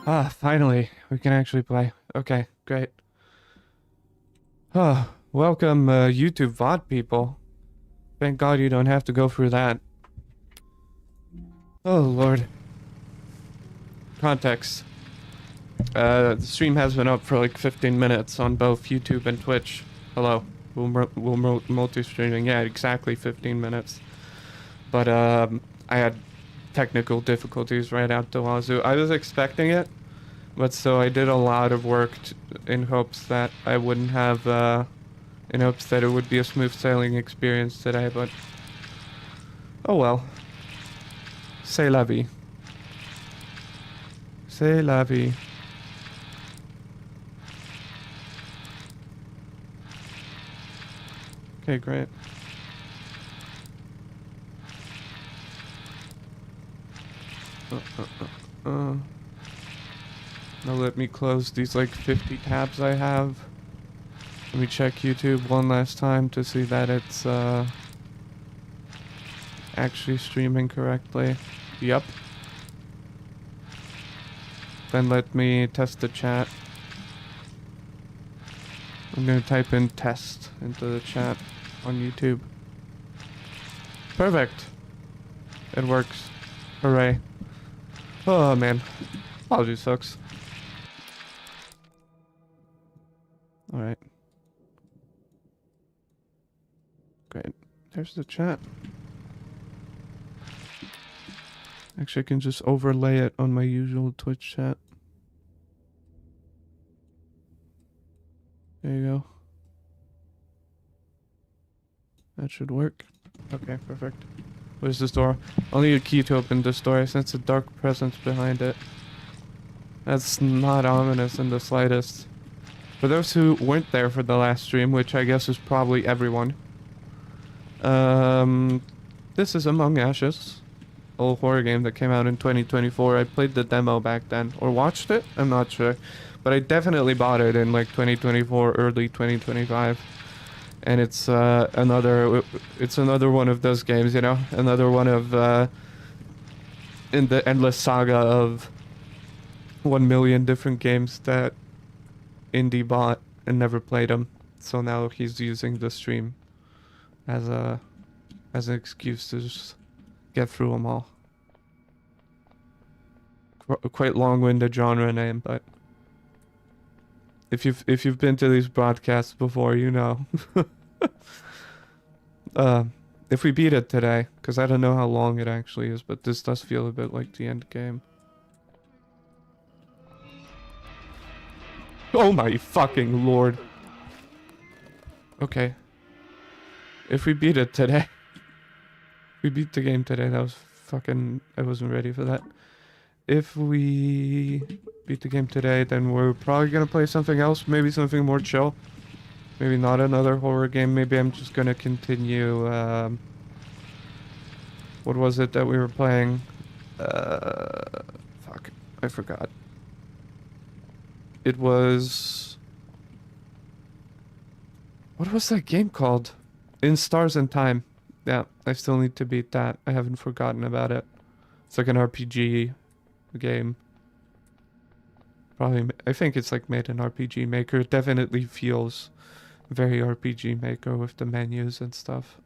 Ah, finally, we can actually play. Okay, great. Ah, welcome, YouTube VOD people. Thank God you don't have to go through that. Oh, Lord. Context. The stream has been up for like 15 minutes on both YouTube and Twitch. Hello. We'll multi-streaming. Yeah, exactly 15 minutes. But, I had technical difficulties right out the wazoo. I was expecting it, but so I did a lot of work in hopes that I wouldn't have, in hopes that it would be a smooth sailing experience today, but oh well. C'est la vie. C'est la vie. Okay, great. Now let me close these like 50 tabs I have. Let me check YouTube one last time to see that it's actually streaming correctly. Yep. Then let me test the chat. I'm gonna type in test into the chat on YouTube. Perfect. It works. Hooray. Oh man. Apologies, sucks. Alright. Great. There's the chat. Actually, I can just overlay it on my usual Twitch chat. There you go. That should work. Okay, perfect. Where's this door? I'll need a key to open this door. I sense a dark presence behind it. That's not ominous in the slightest. For those who weren't there for the last stream, which I guess is probably everyone, this is Among Ashes, old horror game that came out in 2024. I played the demo back then, or watched it? I'm not sure. But I definitely bought it in like 2024, early 2025. And it's another one of those games, you know? Another one of, in the endless saga of 1 million different games that Indy bought and never played them. So now he's using the stream as an excuse to just get through them all. Quite long-winded genre name, but if you've been to these broadcasts before, you know. If we beat it today, because I don't know how long it actually is, but this does feel a bit like the end game. Oh my fucking lord. Okay. If we beat it today. We beat the game today, that was fucking... I wasn't ready for that. If we beat the game today, then we're probably gonna play something else. Maybe something more chill. Maybe not another horror game. Maybe I'm just gonna continue, what was it that we were playing? Fuck. I forgot. It was... What was that game called? In Stars and Time. Yeah, I still need to beat that. I haven't forgotten about it. It's like an RPG game. Probably, I think it's like made in RPG Maker. It definitely feels very RPG Maker with the menus and stuff.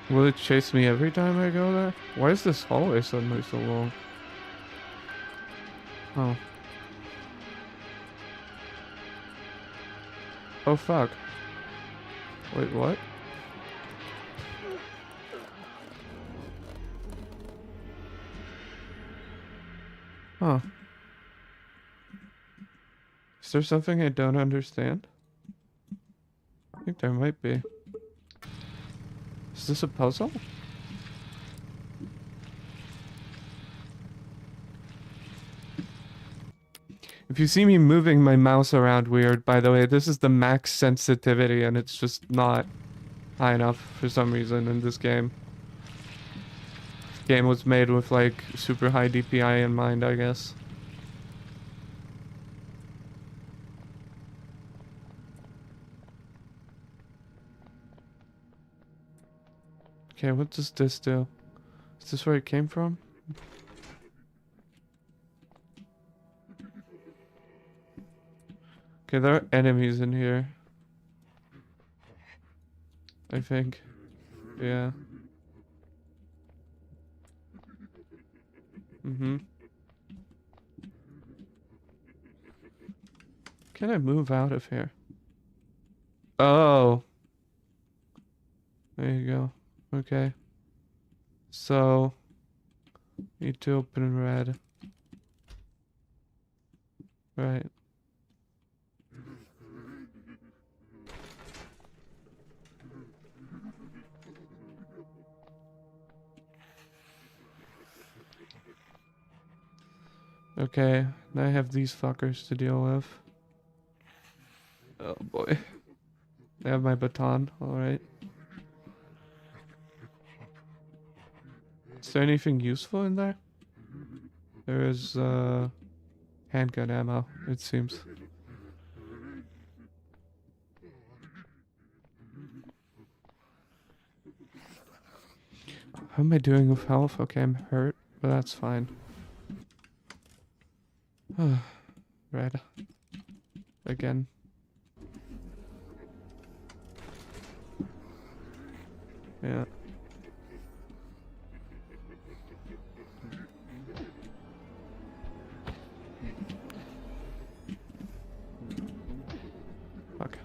Will it chase me every time I go there? Why is this hallway suddenly so long? Oh. Oh fuck. Wait, what? Huh. Is there something I don't understand? I think there might be. Is this a puzzle? If you see me moving my mouse around weird, by the way, this is the max sensitivity and it's just not high enough for some reason in this game. This game was made with like super high DPI in mind, I guess. Okay, what does this do? Is this where it came from? Okay, there are enemies in here. I think. Yeah. Mm-hmm. Can I move out of here? Oh. There you go. Okay. So, need to open red. Right. Okay, now I have these fuckers to deal with. Oh boy. I have my baton, alright. Is there anything useful in there? There is, handgun ammo, it seems. How am I doing with health? Okay, I'm hurt, but that's fine. Red. Again. Yeah. Fuck.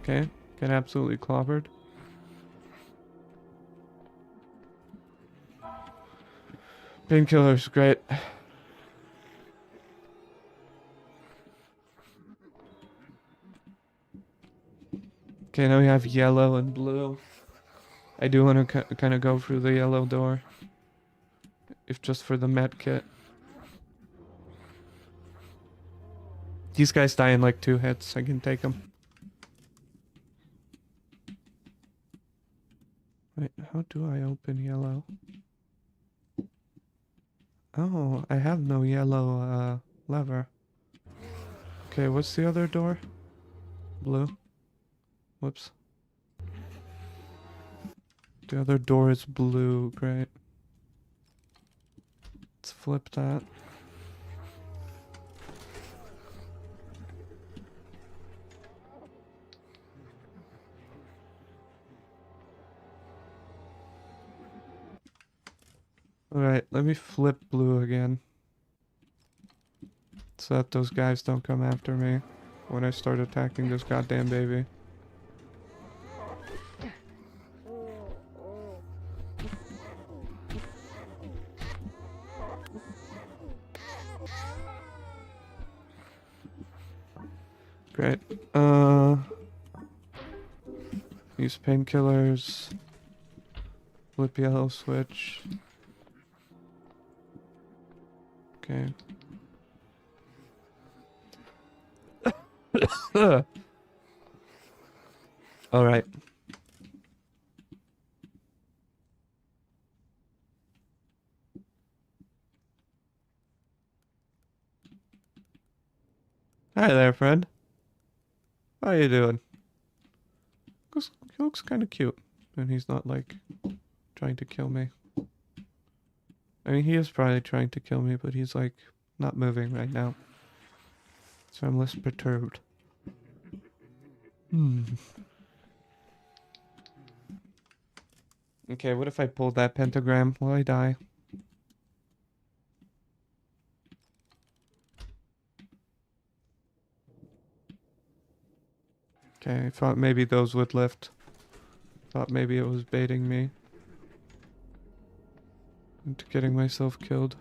Okay, get absolutely clobbered. Painkillers, great. Okay, now we have yellow and blue. I do want to kind of go through the yellow door. If just for the med kit. These guys die in like 2 hits. I can take them. Wait, how do I open yellow? Oh, I have no yellow lever. Okay, what's the other door? Blue. Whoops. The other door is blue. Great. Let's flip that. Alright, let me flip blue again. So that those guys don't come after me when I start attacking this goddamn baby. Great. Use painkillers. Flip yellow switch. Okay. Alright. Hi there, friend. How you doing? He looks kind of cute. And he's not, like, trying to kill me. I mean, he is probably trying to kill me, but he's, like, not moving right now. So I'm less perturbed. Okay, what if I pull that pentagram? Will I die? Okay, I thought maybe those would lift. Thought maybe it was baiting me into getting myself killed.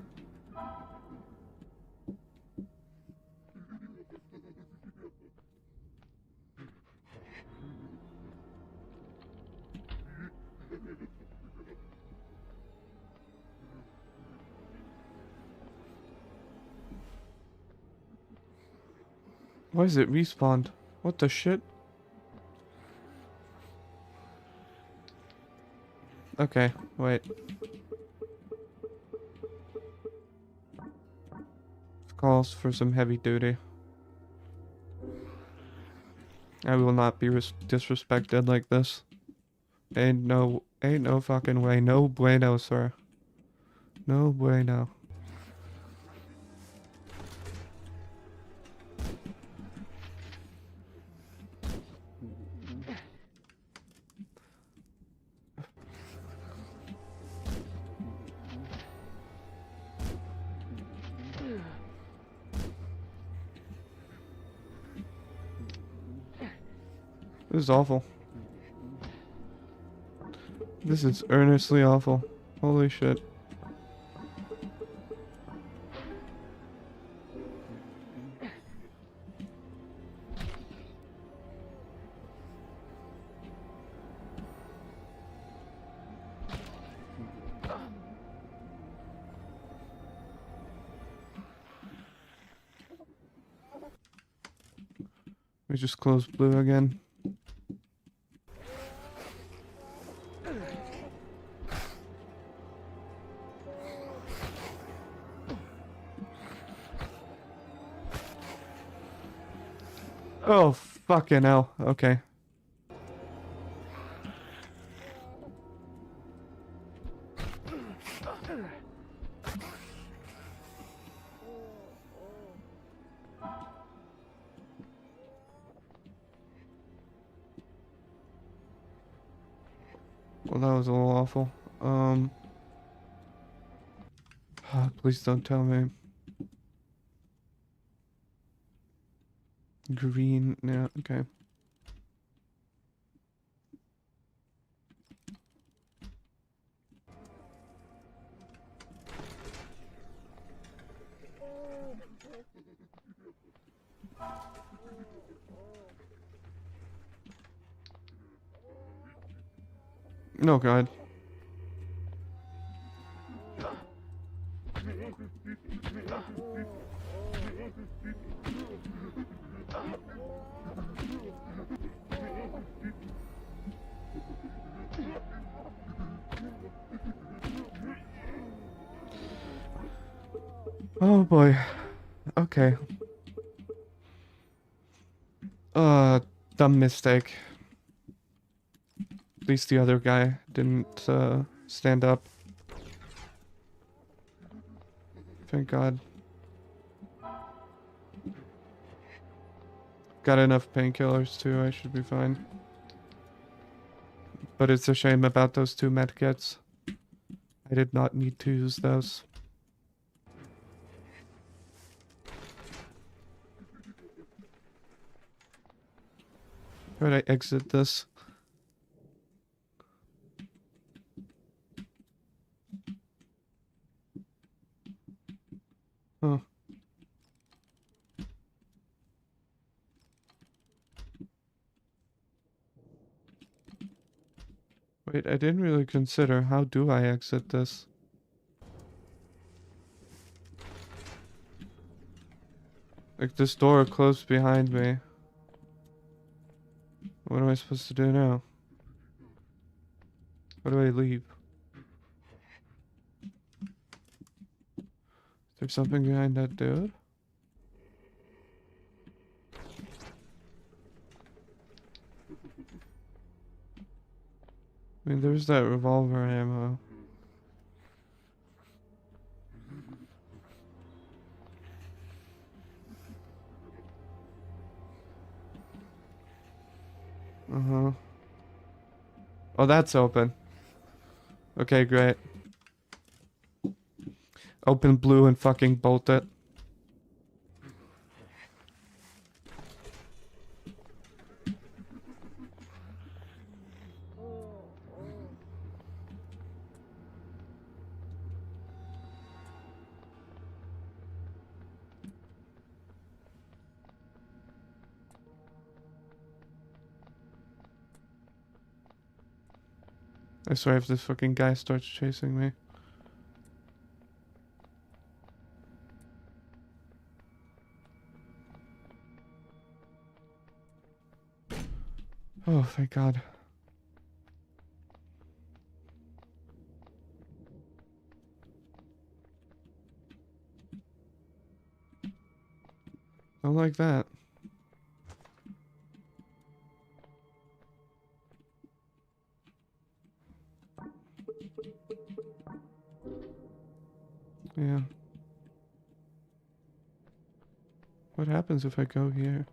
Why is it respawned? What the shit? Okay, wait. Calls for some heavy duty. I will not be disrespected like this. Ain't no fucking way. No bueno, sir. No bueno. This is awful. This is earnestly awful. Holy shit. We just closed blue again. Oh, fucking hell. Okay. Well, that was a little awful. Please don't tell me. Green, yeah, okay. No, God. Oh boy. Okay. Dumb mistake. At least the other guy didn't, stand up. Thank God. Got enough painkillers too, I should be fine. But it's a shame about those 2 medkits. I did not need to use those. How do I exit this? Huh. Wait, I didn't really consider how do I exit this? Like this door closed behind me. What am I supposed to do now? How do I leave? Is there something behind that dude? I mean, there's that revolver ammo. Uh-huh. Oh, that's open. Okay, great. Open blue and fucking bolt it. I swear if this fucking guy starts chasing me. Oh, thank God. Don't like that. Yeah. What happens if I go here?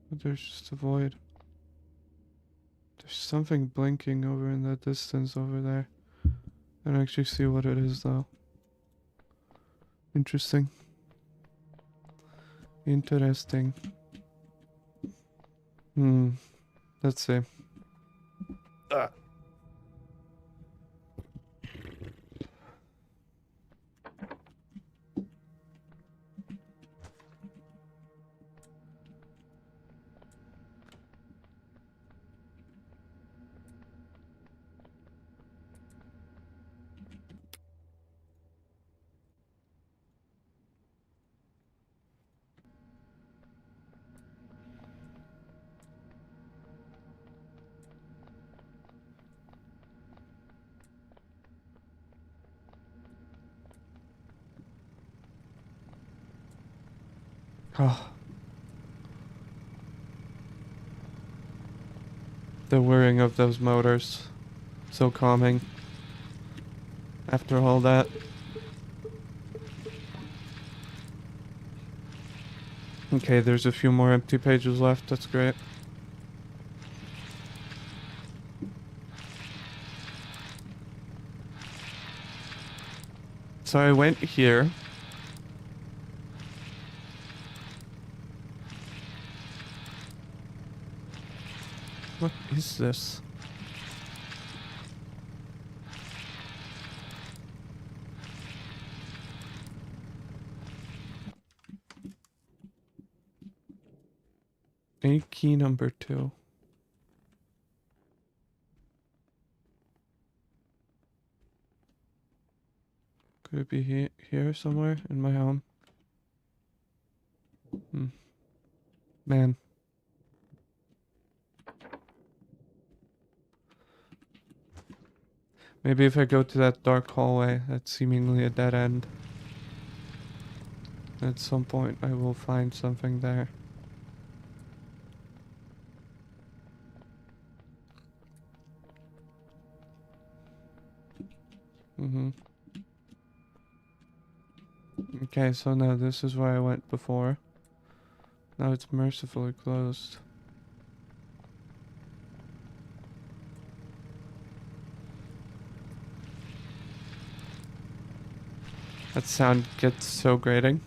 But there's just a void. There's something blinking over in the distance over there. I don't actually see what it is though. Interesting. Interesting. Let's see. Oh. The whirring of those motors. So calming. After all that. Okay, there's a few more empty pages left. That's great. So I went here. What is this? A key number 2. Could it be here somewhere in my home? Man. Maybe if I go to that dark hallway, that's seemingly a dead end. At some point I will find something there. Okay, so now this is where I went before. Now it's mercifully closed. That sound gets so grating.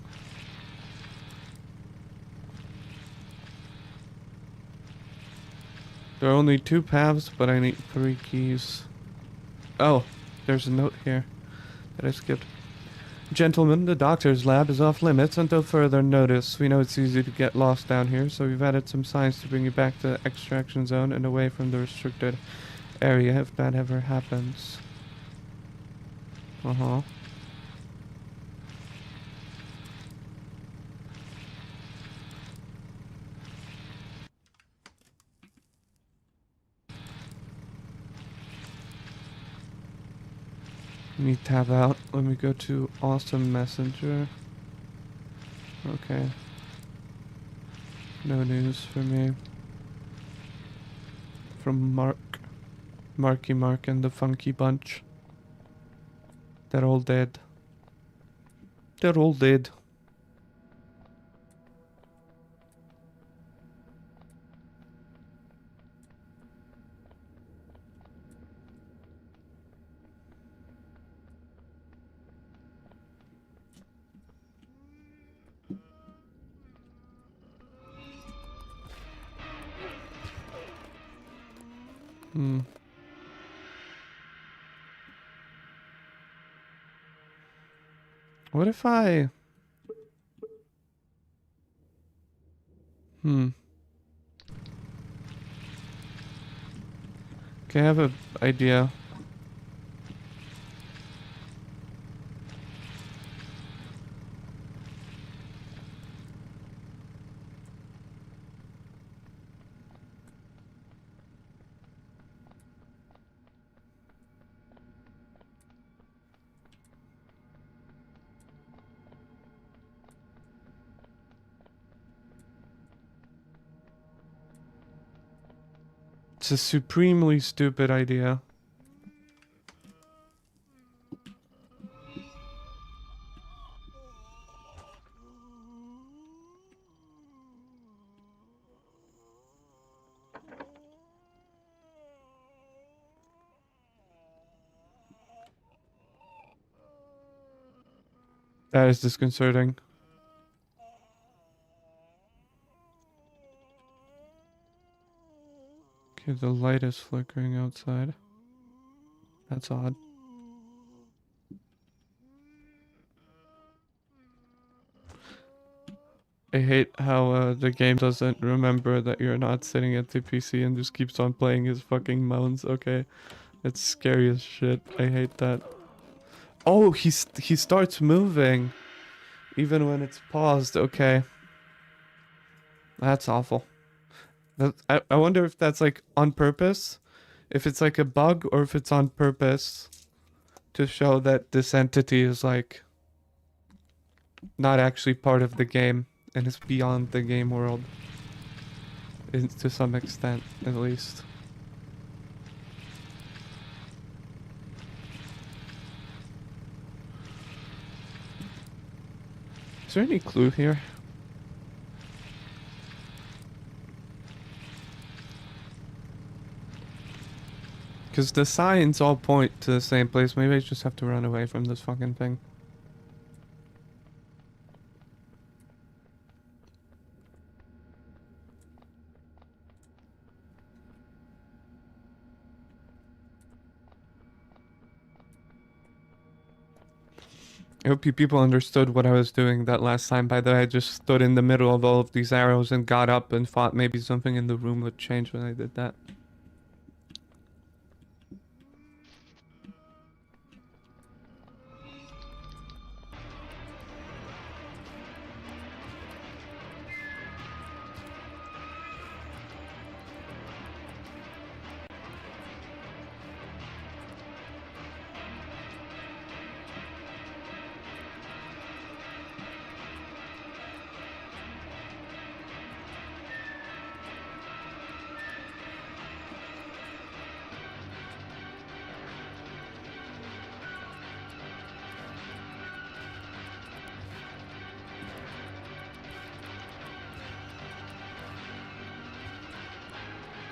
There are only 2 paths, but I need 3 keys. Oh, there's a note here that I skipped. Gentlemen, the doctor's lab is off limits until further notice. We know it's easy to get lost down here, so we've added some signs to bring you back to the extraction zone and away from the restricted area if that ever happens. Uh-huh. Let me tab out. Let me go to Awesome Messenger. Okay. No news for me. From Marky Mark and the Funky Bunch. They're all dead. They're all dead. What if I... Okay, I have an idea. It's a supremely stupid idea. That is disconcerting. Okay, the light is flickering outside. That's odd. I hate how the game doesn't remember that you're not sitting at the PC and just keeps on playing his fucking moans. Okay, it's scary as shit. I hate that. Oh, he starts moving, even when it's paused. Okay, that's awful. I wonder if that's like on purpose, if it's like a bug, or if it's on purpose to show that this entity is like not actually part of the game and is beyond the game world, to some extent at least. Is there any clue here? Because the signs all point to the same place. Maybe I just have to run away from this fucking thing. I hope you people understood what I was doing that last time. By the way, I just stood in the middle of all of these arrows and got up and thought maybe something in the room would change when I did that.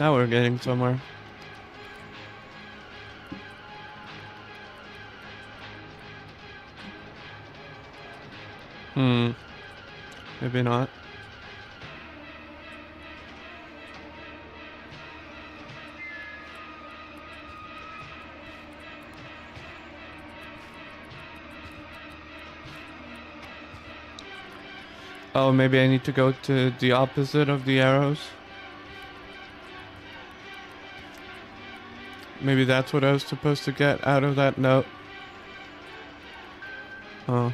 Now we're getting somewhere. Maybe not. Oh, maybe I need to go to the opposite of the arrows. Maybe that's what I was supposed to get out of that note. Oh.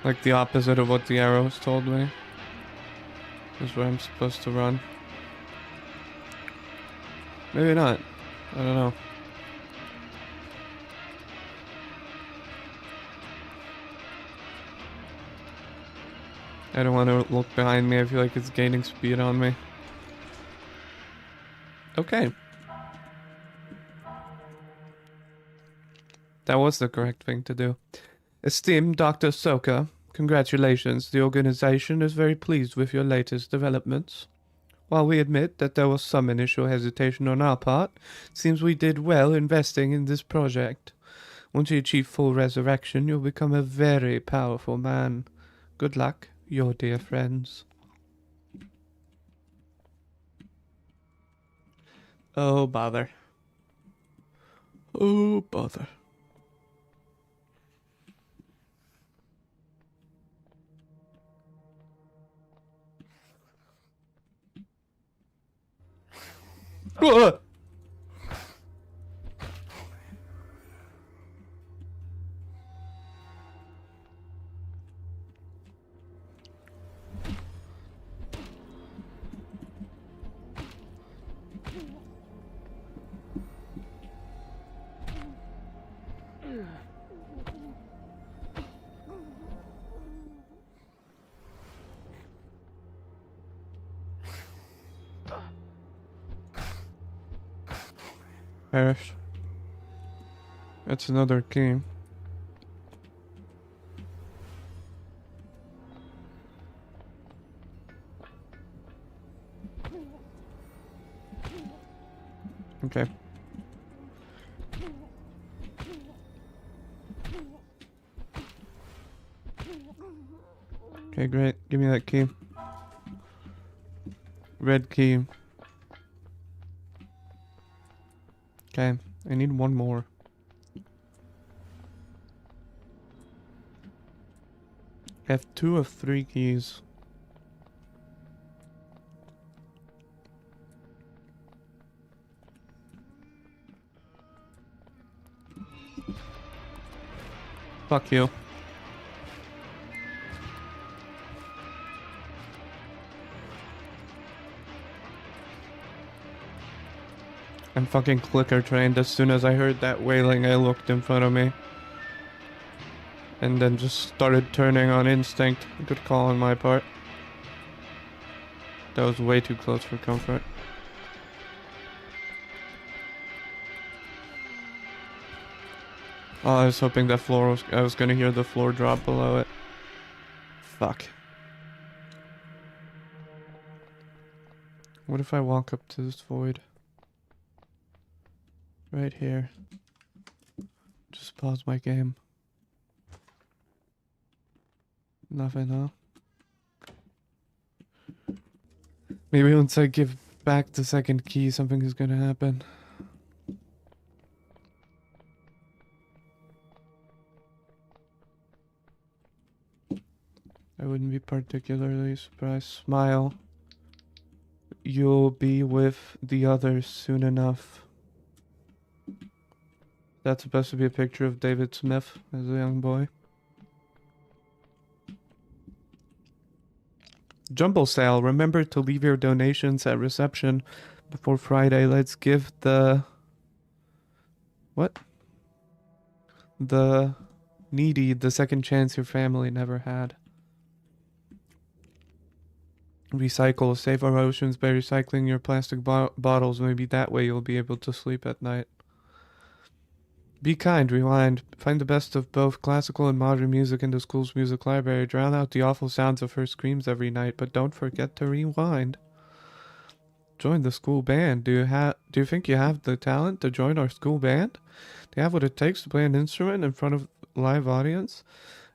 Like the opposite of what the arrows told me is where I'm supposed to run. Maybe not. I don't know. I don't want to look behind me. I feel like it's gaining speed on me. Okay. That was the correct thing to do. Esteemed Dr. Soka, congratulations. The organization is very pleased with your latest developments. While we admit that there was some initial hesitation on our part, it seems we did well investing in this project. Once you achieve full resurrection, you'll become a very powerful man. Good luck, your dear friends. Oh, bother. Oh, bother. Ugh! Perish. That's another key. Okay. Okay, great. Give me that key. Red key. Okay, I need one more. I have 2 of 3 keys. Fuck you. I'm fucking clicker trained. As soon as I heard that wailing, I looked in front of me. And then just started turning on instinct. Good call on my part. That was way too close for comfort. Oh, I was hoping that I was gonna hear the floor drop below it. Fuck. What if I walk up to this void? Right here. Just pause my game. Nothing, huh? Maybe once I give back the second key, something is gonna happen. I wouldn't be particularly surprised. Smile. You'll be with the others soon enough. That's supposed to be a picture of David Smith as a young boy. Jumble sale. Remember to leave your donations at reception before Friday. Let's give the... What? The needy the second chance your family never had. Recycle. Save our oceans by recycling your plastic bottles. Maybe that way you'll be able to sleep at night. Be kind, rewind. Find the best of both classical and modern music in the school's music library. Drown out the awful sounds of her screams every night, but don't forget to rewind. Join the school band. Do you think you have the talent to join our school band? Do you have what it takes to play an instrument in front of a live audience?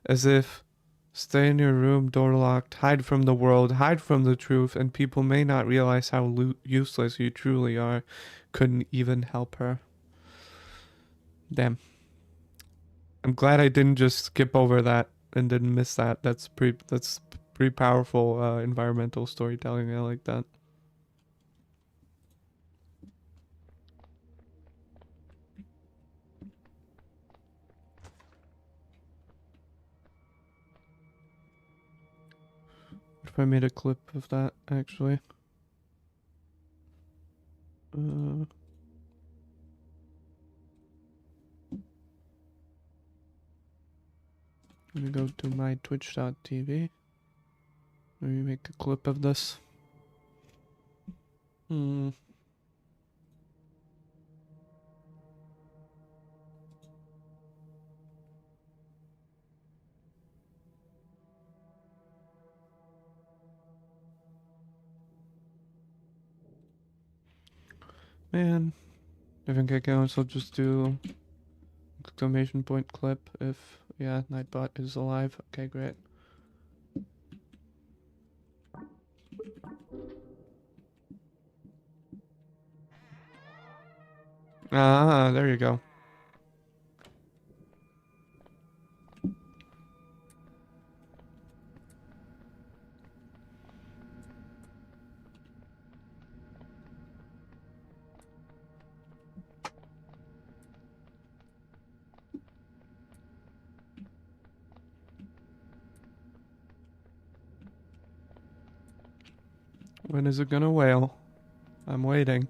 As if stay in your room, door locked, hide from the world, hide from the truth, and people may not realize how useless you truly are. Couldn't even help her. Damn. I'm glad I didn't just skip over that and didn't miss that. That's pretty powerful environmental storytelling. I like that. What if I made a clip of that actually? Let me go to my twitch.tv. Let me make a clip of this. Man, I think I can also just do exclamation point clip if, yeah, Nightbot is alive. Okay, great. Ah, there you go. When is it gonna wail? I'm waiting.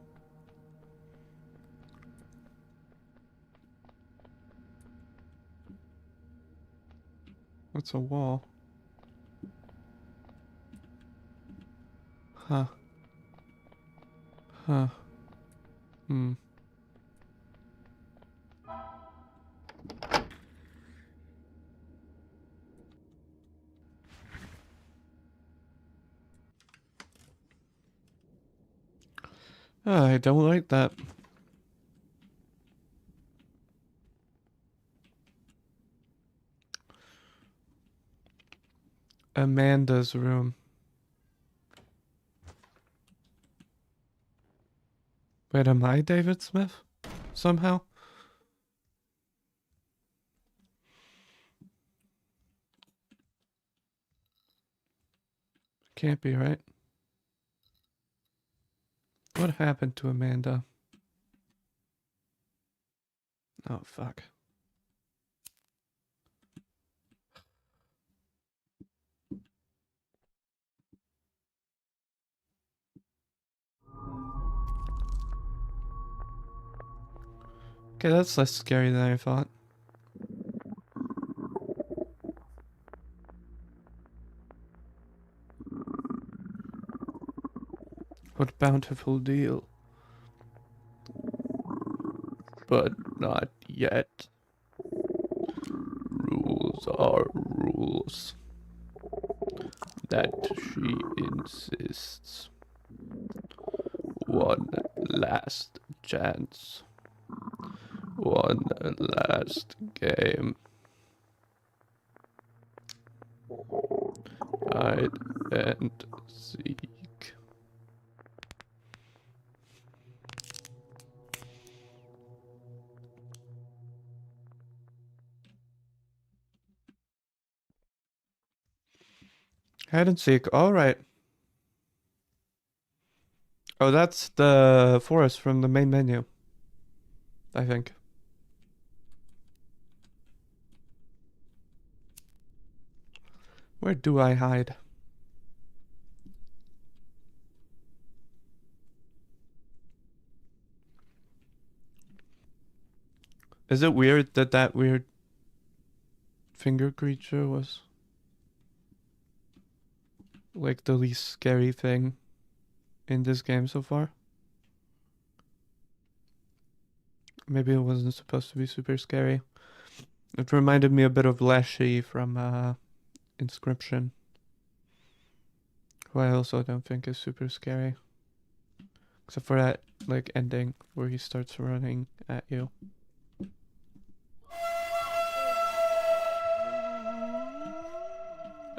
What's a wall? Huh. Huh. Hmm. Oh, I don't like that. Amanda's room. Wait, am I David Smith? Somehow? Can't be, right? What happened to Amanda? Oh, fuck. Okay, that's less scary than I thought. What bountiful deal. But not yet. Rules are rules. That she insists. One last chance. One last game. Hide and seek. Hide and seek, alright. Oh, that's the forest from the main menu. I think. Where do I hide? Is it weird that that weird finger creature was like the least scary thing in this game so far? Maybe it wasn't supposed to be super scary. It reminded me a bit of Leshy from Inscription, who I also don't think is super scary. Except for that like ending where he starts running at you.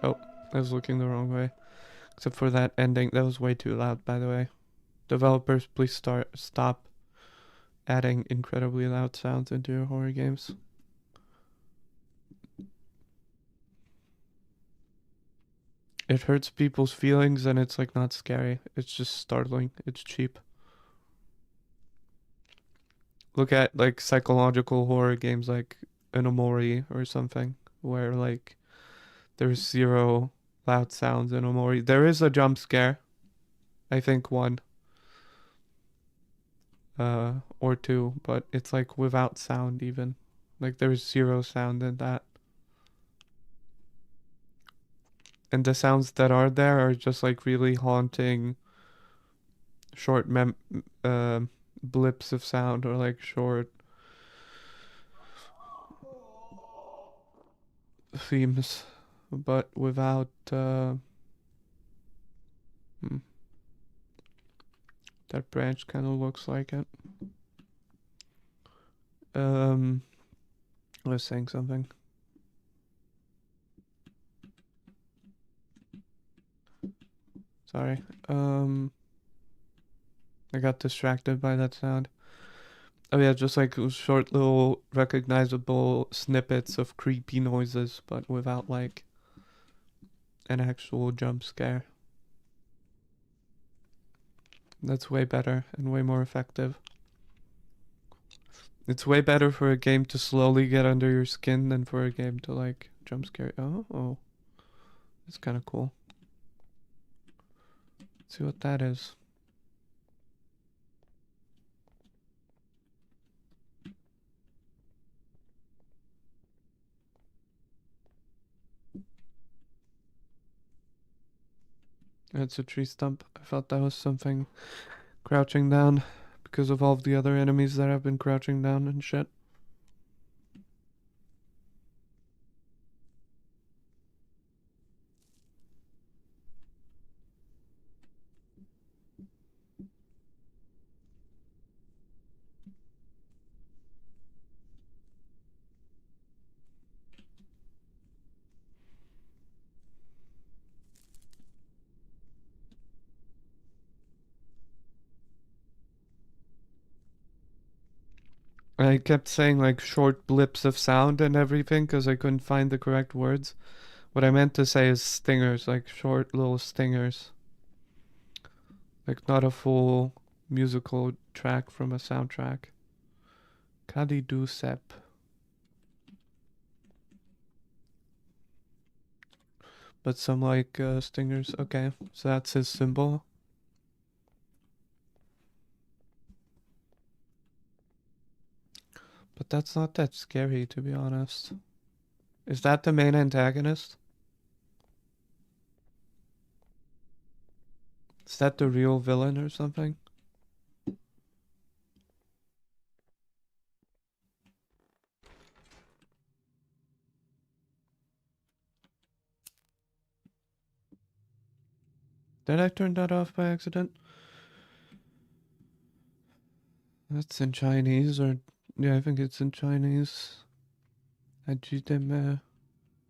Oh, I was looking the wrong way. Except for that ending. That was way too loud, by the way. Developers, please stop adding incredibly loud sounds into your horror games. It hurts people's feelings and it's like not scary. It's just startling. It's cheap. Look at like psychological horror games like Inomori or something where like there's zero loud sounds in Omori. There is a jump scare. I think one. Or two, but it's like without sound even. Like there's zero sound in that. And the sounds that are there are just like really haunting short uh, blips of sound or like short themes, but without hmm, that branch kind of looks like it. I was saying something. Sorry. I got distracted by that sound. Oh yeah, just like short little recognizable snippets of creepy noises, but without like an actual jump scare. That's way better and way more effective. It's way better for a game to slowly get under your skin than for a game to like jump scare. Oh, that's kind of cool. Let's see what that is. It's a tree stump. I thought that was something crouching down because of all of the other enemies that have been crouching down and shit. I kept saying like short blips of sound and everything because I couldn't find the correct words. What I meant to say is stingers, like short little stingers. Like not a full musical track from a soundtrack. Kali du sep. But some like stingers. Okay, so that's his symbol. But that's not that scary, to be honest. Is that the main antagonist? Is that the real villain or something? Did I turn that off by accident? That's in Chinese, or yeah, I think it's in Chinese. Aide-moi,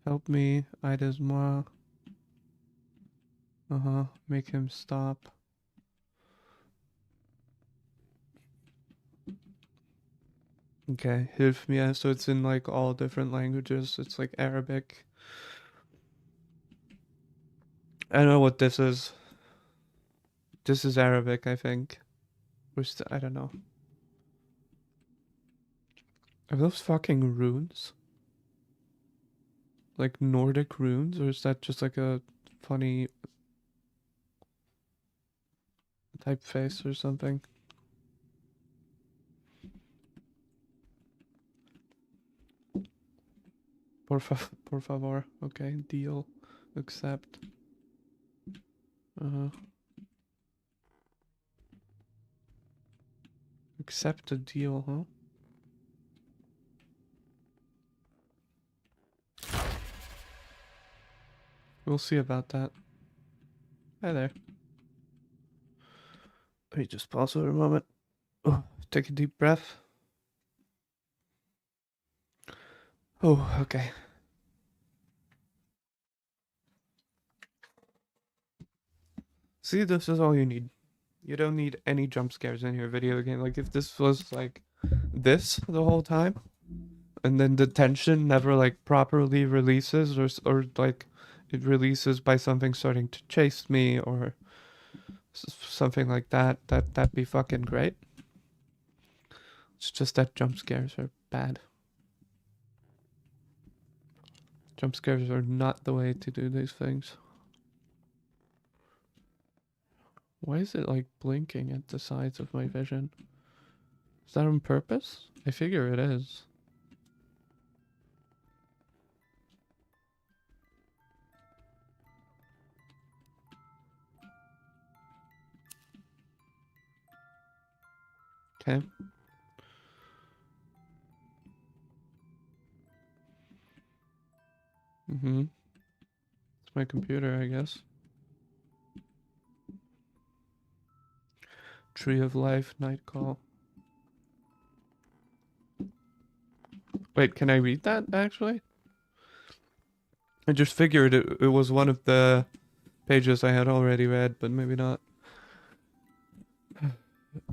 help me, aide-moi. Make him stop. Okay, hilf mir, so it's in like all different languages. It's like Arabic. I know what this is. This is Arabic, I think. I don't know. Are those fucking runes? Like Nordic runes, or is that just like a funny typeface or something? Por favor. Okay, deal. Accept. Uh-huh. Accept a deal, huh? We'll see about that. Hi there. Let me just pause for a moment. Oh, take a deep breath. Oh, okay. See, this is all you need. You don't need any jump scares in your video game. Like, if this was like this the whole time, and then the tension never like properly releases, or like it releases by something starting to chase me or something like that, that'd be fucking great. It's just that jump scares are bad. Jump scares are not the way to do these things. Why is it like blinking at the sides of my vision? Is that on purpose? I figure it is. Okay. It's my computer, I guess. Tree of Life, Night Call. Wait, can I read that actually? I just figured it was one of the pages I had already read, but maybe not.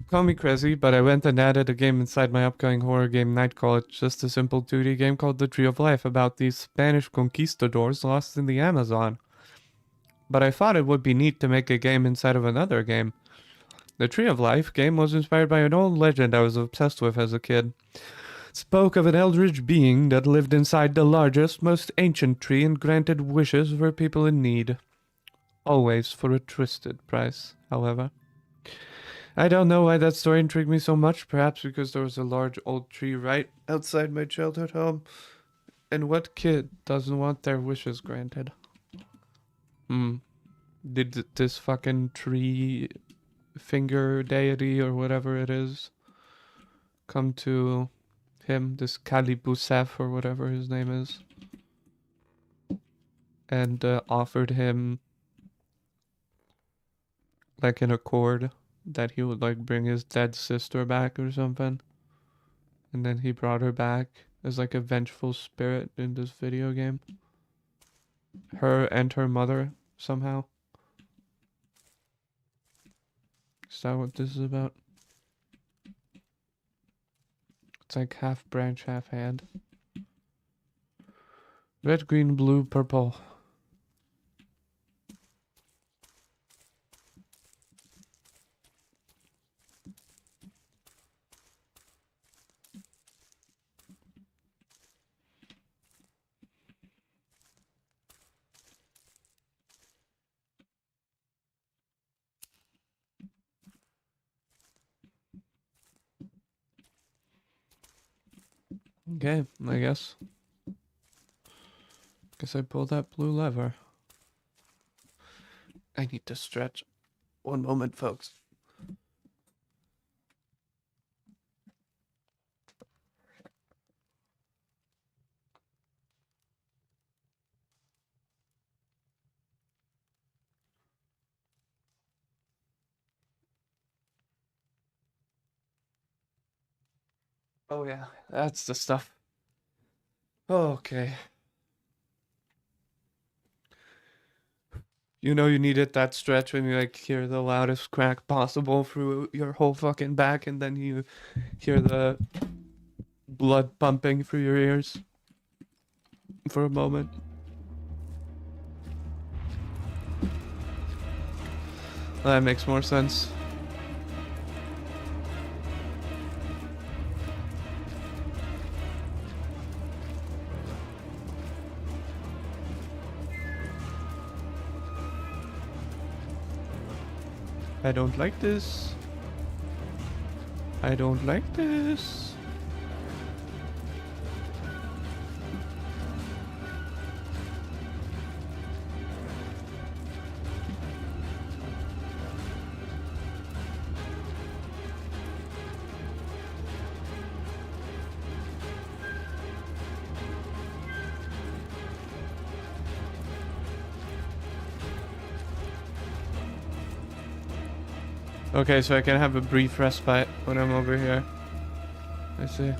Call me crazy, but I went and added a game inside my upcoming horror game Night Call. It's just a simple 2D game called The Tree of Life about these Spanish conquistadors lost in the Amazon. But I thought it would be neat to make a game inside of another game. The Tree of Life game was inspired by an old legend I was obsessed with as a kid. It spoke of an eldritch being that lived inside the largest, most ancient tree and granted wishes for people in need. Always for a twisted price, however. I don't know why that story intrigued me so much, perhaps because there was a large old tree right outside my childhood home. And what kid doesn't want their wishes granted? Did this fucking tree finger deity or whatever it is come to him, this Kalibusef or whatever his name is, and offered him like an accord that he would like bring his dead sister back or something, and then he brought her back as like a vengeful spirit in this video game. Her and her mother somehow. Is that what this is about? What It's like half branch, half hand. Red, green, blue, purple. Okay, I guess. Guess I pull that blue lever. I need to stretch. One moment, folks. Oh yeah, that's the stuff. Okay. You know you needed that stretch when you like hear the loudest crack possible through your whole fucking back, and then you hear the blood pumping through your ears for a moment. That makes more sense. I don't like this. I don't like this. Okay, so I can have a brief respite when I'm over here. I see.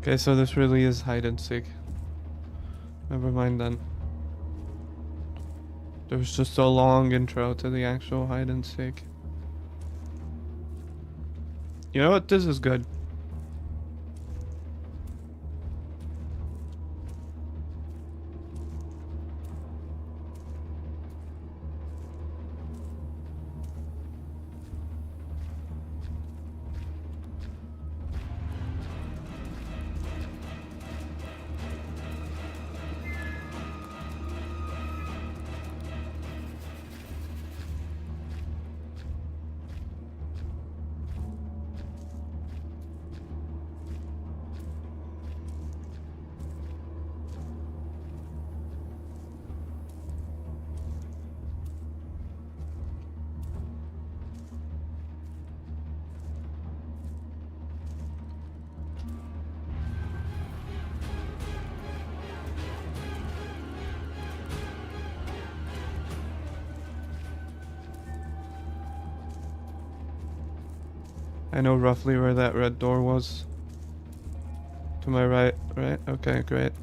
Okay, so this really is hide and seek. Never mind then. There was just a long intro to the actual hide and seek. You know what? This is good. I know roughly where that red door was. To my right, right? Okay, great.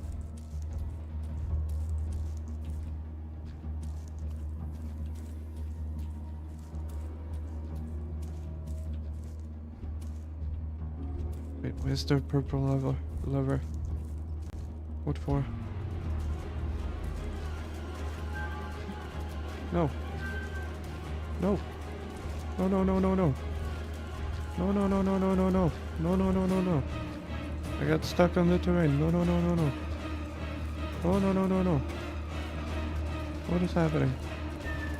Wait, where's the purple lever? What for? No. No. No, no, no, no, no. No, no, no, no, no, no, no. No, no, no, no, no. I got stuck on the terrain. No, no, no, no, no. Oh, no, no, no, no. What is happening?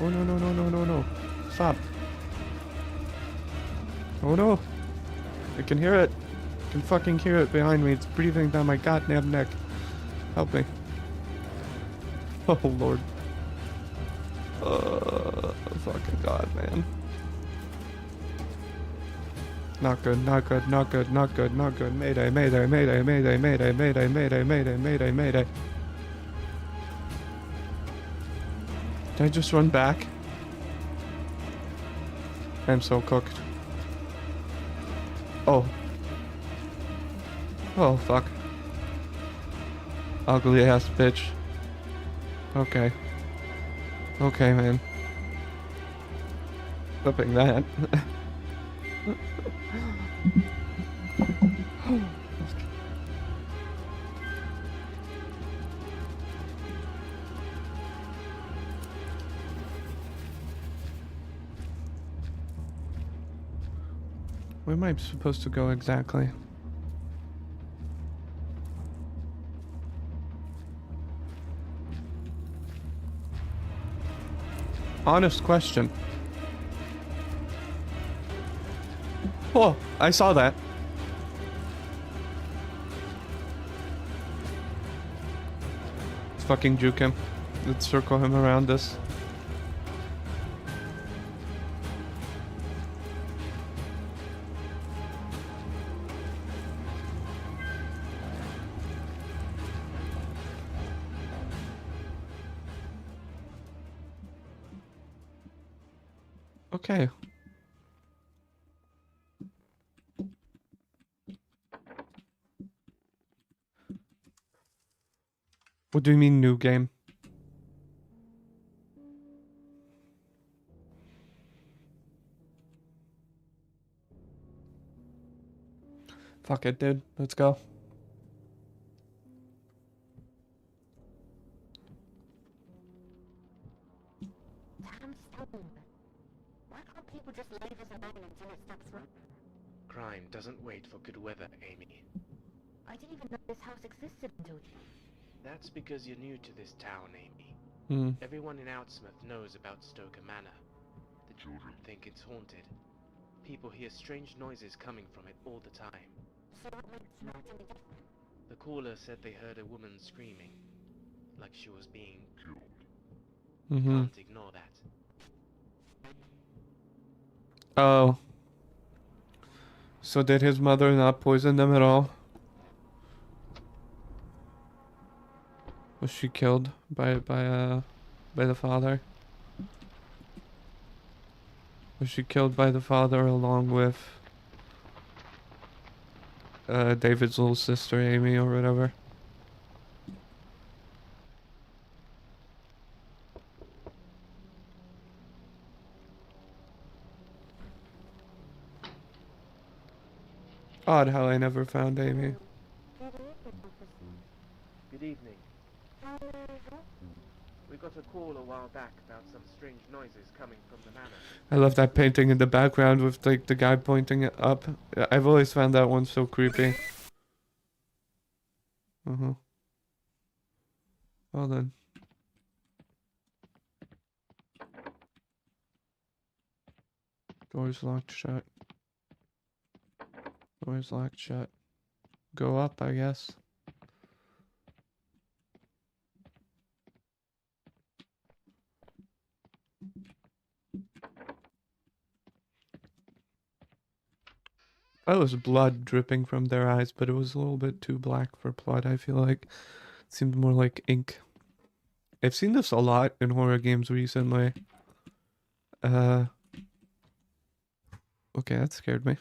Oh, no, no, no, no, no, no. Stop. Oh, no. I can hear it. I can fucking hear it behind me. It's breathing down my goddamn neck. Help me. Oh, Lord. Fucking god, man. Not good, not good, not good, not good, not good. Mayday, mayday, mayday, mayday, mayday, mayday, mayday, mayday, mayday, mayday. Did I just run back? I'm so cooked. Oh. Oh, fuck. Ugly ass bitch. Okay. Okay, man. Flipping that. Where am I supposed to go exactly? Honest question. Oh, I saw that. Let's fucking juke him. Let's circle him around us. Okay. What do you mean new game? Fuck it, dude. Let's go. Damn stone. Why can't people just leave us alone until it stops running? Crime doesn't wait for good weather, Amy. I didn't even know this house existed until... That's because you're new to this town, Amy. Hmm. Everyone in Outsmouth knows about Stoker Manor. The children think it's haunted. People hear strange noises coming from it all the time. So what makes it any different? The caller said they heard a woman screaming, like she was being killed. Mm-hmm. Can't ignore that. Oh. So did his mother not poison them at all? Was she killed by the father? Was she killed by the father along with David's little sister Amy or whatever? Odd how I never found Amy. Good evening. We got a call a while back about some strange noises coming from the manor. I love that painting in the background with like the guy pointing it up. I've always found that one so creepy. Uh-huh. Well then. Doors locked shut. Doors locked shut. Go up, I guess. That was blood dripping from their eyes, but it was a little bit too black for blood, I feel like. It seemed more like ink. I've seen this a lot in horror games recently. Okay, that scared me.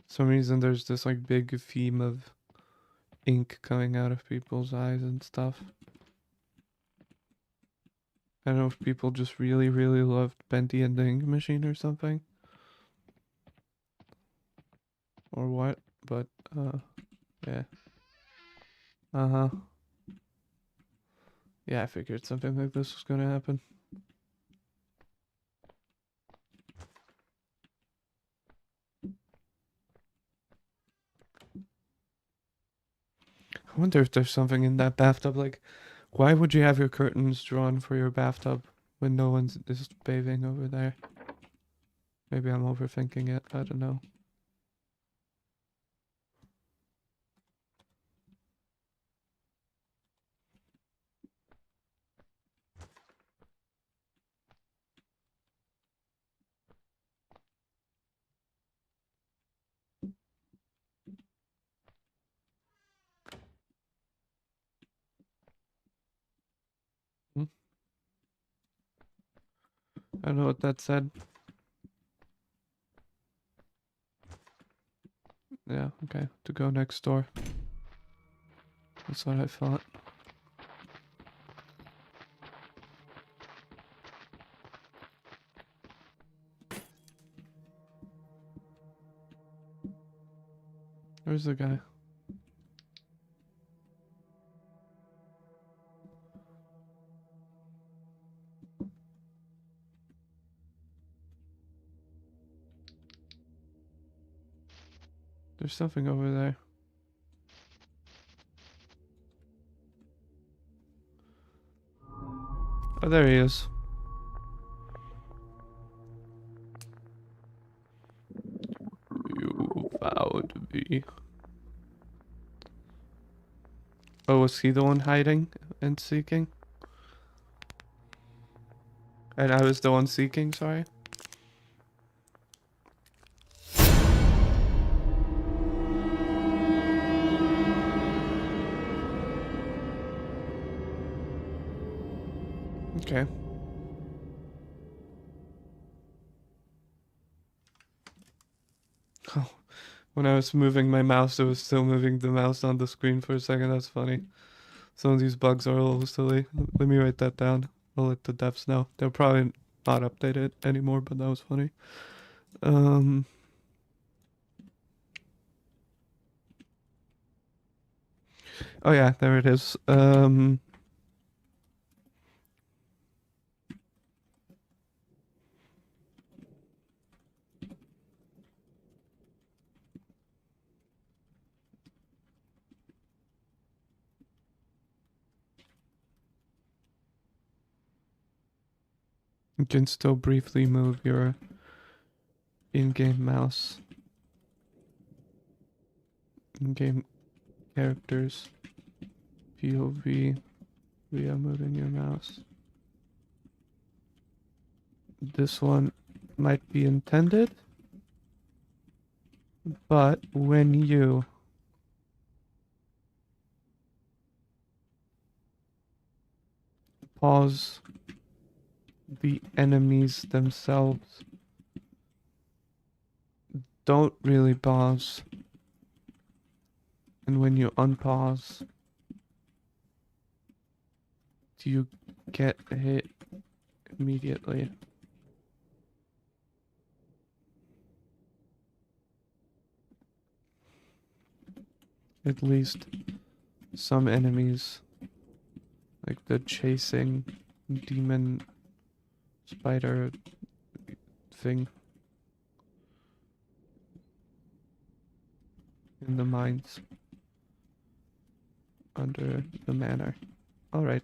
For some reason there's this like big theme of ink coming out of people's eyes and stuff. I don't know if people just really, really loved Bendy and the Ink Machine or something. Or what, but, yeah. Uh-huh. Yeah, I figured something like this was gonna happen. I wonder if there's something in that bathtub, like, why would you have your curtains drawn for your bathtub when no one's is bathing over there? Maybe I'm overthinking it, I don't know. I don't know what that said. Yeah, okay. To go next door. That's what I thought. Where's the guy? There's something over there. Oh, there he is. You found me. Oh, was he the one hiding and seeking? And I was the one seeking, sorry? Okay. Oh, when I was moving my mouse, it was still moving the mouse on the screen for a second. That's funny. Some of these bugs are a little silly. Let me write that down. I'll let the devs know. They'll probably not update it anymore, but that was funny. Oh yeah, there it is. You can still briefly move your in-game mouse. In-game characters. POV via moving your mouse. This one might be intended, but when you pause the enemies themselves, don't really pause, and when you unpause, you get hit immediately. At least some enemies, like the chasing demon spider thing in the mines under the manor. Alright.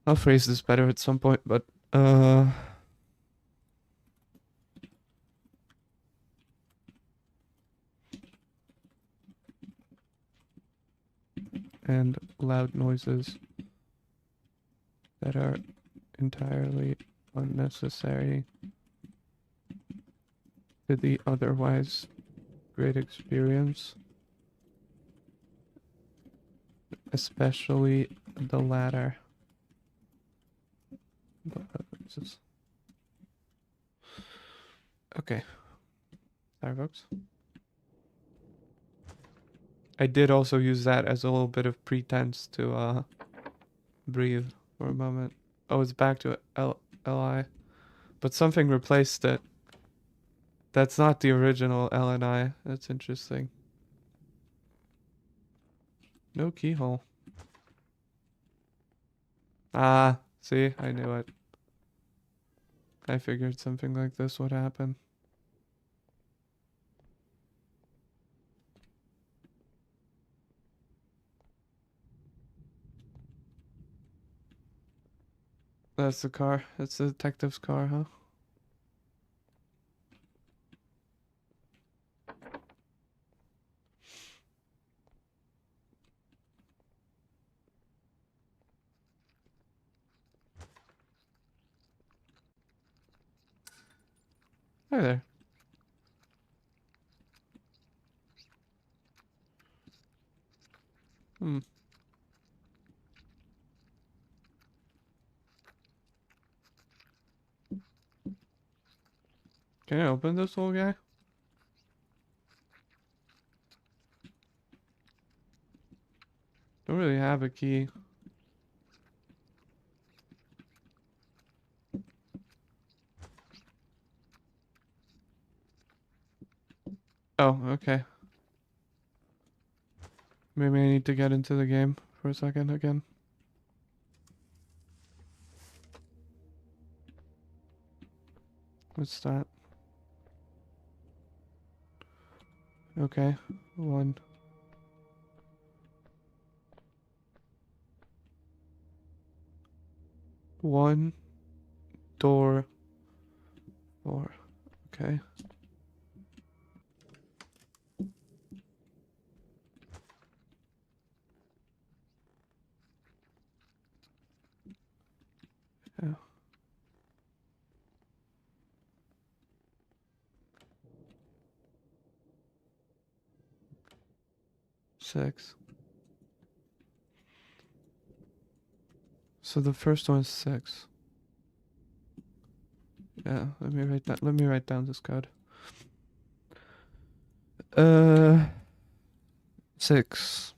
I'll phrase this better at some point, but and loud noises that are entirely unnecessary to the otherwise great experience, especially the latter. Okay. Sorry, folks. I did also use that as a little bit of pretense to breathe for a moment. Oh, it's back to LI. But something replaced it. That's not the original LNI. That's interesting. No keyhole. Ah, see? I knew it. I figured something like this would happen. That's the car. That's the detective's car, huh? Hi there. Hmm. Can I open this little guy? Don't really have a key. Oh, okay. Maybe I need to get into the game for a second again. What's that? Okay, one. One door. Four. Okay. Yeah. Six. So the first one is 6. Yeah, let me write down this code. 6.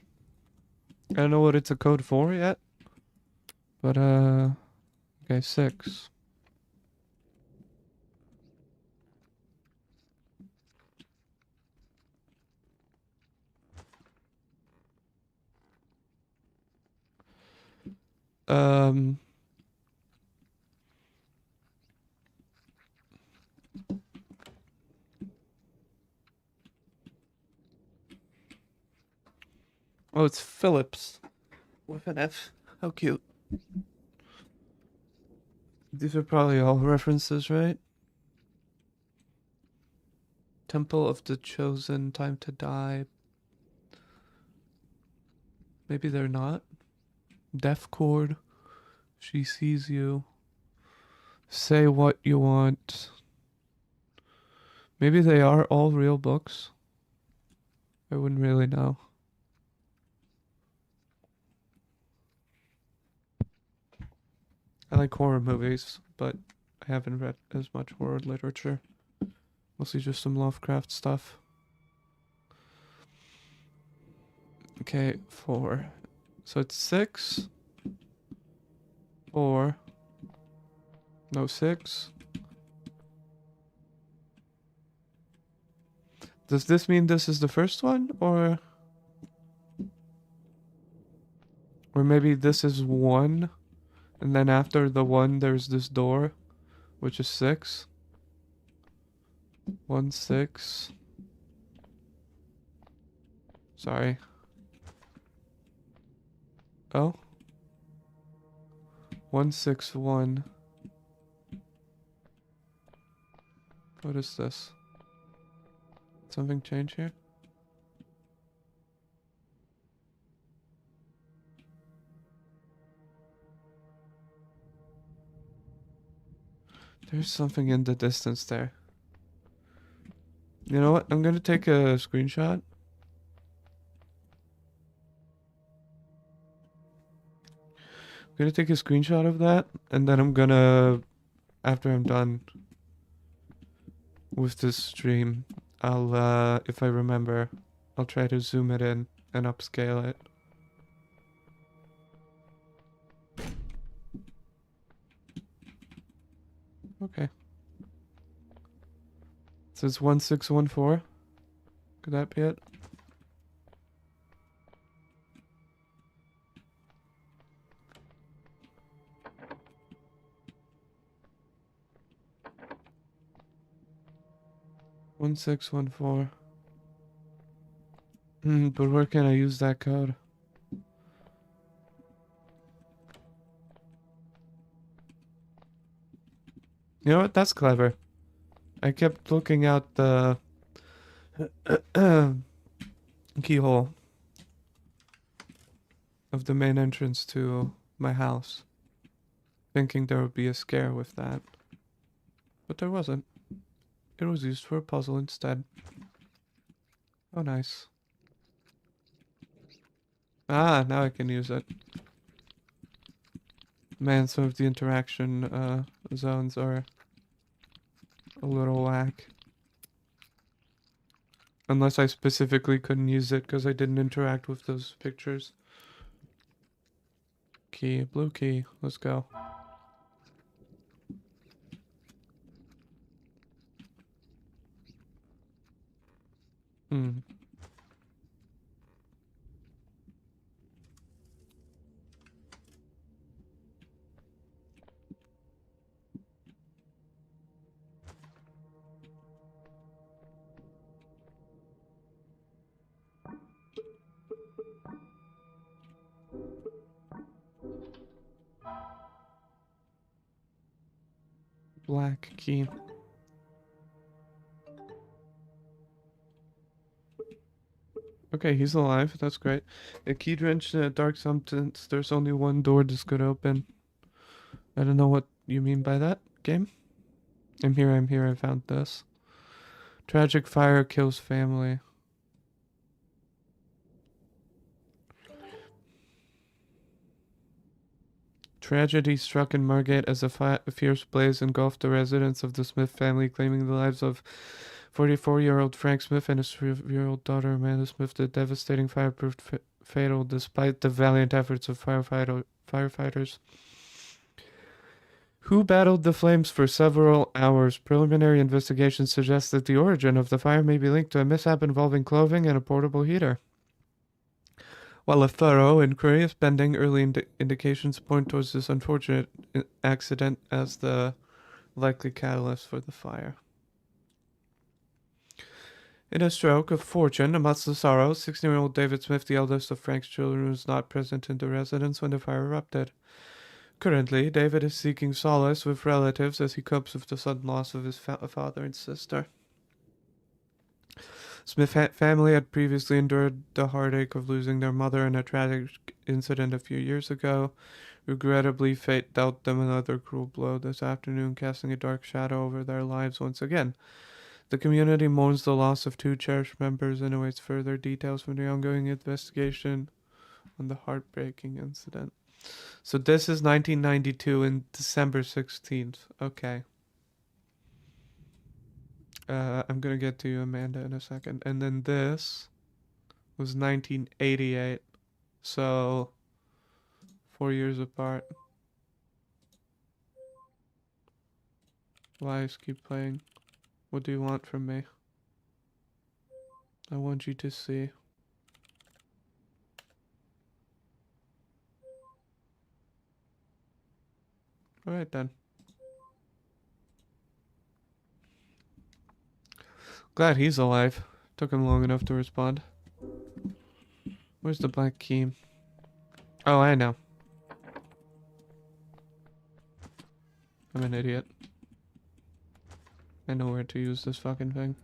I don't know what it's a code for yet. But okay, 6. Um Oh, it's Phillips with an F. How cute. These are probably all references, right? Temple of the Chosen, Time to Die. Maybe they're not. Death Chord. She Sees You. Say What You Want. Maybe they are all real books. I wouldn't really know. I like horror movies, but I haven't read as much horror literature. Mostly just some Lovecraft stuff. Okay, 4. So it's 6. 4. No, 6. Does this mean this is the first one, or maybe this is 1, and then after the 1 there's this door, which is 6. 1, 6. Sorry. Oh. 1, 6, 1. What is this? Something change here? There's something in the distance there. You know what? I'm gonna take a screenshot. I'm gonna take a screenshot of that, and then I'm gonna, after I'm done with this stream, I'll, if I remember, I'll try to zoom it in and upscale it. Okay. So it's 1614. Could that be it? One six one four. But where can I use that code? You know what? That's clever. I kept looking out the keyhole of the main entrance to my house, thinking there would be a scare with that. But there wasn't. It was used for a puzzle instead. Oh, nice. Ah, now I can use it. Man, some of the interaction zones are a little whack. Unless I specifically couldn't use it because I didn't interact with those pictures. Key, blue key, let's go. Hmm. Black key. Okay, he's alive. That's great. A key drenched in a dark substance. There's only one door this could open. I don't know what you mean by that, game. I'm here, I found this. Tragic fire kills family. Tragedy struck in Margate as a fierce blaze engulfed the residents of the Smith family, claiming the lives of 44-year-old Frank Smith and his 3-year-old daughter Amanda Smith. The devastating fire proved fatal despite the valiant efforts of firefighters who battled the flames for several hours. Preliminary investigations suggest that the origin of the fire may be linked to a mishap involving clothing and a portable heater. While a thorough inquiry is pending, early indications point towards this unfortunate accident as the likely catalyst for the fire. In a stroke of fortune amidst the sorrow, 16-year-old David Smith, the eldest of Frank's children, was not present in the residence when the fire erupted. Currently, David is seeking solace with relatives as he copes with the sudden loss of his father and sister. Smith family had previously endured the heartache of losing their mother in a tragic incident a few years ago. Regrettably, fate dealt them another cruel blow this afternoon, casting a dark shadow over their lives once again. The community mourns the loss of 2 cherished members and awaits further details from the ongoing investigation on the heartbreaking incident. So this is 1992 and December 16th. Okay. I'm gonna get to you, Amanda, in a second. And then this was 1988. So 4 years apart. Lives keep playing. What do you want from me? I want you to see. Alright then. Glad he's alive. Took him long enough to respond. Where's the black key? Oh, I know. I'm an idiot. I know where to use this fucking thing.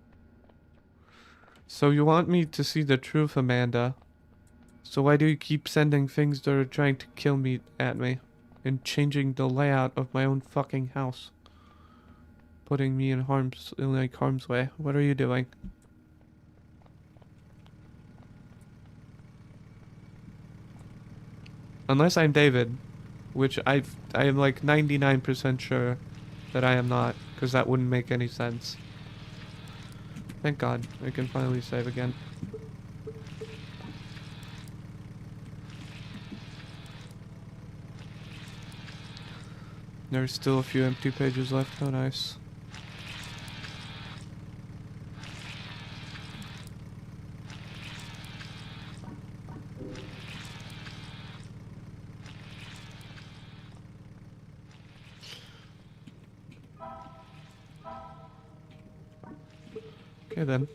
So you want me to see the truth, Amanda. So why do you keep sending things that are trying to kill me at me? And changing the layout of my own fucking house? Putting me in harm's way. What are you doing? Unless I'm David, which I am like 99% sure that I am not, because that wouldn't make any sense. Thank God, I can finally save again. There's still a few empty pages left. Oh, nice. Okay then.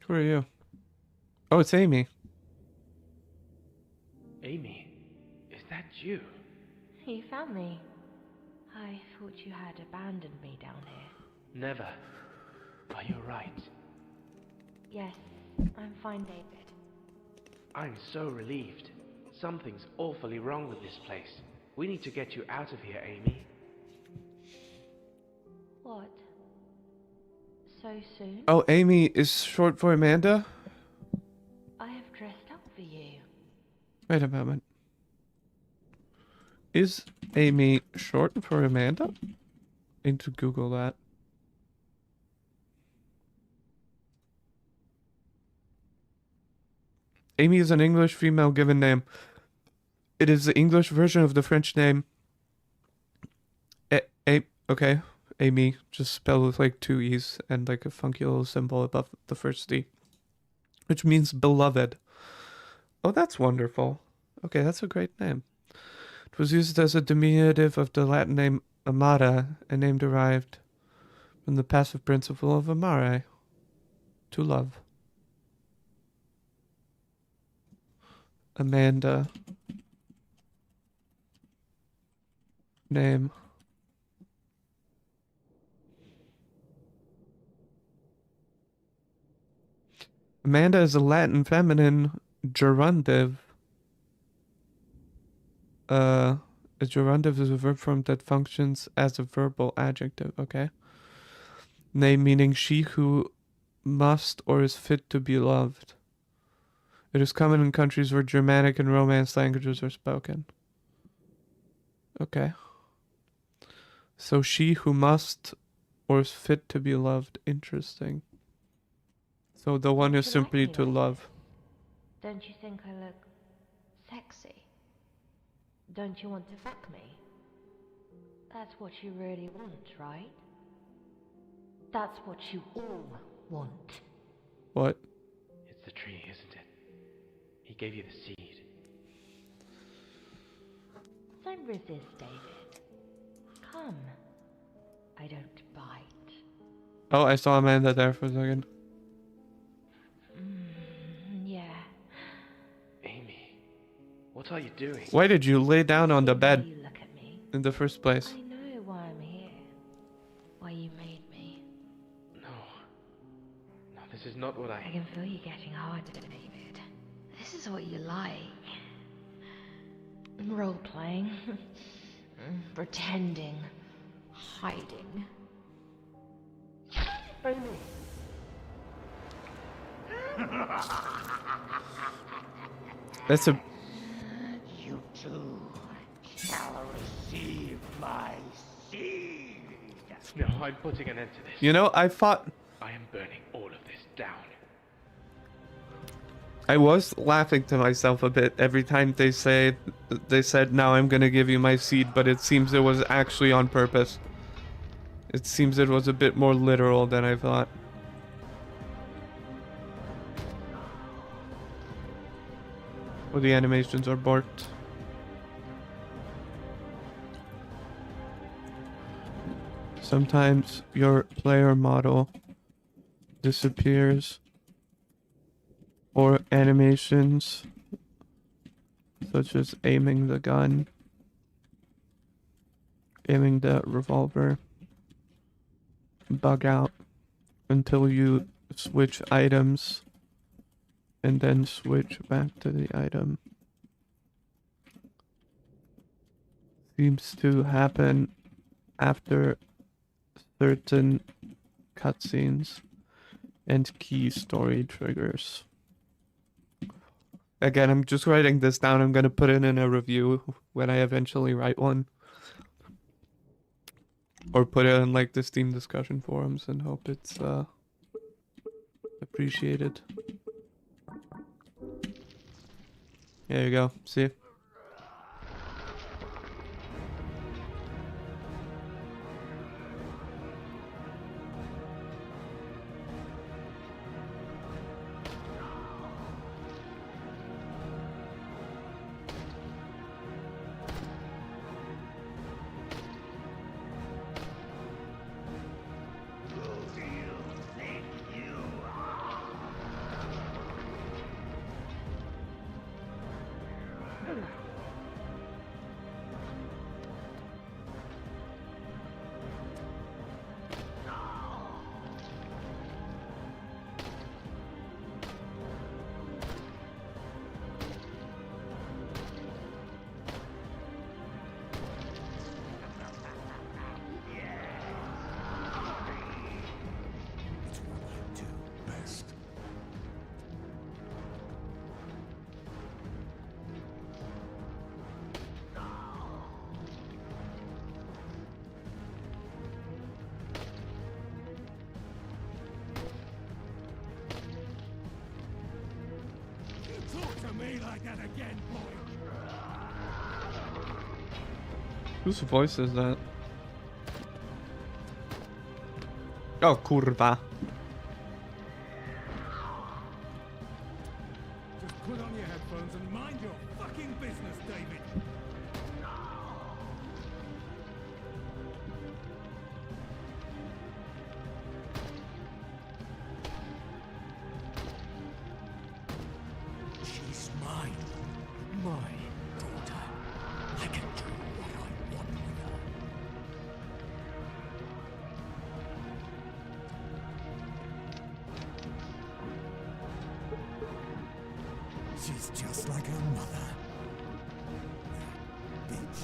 Who are you? Oh, it's Amy. Amy, is that you? You found me. I thought you had abandoned me down here. Never. Are you right? Yes, I'm fine, David. I'm so relieved. Something's awfully wrong with this place. We need to get you out of here, Amy. What? So soon? Oh, Amy is short for Amanda? I have dressed up for you. Wait a moment. Is Amy short for Amanda? Need to Google that. Amy is an English female given name. It is the English version of the French name. Okay. Amy, just spelled with like 2 E's and like a funky little symbol above the first D. Which means beloved. Oh, that's wonderful. Okay, that's a great name. It was used as a diminutive of the Latin name amata, a name derived from the passive principle of amare, to love. Amanda. Name. Amanda is a Latin feminine gerundive. A gerundive is a verb form that functions as a verbal adjective, okay? Name meaning she who must or is fit to be loved. It is common in countries where Germanic and Romance languages are spoken. Okay. So she who must or is fit to be loved. Interesting. So the one is You like simply me to like love. this? Don't you think I look sexy? Don't you want to fuck me? That's what you really want, right? That's what you all want. What? It's the tree, isn't it? He gave you the seed. Don't resist, David. Come. I don't bite. Oh, I saw Amanda there for a second. Yeah. Amy, what are you doing? Why did you lay down on the See how bed you look at me. in the first place? I know why I'm here. Why you made me. No. No, this is not what I can feel you getting harder, David. This is what you like. Role playing. Pretending. Hiding. Amy! That's a... You too shall receive my seed. No, I'm putting an end to this. You know, I thought... I am burning all of this down. I was laughing to myself a bit every time they said, now I'm gonna give you my seed, but it seems it was actually on purpose. It seems it was a bit more literal than I thought. Oh, the animations are borked. Sometimes your player model disappears, or animations such as aiming the gun, aiming the revolver, bug out until you switch items and then switch back to the item. Seems to happen after certain cutscenes and key story triggers. Again, I'm just writing this down. I'm gonna put it in a review when I eventually write one. Or put it in like the Steam discussion forums and hope it's appreciated. There you go. See? like that again, boy. Whose voice is that? Oh, kurwa. Just put on your headphones and mind your fucking business, David. She's mine. My daughter. I can do what I want with her. She's just like her mother. Bitch.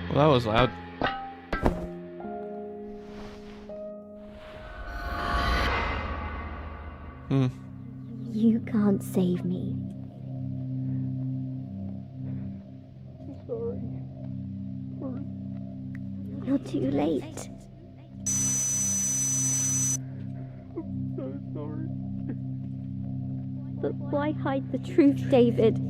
Well, that was loud. Hmm. You can't save me. You're too late. But why hide the truth, David?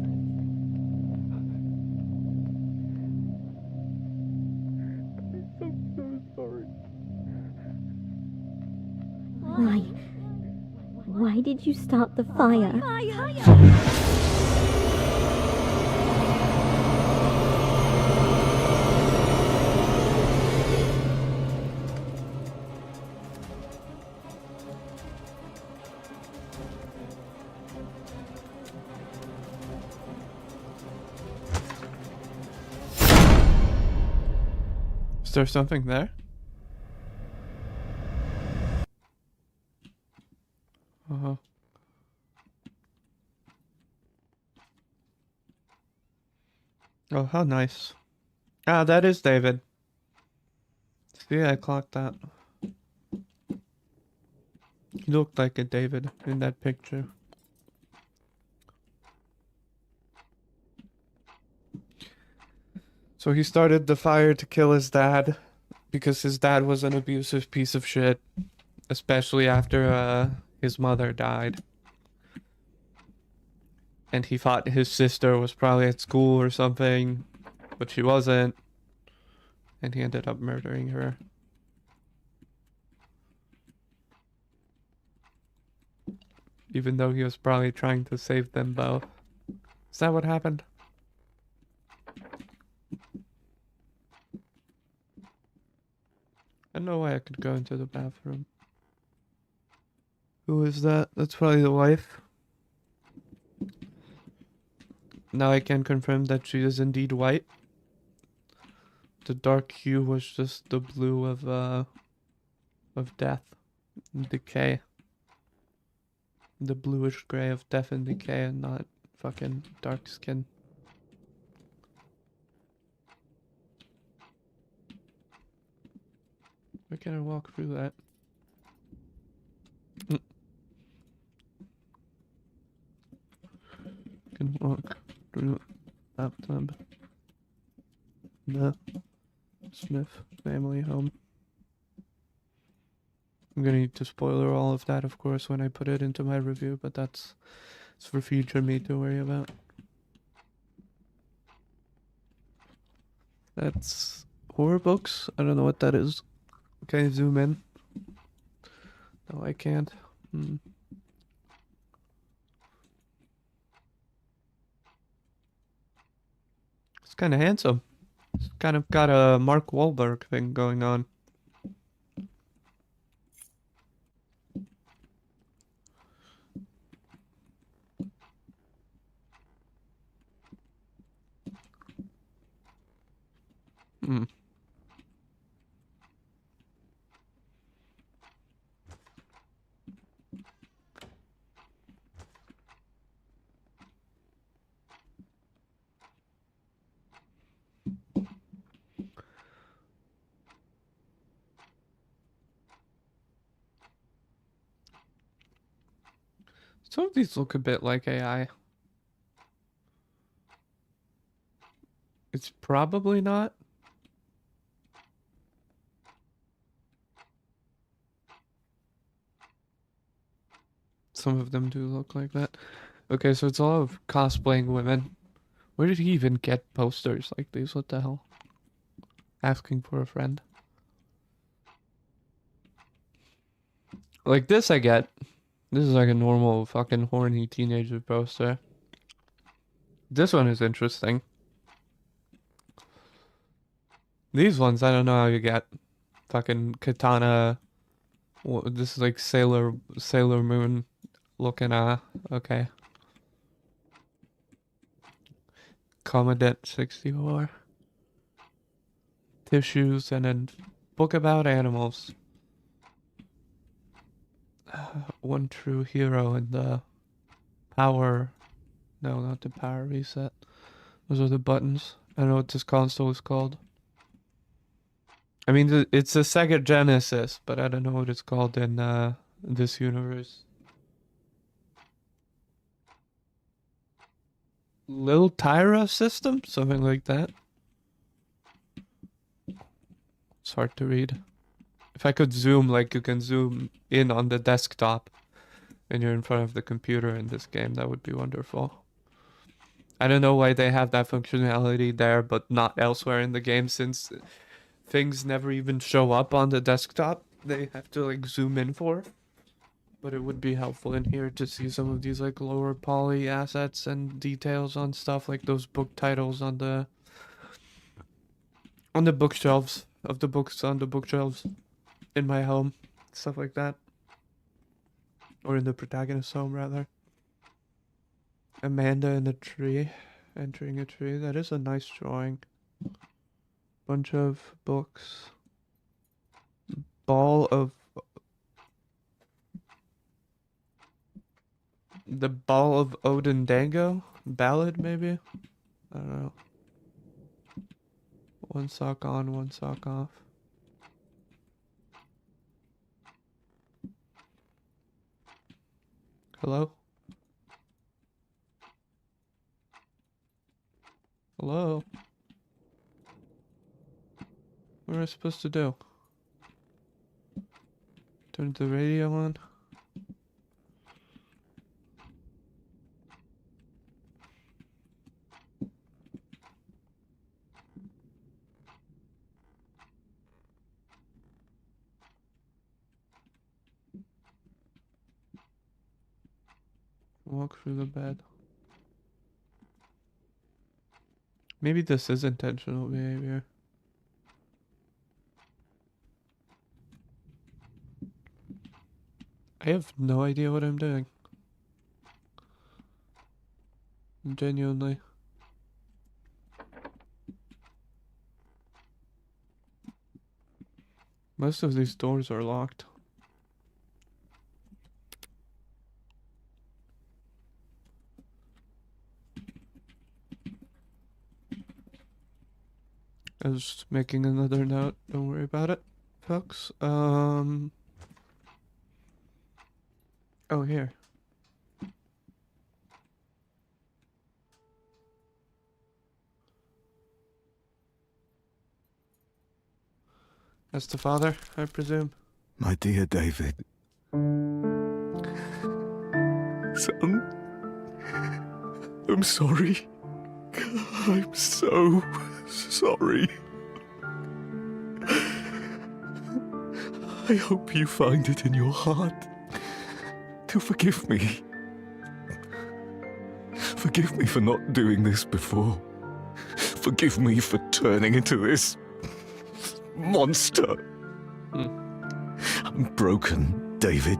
Why? Why did you start the fire? Is there something there? Uh-huh. Oh, how nice. Ah, that is David. See, I clocked that. He looked like a David in that picture. So he started the fire to kill his dad because his dad was an abusive piece of shit, especially after his mother died. And he thought his sister was probably at school or something, but she wasn't. And he ended up murdering her. Even though he was probably trying to save them both. Is that what happened? I don't know why I could go into the bathroom. Who is that? That's probably the wife. Now I can confirm that she is indeed white. The dark hue was just the blue of death and decay. The bluish gray of death and decay and not fucking dark skin. Why can't I walk through that? Can walk through bathtub. The Smith family home. I'm gonna need to spoiler all of that, of course, when I put it into my review, but it's for future me to worry about. That's horror books? I don't know what that is. Can I zoom in? No, I can't. It's kind of handsome. It's kind of got a Mark Wahlberg thing going on. Some of these look a bit like AI. It's probably not. Some of them do look like that. Okay, so it's a lot of cosplaying women. Where did he even get posters like these? What the hell? Asking for a friend. Like this I get. This is like a normal fucking horny teenager poster. This one is interesting. These ones, I don't know how you get. Fucking katana. This is like Sailor Moon looking, okay. Commandant 64. Tissues, and then book about animals. One true hero and the power. No, not the power reset. Those are the buttons. I don't know what this console is called. I mean, it's a Sega Genesis, but I don't know what it's called in this universe. Lil Tyra system? Something like that. It's hard to read. If I could zoom like you can zoom in on the desktop and you're in front of the computer in this game, that would be wonderful. I don't know why they have that functionality there, but not elsewhere in the game, since things never even show up on the desktop. They have to like zoom in for. But it would be helpful in here to see some of these like lower poly assets and details on stuff, like those book titles on the bookshelves of the books on the bookshelves in my home, stuff like that. Or in the protagonist's home, rather. Amanda in a tree, entering a tree. That is a nice drawing. Bunch of books. The Ball of Odin Dango? Ballad, maybe? I don't know. One sock on, one sock off. Hello? Hello? What am I supposed to do? Turn the radio on? Walk through the bed. Maybe this is intentional behavior. I have no idea what I'm doing. Genuinely. Most of these doors are locked. I was just making another note. Don't worry about it, folks. Oh, here. That's the father, I presume. My dear David. Son, I'm sorry. I'm so sorry. I hope you find it in your heart to forgive me. Forgive me for not doing this before. Forgive me for turning into this monster. I'm broken, David.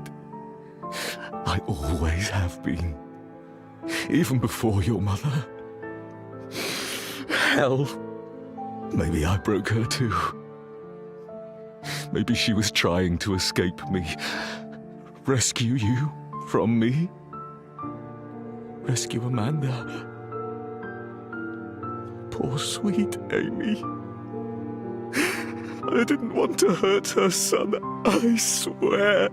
I always have been. Even before your mother. Hell, maybe I broke her too. Maybe she was trying to escape me. Rescue you from me. Rescue Amanda. Poor sweet Amy. I didn't want to hurt her, son, I swear.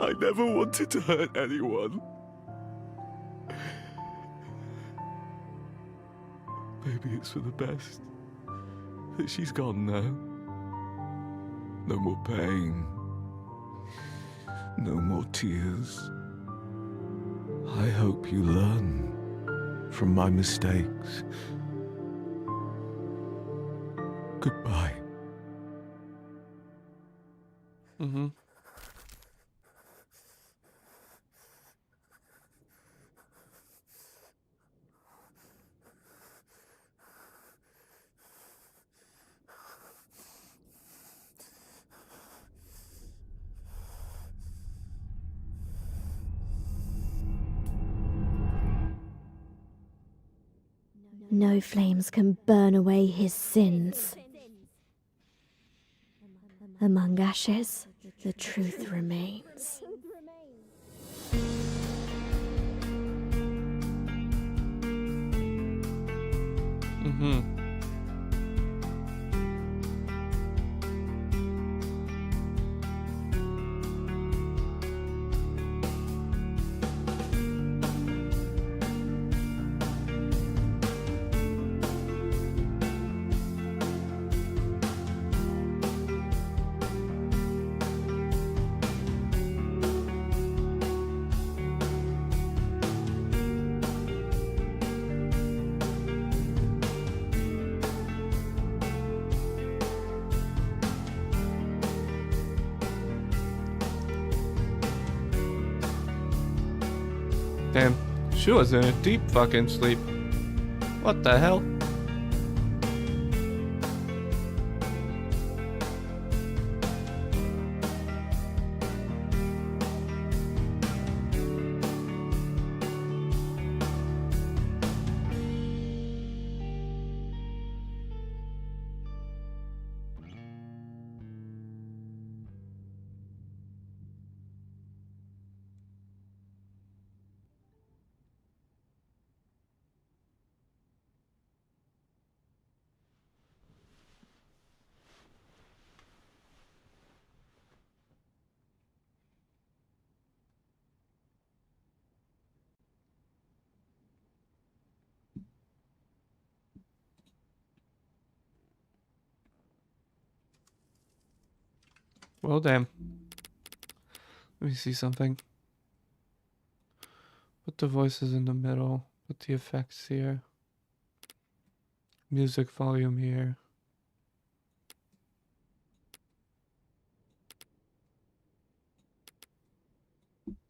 I never wanted to hurt anyone. Maybe it's for the best that she's gone now. No more pain. No more tears. I hope you learn from my mistakes. Goodbye. Mm-hmm. No flames can burn away his sins. Among ashes, the truth remains. Mm-hmm. Damn, she was in a deep fucking sleep. What the hell? Well, damn. Let me see something. Put the voices in the middle. Put the effects here. Music volume here.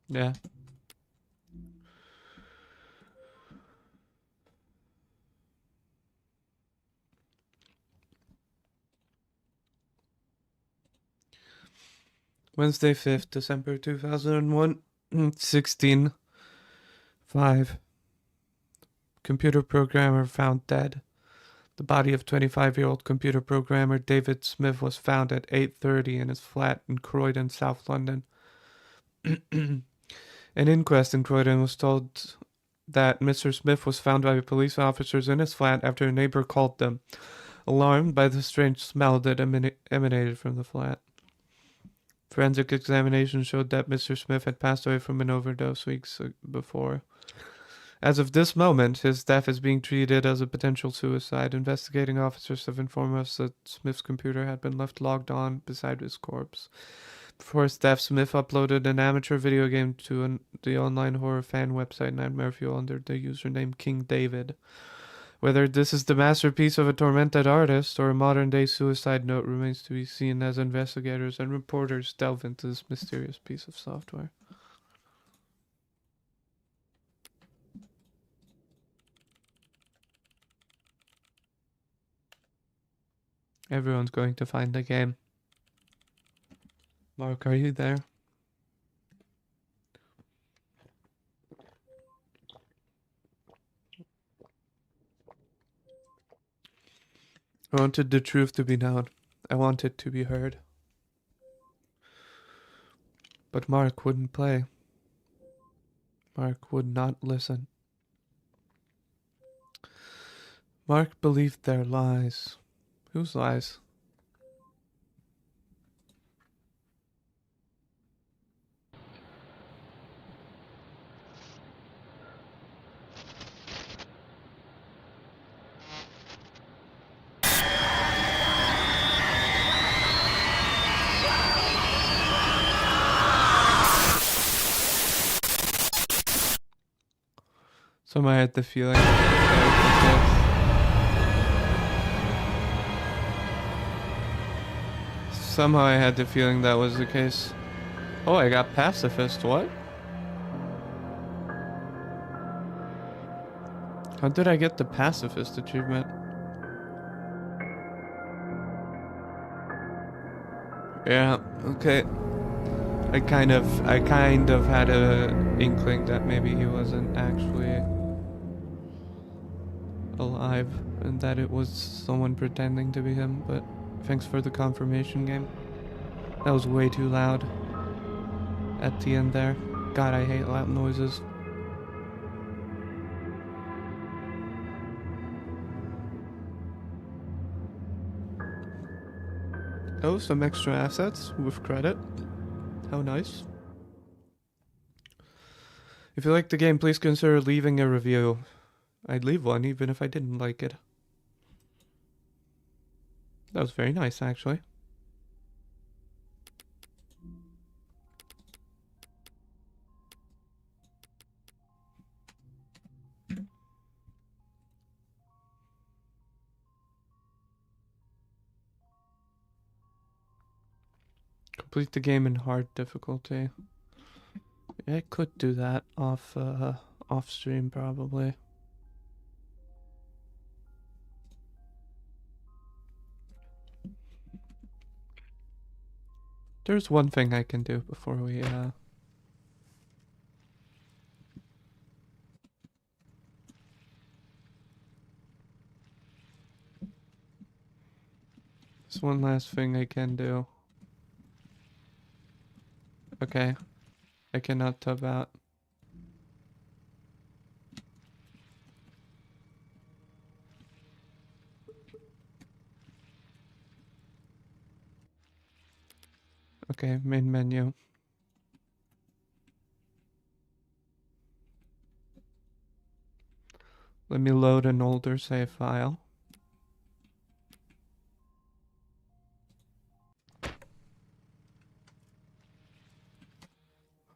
Yeah. Wednesday, 5th December 2001. 16:05. Computer programmer found dead. The body of 25-year-old computer programmer David Smith was found at 8:30 in his flat in Croydon, South London. An inquest in Croydon was told that Mr. Smith was found by police officers in his flat after a neighbor called them, alarmed by the strange smell that emanated from the flat. Forensic examination showed that Mr. Smith had passed away from an overdose weeks before. As of this moment, his death is being treated as a potential suicide. Investigating officers have informed us that Smith's computer had been left logged on beside his corpse. Before his death, Smith uploaded an amateur video game to the online horror fan website Nightmare Fuel under the username King David. Whether this is the masterpiece of a tormented artist or a modern-day suicide note remains to be seen as investigators and reporters delve into this mysterious piece of software. Everyone's going to find the game. Mark, are you there? I wanted the truth to be known. I wanted it to be heard. But Mark wouldn't play. Mark would not listen. Mark believed their lies. Whose lies? Somehow I had the feeling that was the case. Somehow I had the feeling that was the case. Oh, I got pacifist. What? How did I get the pacifist achievement? Yeah, okay. I kind of had a inkling that maybe he wasn't actually alive and that it was someone pretending to be him, but thanks for the confirmation, game. That was way too loud at the end there. God, I hate loud noises. Oh, some extra assets with credit. How nice. If you liked the game, please consider leaving a review. I'd leave one even if I didn't like it. That was very nice, actually. Complete the game in hard difficulty. Yeah, I could do that off stream probably. There's one thing I can do before we There's one last thing I can do. Okay. I cannot tub out. Okay, main menu. Let me load an older save file.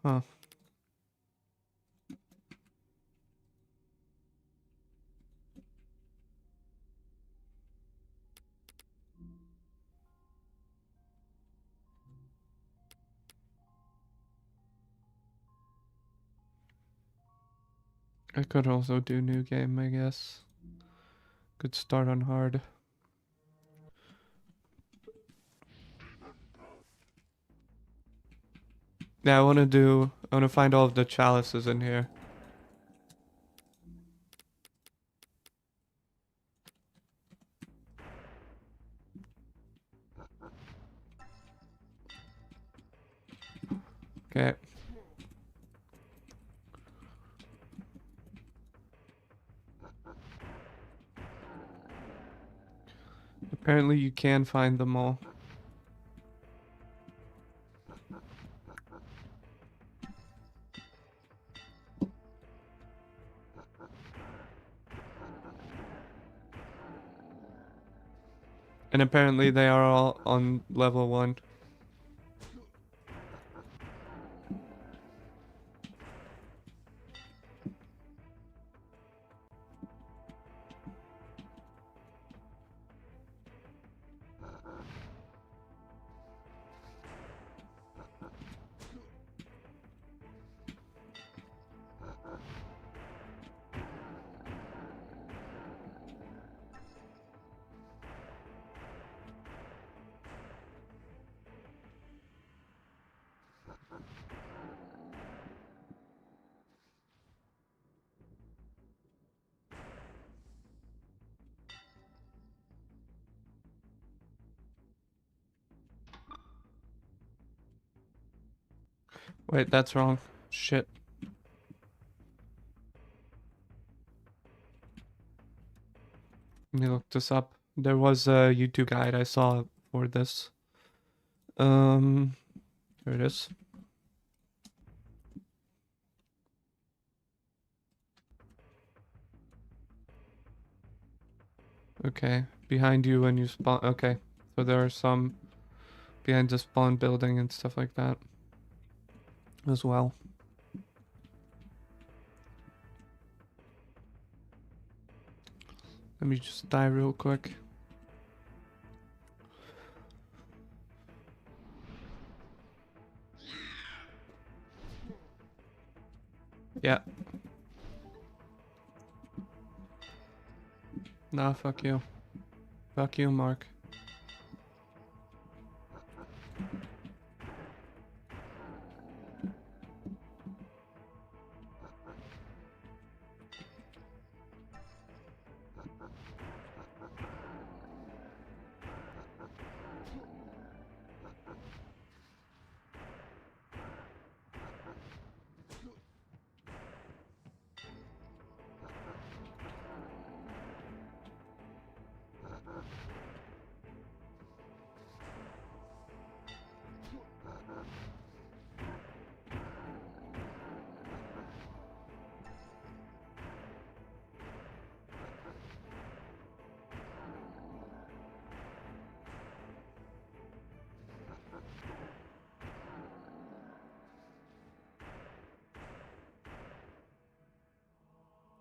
Huh. I could also do new game, I guess. Could start on hard. Yeah, I want to find all of the chalices in here. Okay. Apparently you can find them all. And apparently they are all on level 1. Wait, that's wrong. Shit. Let me look this up. There was a YouTube guide I saw for this. Here it is. Okay, behind you when you spawn. Okay, so there are some behind the spawn building and stuff like that as well. Let me just die real quick. Yeah. Nah, fuck you. Fuck you, Mark.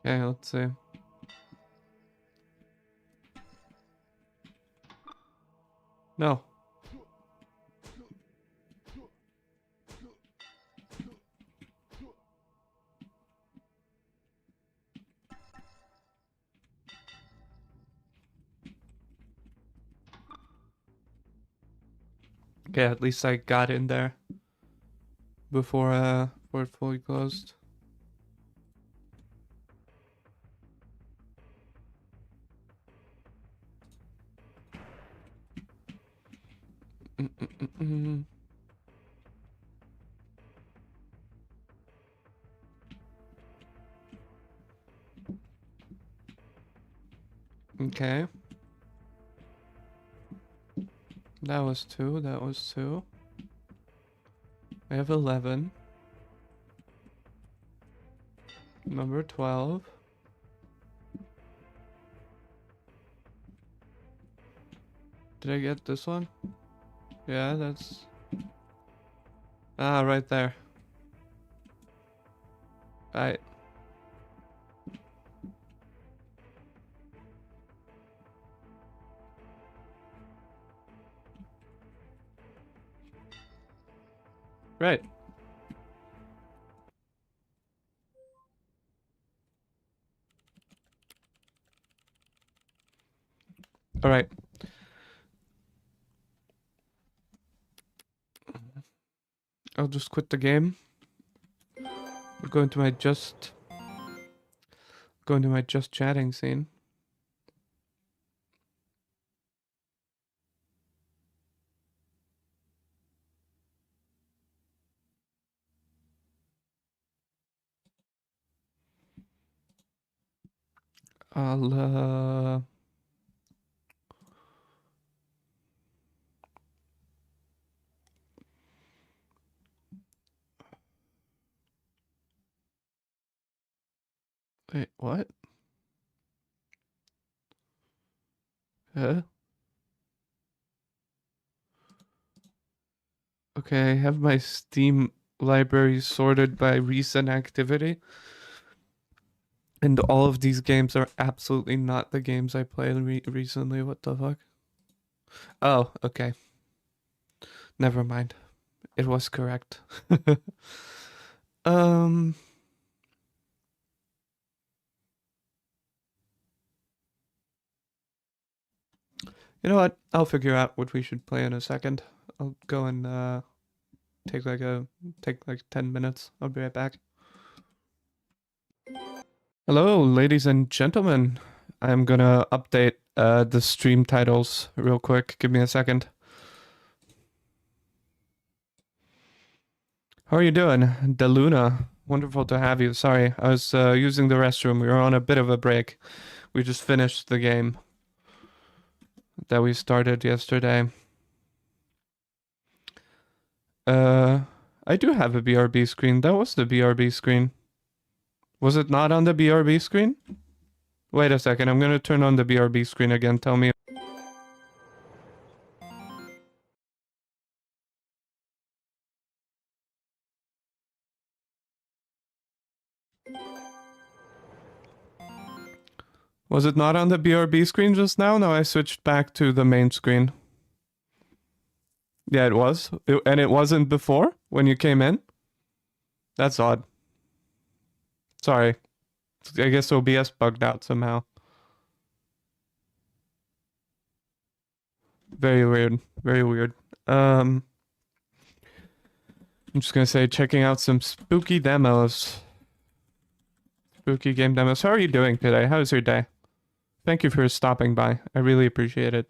Okay, let's see. No. Okay, at least I got in there before it fully closed. Mm-mm-mm-mm. Okay. That was 2, that was 2. I have 11. Number 12. Did I get this one? Yeah, that's... Ah, right there. Right. Right. Alright. I'll just quit the game. Go into my just chatting scene. I'll wait, what? Huh? Okay, I have my Steam library sorted by recent activity. And all of these games are absolutely not the games I played recently. What the fuck? Oh, okay. Never mind. It was correct. um... You know what? I'll figure out what we should play in a second. I'll go and take like 10 minutes. I'll be right back. Hello, ladies and gentlemen. I'm gonna update the stream titles real quick. Give me a second. How are you doing? DeLuna. Wonderful to have you. Sorry, I was using the restroom. We were on a bit of a break. We just finished the game that we started yesterday. I do have a BRB screen. That was the BRB screen. Was it not on the BRB screen? Wait a second, I'm gonna turn on the BRB screen again. Tell me. Was it not on the BRB screen just now? No, I switched back to the main screen. Yeah, it was. And it wasn't before when you came in? That's odd. Sorry. I guess OBS bugged out somehow. Very weird. Very weird. I'm just gonna say checking out some spooky demos. Spooky game demos. How are you doing today? How's your day? Thank you for stopping by. I really appreciate it.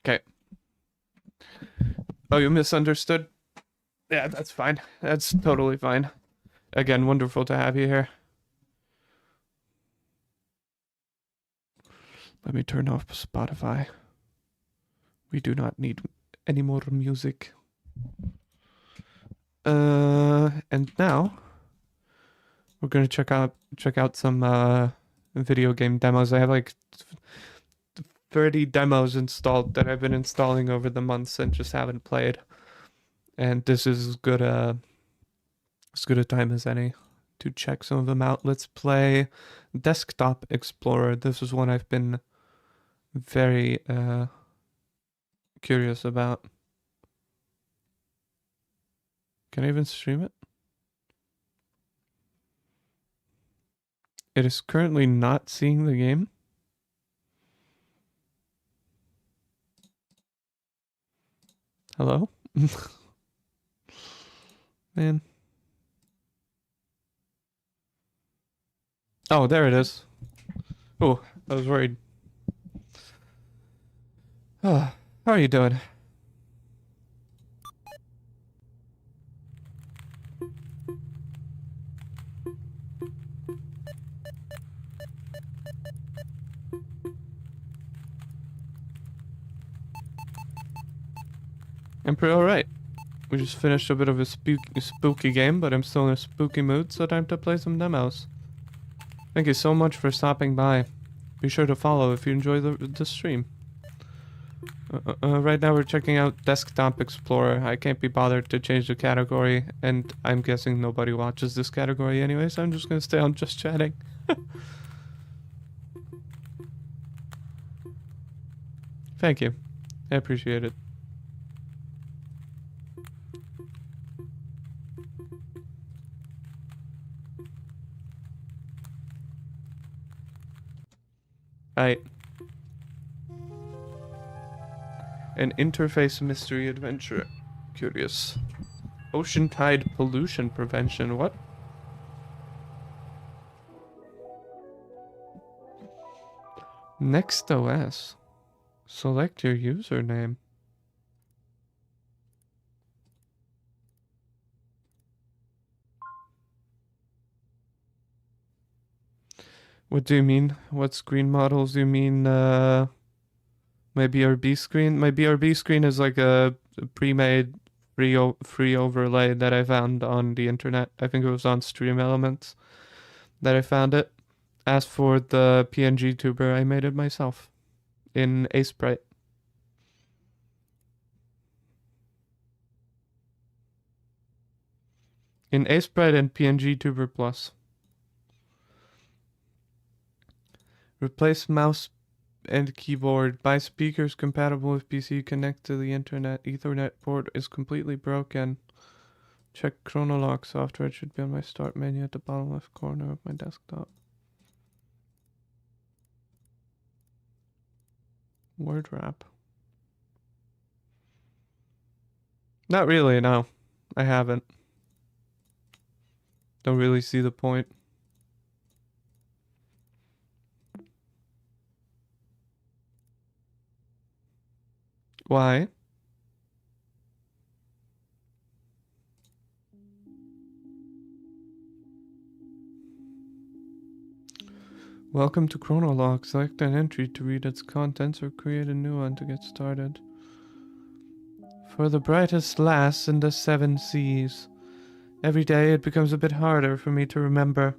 Okay. Oh, you misunderstood? Yeah, that's fine. That's totally fine. Again, wonderful to have you here. Let me turn off Spotify. We do not need any more music. And now we're gonna check out some video game demos. I have like 30 demos installed that I've been installing over the months and just haven't played. And this is as good a time as any to check some of them out. Let's play Desktop Explorer. This is one I've been very curious about. Can I even stream it? It is currently not seeing the game. Hello? Man. Oh, there it is. Oh, I was worried. How are you doing? I'm pretty alright. We just finished a bit of a spooky game, but I'm still in a spooky mood, so time to play some demos. Thank you so much for stopping by. Be sure to follow if you enjoy the stream. Right now we're checking out Desktop Explorer. I can't be bothered to change the category, and I'm guessing nobody watches this category anyway, so I'm just gonna stay on just chatting. Thank you. I appreciate it. Right. An interface mystery adventure. Curious. Ocean tide pollution prevention. What? Next OS. Select your username. What do you mean? What screen models do you mean? My BRB screen? My BRB screen is like a pre-made free overlay that I found on the internet. I think it was on Stream Elements that I found it. As for the PNG tuber, I made it myself in Aseprite. In Aseprite and PNG Tuber Plus. Replace mouse and keyboard. Buy speakers compatible with PC. Connect to the internet. Ethernet port is completely broken. Check Chronolog software. It should be on my start menu at the bottom left corner of my desktop. Word wrap. Not really, no. I haven't. Don't really see the point. Why? Welcome to Chronolog. Select an entry to read its contents or create a new one to get started. For the brightest lass in the 7 seas. Every day it becomes a bit harder for me to remember.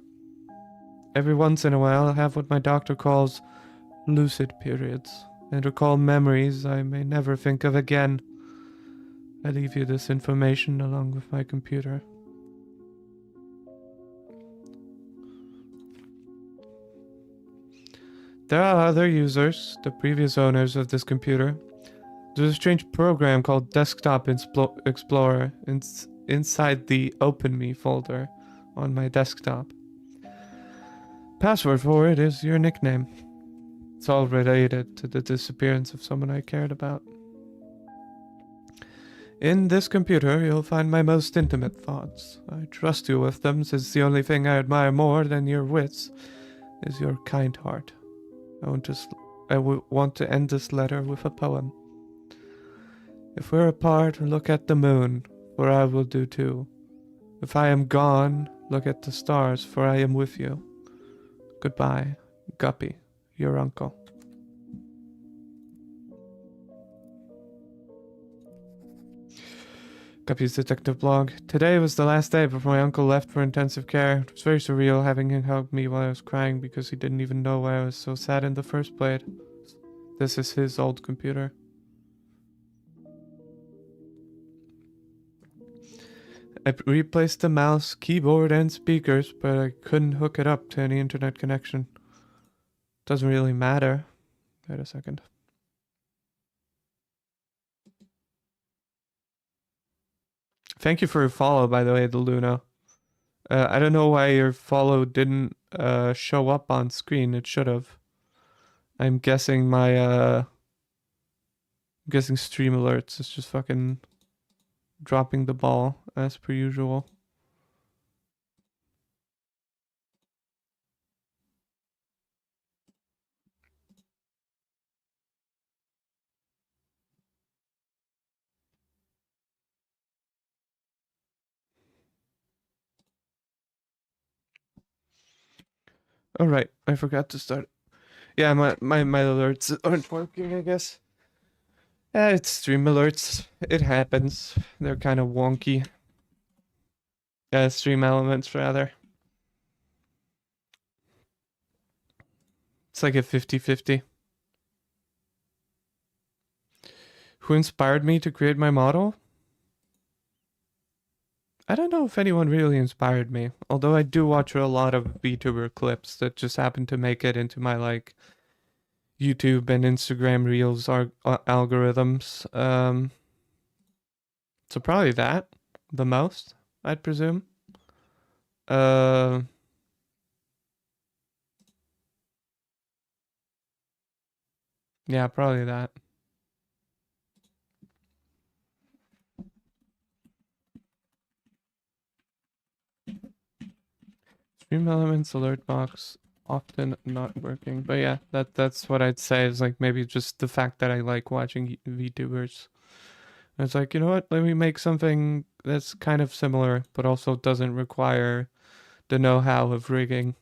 Every once in a while I have what my doctor calls lucid periods, and recall memories I may never think of again. I leave you this information along with my computer. There are other users, the previous owners of this computer. There's a strange program called Desktop Explorer inside the Open Me folder on my desktop. Password for it is your nickname. It's all related to the disappearance of someone I cared about. In this computer, you'll find my most intimate thoughts. I trust you with them, since the only thing I admire more than your wits is your kind heart. I want to end this letter with a poem. If we're apart, look at the moon, for I will do too. If I am gone, look at the stars, for I am with you. Goodbye, Guppy, your uncle. Guppy's detective blog. Today was the last day before my uncle left for intensive care. It was very surreal having him hug me while I was crying because he didn't even know why I was so sad in the first place. This is his old computer. I replaced the mouse, keyboard, and speakers, but I couldn't hook it up to any internet connection. Doesn't really matter. Wait a second. Thank you for your follow, by the way, the Luna. I don't know why your follow didn't show up on screen. It should have. I'm guessing my guessing Stream Alerts is just fucking dropping the ball as per usual. All right, I forgot to start. Yeah, my alerts aren't working, I guess. It's Stream Alerts. It happens. They're kind of wonky. Stream Elements, rather. It's like a 50-50. Who inspired me to create my model? I don't know if anyone really inspired me, although I do watch a lot of VTuber clips that just happen to make it into my, like, YouTube and Instagram Reels algorithms. So probably that, the most, I'd presume. Yeah, probably that. Stream Elements alert box often not working, but yeah, that's what I'd say is like maybe just the fact that I like watching VTubers. And it's like, you know what? Let me make something that's kind of similar, but also doesn't require the know-how of rigging.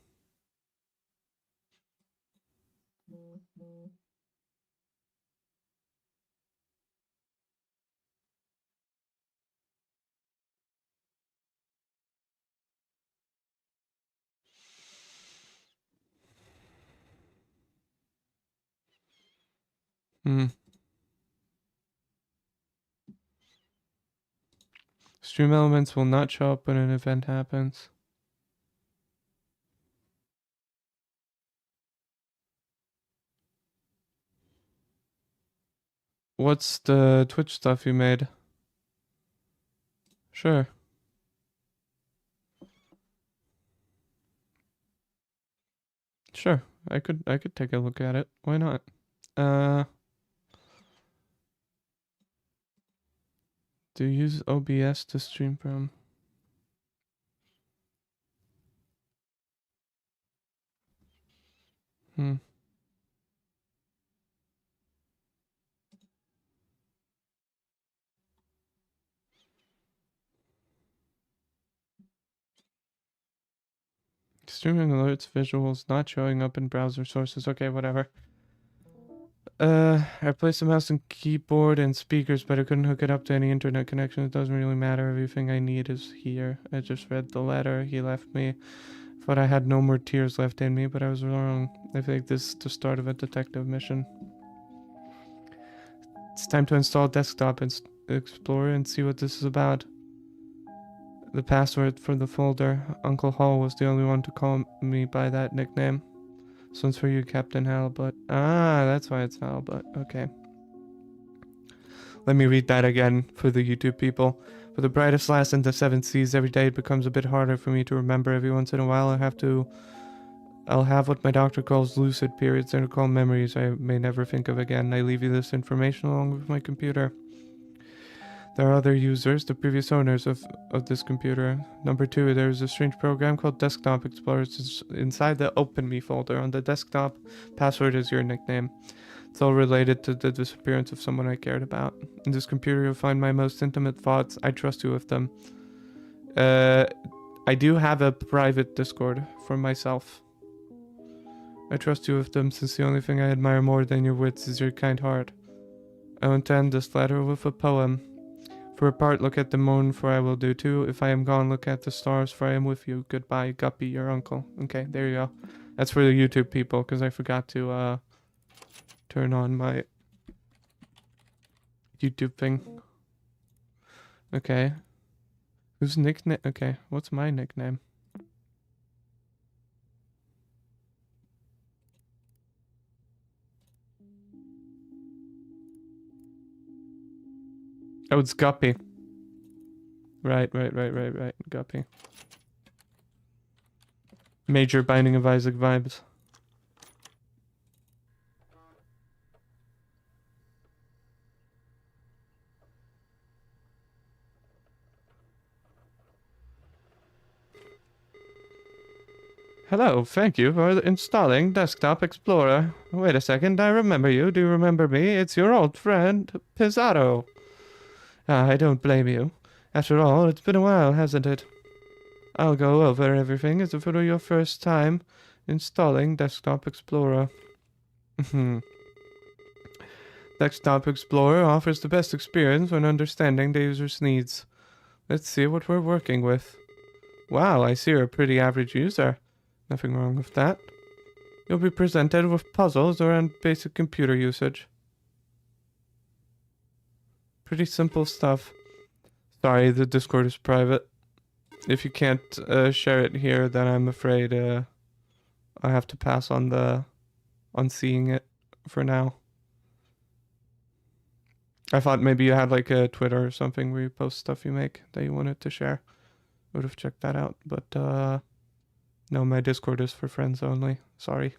Stream Elements will not show up when an event happens. What's the Twitch stuff you made? Sure. Sure. I could take a look at it. Why not? Do you use OBS to stream from? Streaming alerts, visuals not showing up in browser sources. Okay, whatever. I placed the mouse and keyboard and speakers, but I couldn't hook it up to any internet connection. It doesn't really matter. Everything I need is here. I just read the letter he left me. Thought I had no more tears left in me, but I was wrong. I think this is the start of a detective mission. It's time to install desktop Explorer and see what this is about. The password for the folder. Uncle Hall was the only one to call me by that nickname. This one's for you, Captain Halibut. Ah, that's why it's Halibut. Okay. Let me read that again for the YouTube people. For the brightest last in the seven seas, every day it becomes a bit harder for me to remember. Every once in a while I'll have what my doctor calls lucid periods and recall memories I may never think of again. I leave you this information along with my computer. There are other users, the previous owners of this computer. Number 2, there is a strange program called Desktop Explorer. It's inside the Open Me folder. On the desktop, password is your nickname. It's all related to the disappearance of someone I cared about. In this computer, you'll find my most intimate thoughts. I trust you with them. I do have a private Discord for myself. I trust you with them since the only thing I admire more than your wits is your kind heart. I want to end this letter with a poem. For a part, look at the moon, for I will do too. If I am gone, look at the stars, for I am with you. Goodbye, Guppy, your uncle. Okay, there you go. That's for the YouTube people, because I forgot to turn on my YouTube thing. Okay. Whose nickname? Okay, what's my nickname? Oh, it's Guppy. Right. Guppy. Major Binding of Isaac vibes. Hello, thank you for installing Desktop Explorer. Wait a second, I remember you. Do you remember me? It's your old friend, Pizarro. I don't blame you. After all, it's been a while, hasn't it? I'll go over everything as if it were your first time installing Desktop Explorer. Desktop Explorer offers the best experience when understanding the user's needs. Let's see what we're working with. Wow, I see you're a pretty average user. Nothing wrong with that. You'll be presented with puzzles around basic computer usage. Pretty simple stuff. Sorry, the Discord is private. If you can't share it here, then I'm afraid I have to pass on seeing it for now. I thought maybe you had like a Twitter or something where you post stuff you make that you wanted to share. I would have checked that out, but no, my Discord is for friends only. Sorry.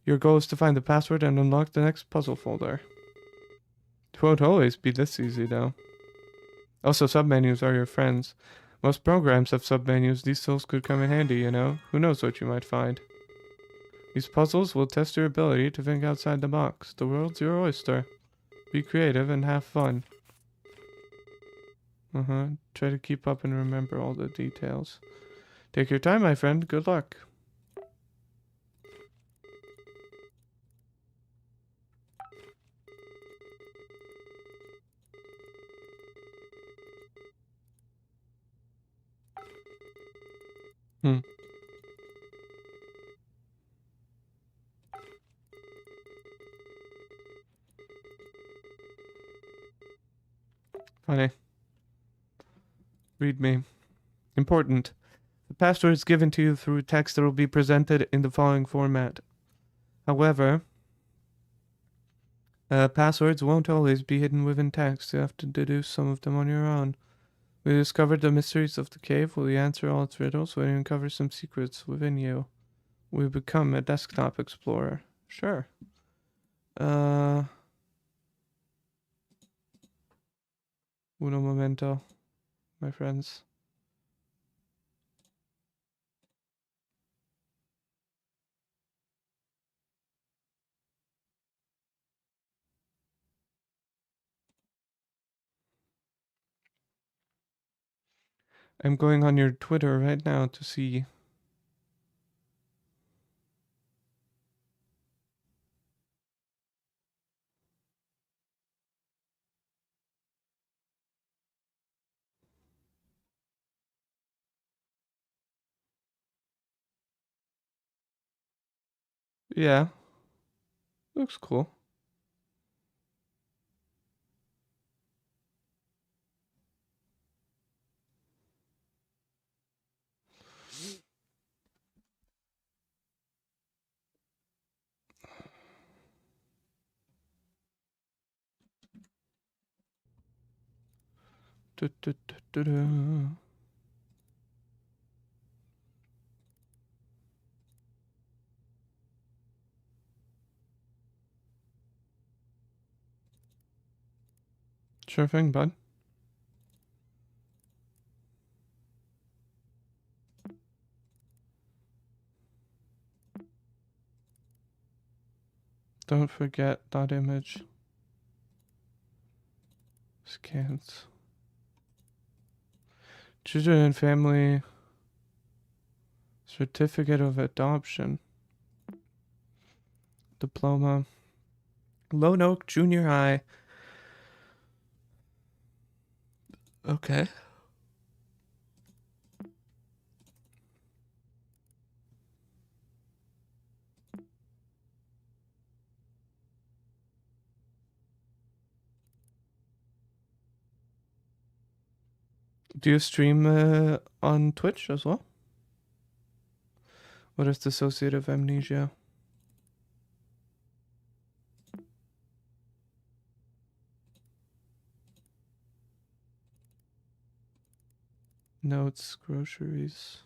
Your goal is to find the password and unlock the next puzzle folder. It won't always be this easy, though. Also, submenus are your friends. Most programs have submenus. These tools could come in handy, you know? Who knows what you might find. These puzzles will test your ability to think outside the box. The world's your oyster. Be creative and have fun. Try to keep up and remember all the details. Take your time, my friend. Good luck. Funny. Read me. Important. The password is given to you through text that will be presented in the following format. However, passwords won't always be hidden within text. You have to deduce some of them on your own. We discovered the mysteries of the cave. Will you answer all its riddles? Will you uncover some secrets within you? We become a desktop explorer. Sure. Uno momento, my friends. I'm going on your Twitter right now to see. Yeah. Looks cool. Du-du-du-du-du. Sure thing, bud. Don't forget that image. Scans. Children and family certificate of adoption. Diploma. Lone Oak Junior High. Okay. Do you stream on Twitch as well? What is dissociative amnesia? Notes, groceries.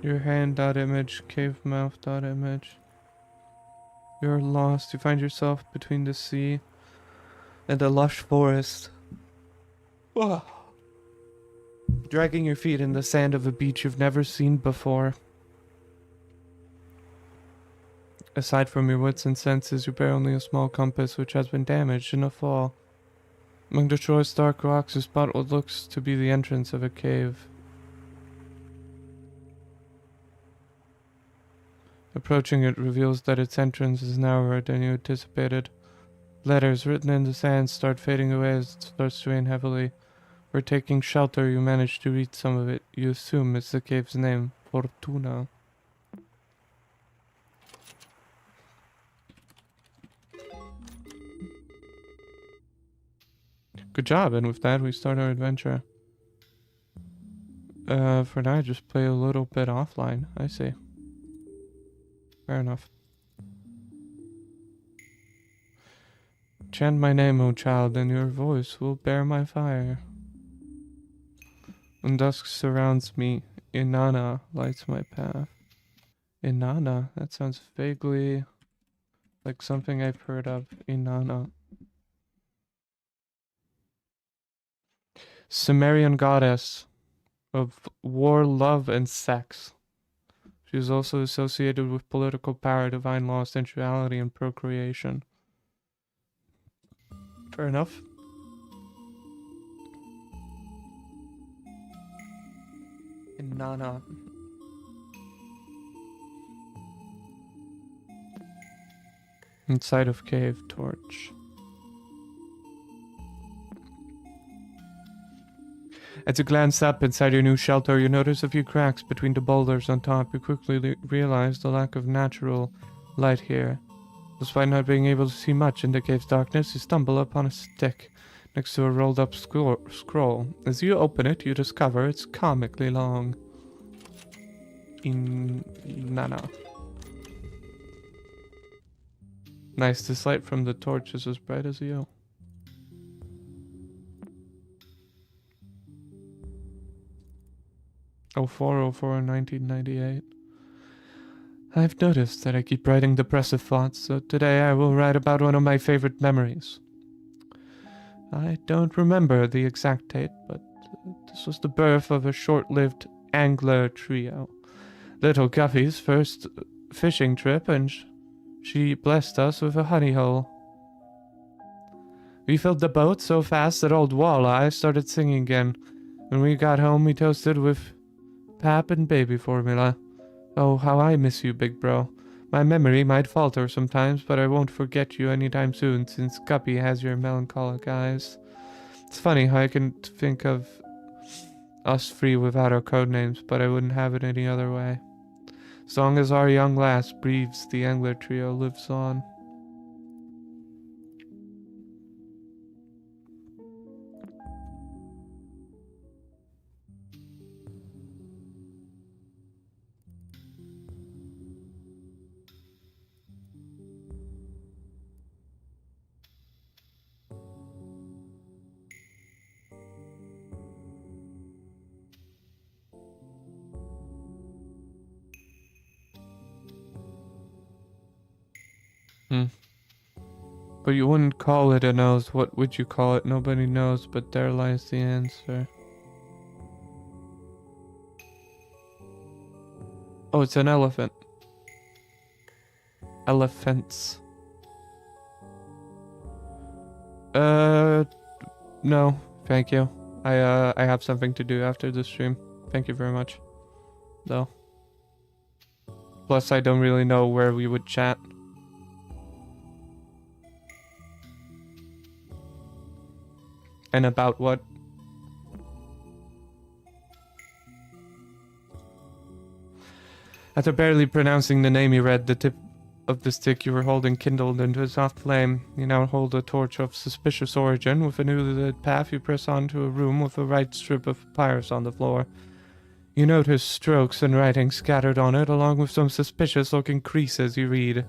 Your hand.image, cave mouth.image. You're lost. You find yourself between the sea and a lush forest. Whoa. Dragging your feet in the sand of a beach you've never seen before. Aside from your wits and senses, you bear only a small compass which has been damaged in a fall. Among the shore's dark rocks, you spot what looks to be the entrance of a cave. Approaching it reveals that its entrance is narrower than you anticipated. Letters written in the sand start fading away as it starts to rain heavily. For taking shelter, you manage to read some of it. You assume it's the cave's name, Fortuna. Good job, and with that we start our adventure. For now, just play a little bit offline. I see. Fair enough. Chant my name, O child, and your voice will bear my fire. When dusk surrounds me, Inanna lights my path. Inanna? That sounds vaguely like something I've heard of. Inanna. Sumerian goddess of war, love, and sex. She is also associated with political power, divine law, sensuality, and procreation. Fair enough. Inanna. Inside of cave, torch. As you glance up inside your new shelter, you notice a few cracks between the boulders on top. You quickly realize the lack of natural light here. Despite not being able to see much in the cave's darkness, you stumble upon a stick next to a rolled up scroll. As you open it, you discover it's comically long. Inanna. Nice, this light from the torch is as bright as you. 04/04/1998. I've noticed that I keep writing depressive thoughts, so today I will write about one of my favorite memories. I don't remember the exact date, but this was the birth of a short-lived angler trio. Little Guffy's first fishing trip, and she blessed us with a honey hole. We filled the boat so fast that old Walleye started singing again. When we got home, we toasted with pap and baby formula. Oh, how I miss you, big bro. My memory might falter sometimes, but I won't forget you anytime soon, since Guppy has your melancholic eyes. It's funny how I can think of us three without our code names, but I wouldn't have it any other way. As long as our young lass breathes, the Angler trio lives on. But you wouldn't call it a nose. What would you call it? Nobody knows, but there lies the answer. Oh, it's an elephant. Elephants. No, thank you. I have something to do after the stream. Thank you very much. Though. Plus, I don't really know where we would chat. And about what? After barely pronouncing the name, you read the tip of the stick you were holding kindled into a soft flame. You now hold a torch of suspicious origin. With a newly lit path, you press onto a room with a right strip of papyrus on the floor. You notice strokes and writing scattered on it, along with some suspicious-looking creases you read.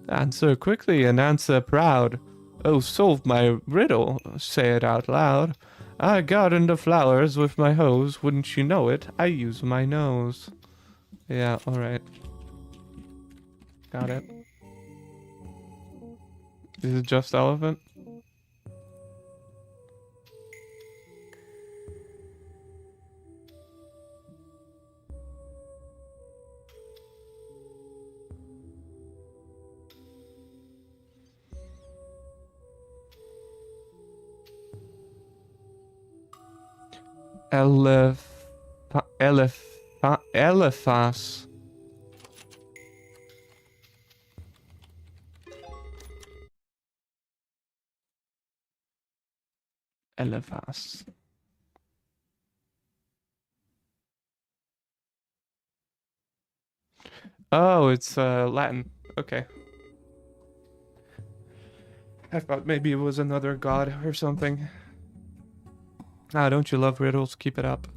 Answer quickly and answer proud. Oh, solve my riddle, say it out loud. I garden the flowers with my hose, wouldn't you know it? I use my nose. Yeah, alright. Got it. Is it just elephant? Elephas. Elephas. Oh, it's Latin. Okay. I thought maybe it was another god or something. Ah, don't you love riddles? Keep it up.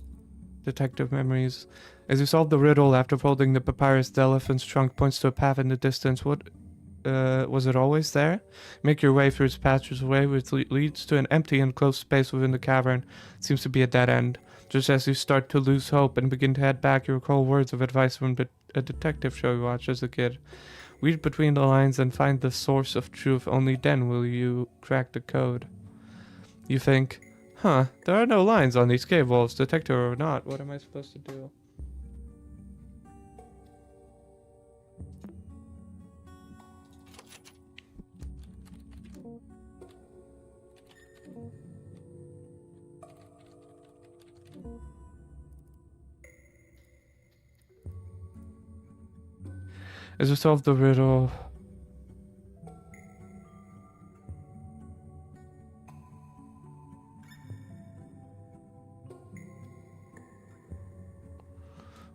Detective memories. As you solve the riddle after folding the papyrus, the elephant's trunk points to a path in the distance. What, was it always there? Make your way through its passageway, which leads to an empty enclosed space within the cavern. It seems to be a dead end. Just as you start to lose hope and begin to head back, you recall words of advice from a detective show you watched as a kid. Read between the lines and find the source of truth. Only then will you crack the code. You think, huh, there are no lines on these cave walls, detective or not. What am I supposed to do? As you solve the riddle...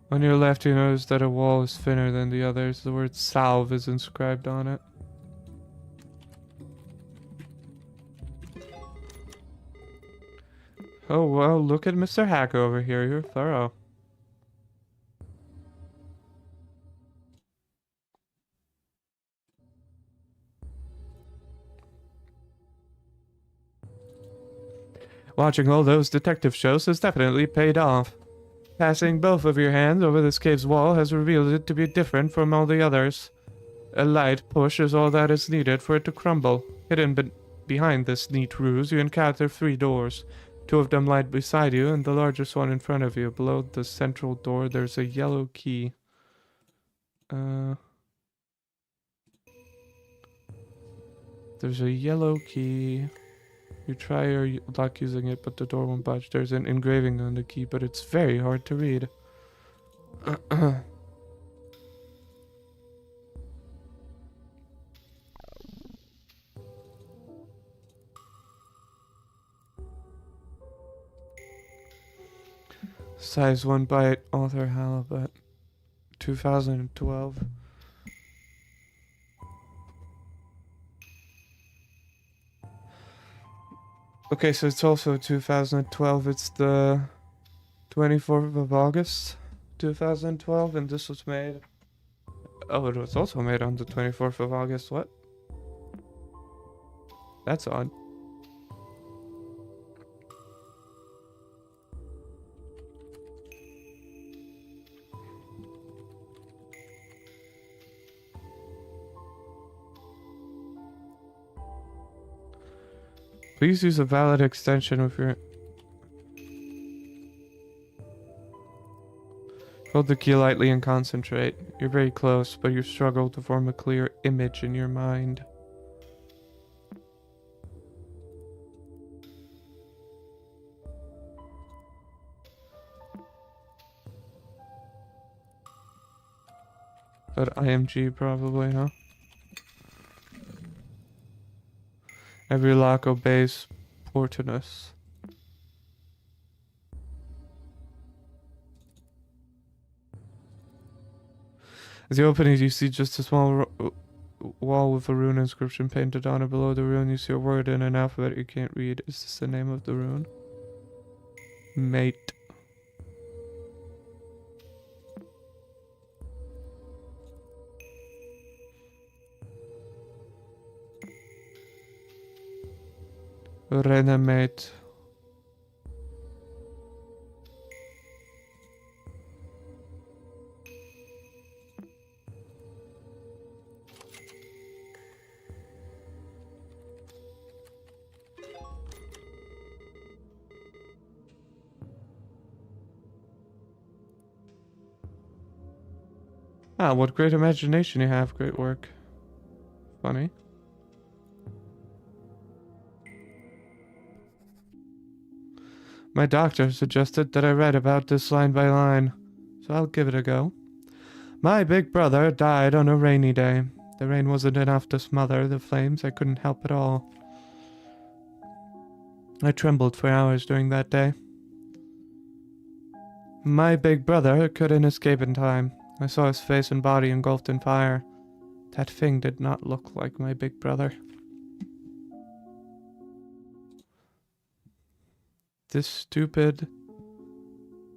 On your left, you notice that a wall is thinner than the others. The word salve is inscribed on it. Oh, well, look at Mr. Hacker over here. You're thorough. Watching all those detective shows has definitely paid off. Passing both of your hands over this cave's wall has revealed it to be different from all the others. A light push is all that is needed for it to crumble. Hidden behind this neat ruse, you encounter 3 doors. 2 of them lie beside you, and the largest one in front of you. Below the central door, there's a yellow key. There's a yellow key. You try your luck using it, but the door won't budge. There's an engraving on the key, but it's very hard to read. Size 1 bite, author halibut. 2012. Okay, so it's also 2012. It's the 24th of August, 2012, and this was made. Oh, it was also made on the 24th of August. What? That's odd. Please use a valid extension with your... Hold the key lightly and concentrate. You're very close, but you struggle to form a clear image in your mind. That IMG probably, huh? Every lock obeys Portunus. As you open it, you see just a small wall with a rune inscription painted on it. Below the rune, you see a word in an alphabet you can't read. Is this the name of the rune? Mate. Renomate. Ah, what great imagination you have. Great work. Funny. My doctor suggested that I read about this line by line, so I'll give it a go. My big brother died on a rainy day. The rain wasn't enough to smother the flames. I couldn't help at all. I trembled for hours during that day. My big brother couldn't escape in time. I saw his face and body engulfed in fire. That thing did not look like my big brother. This stupid...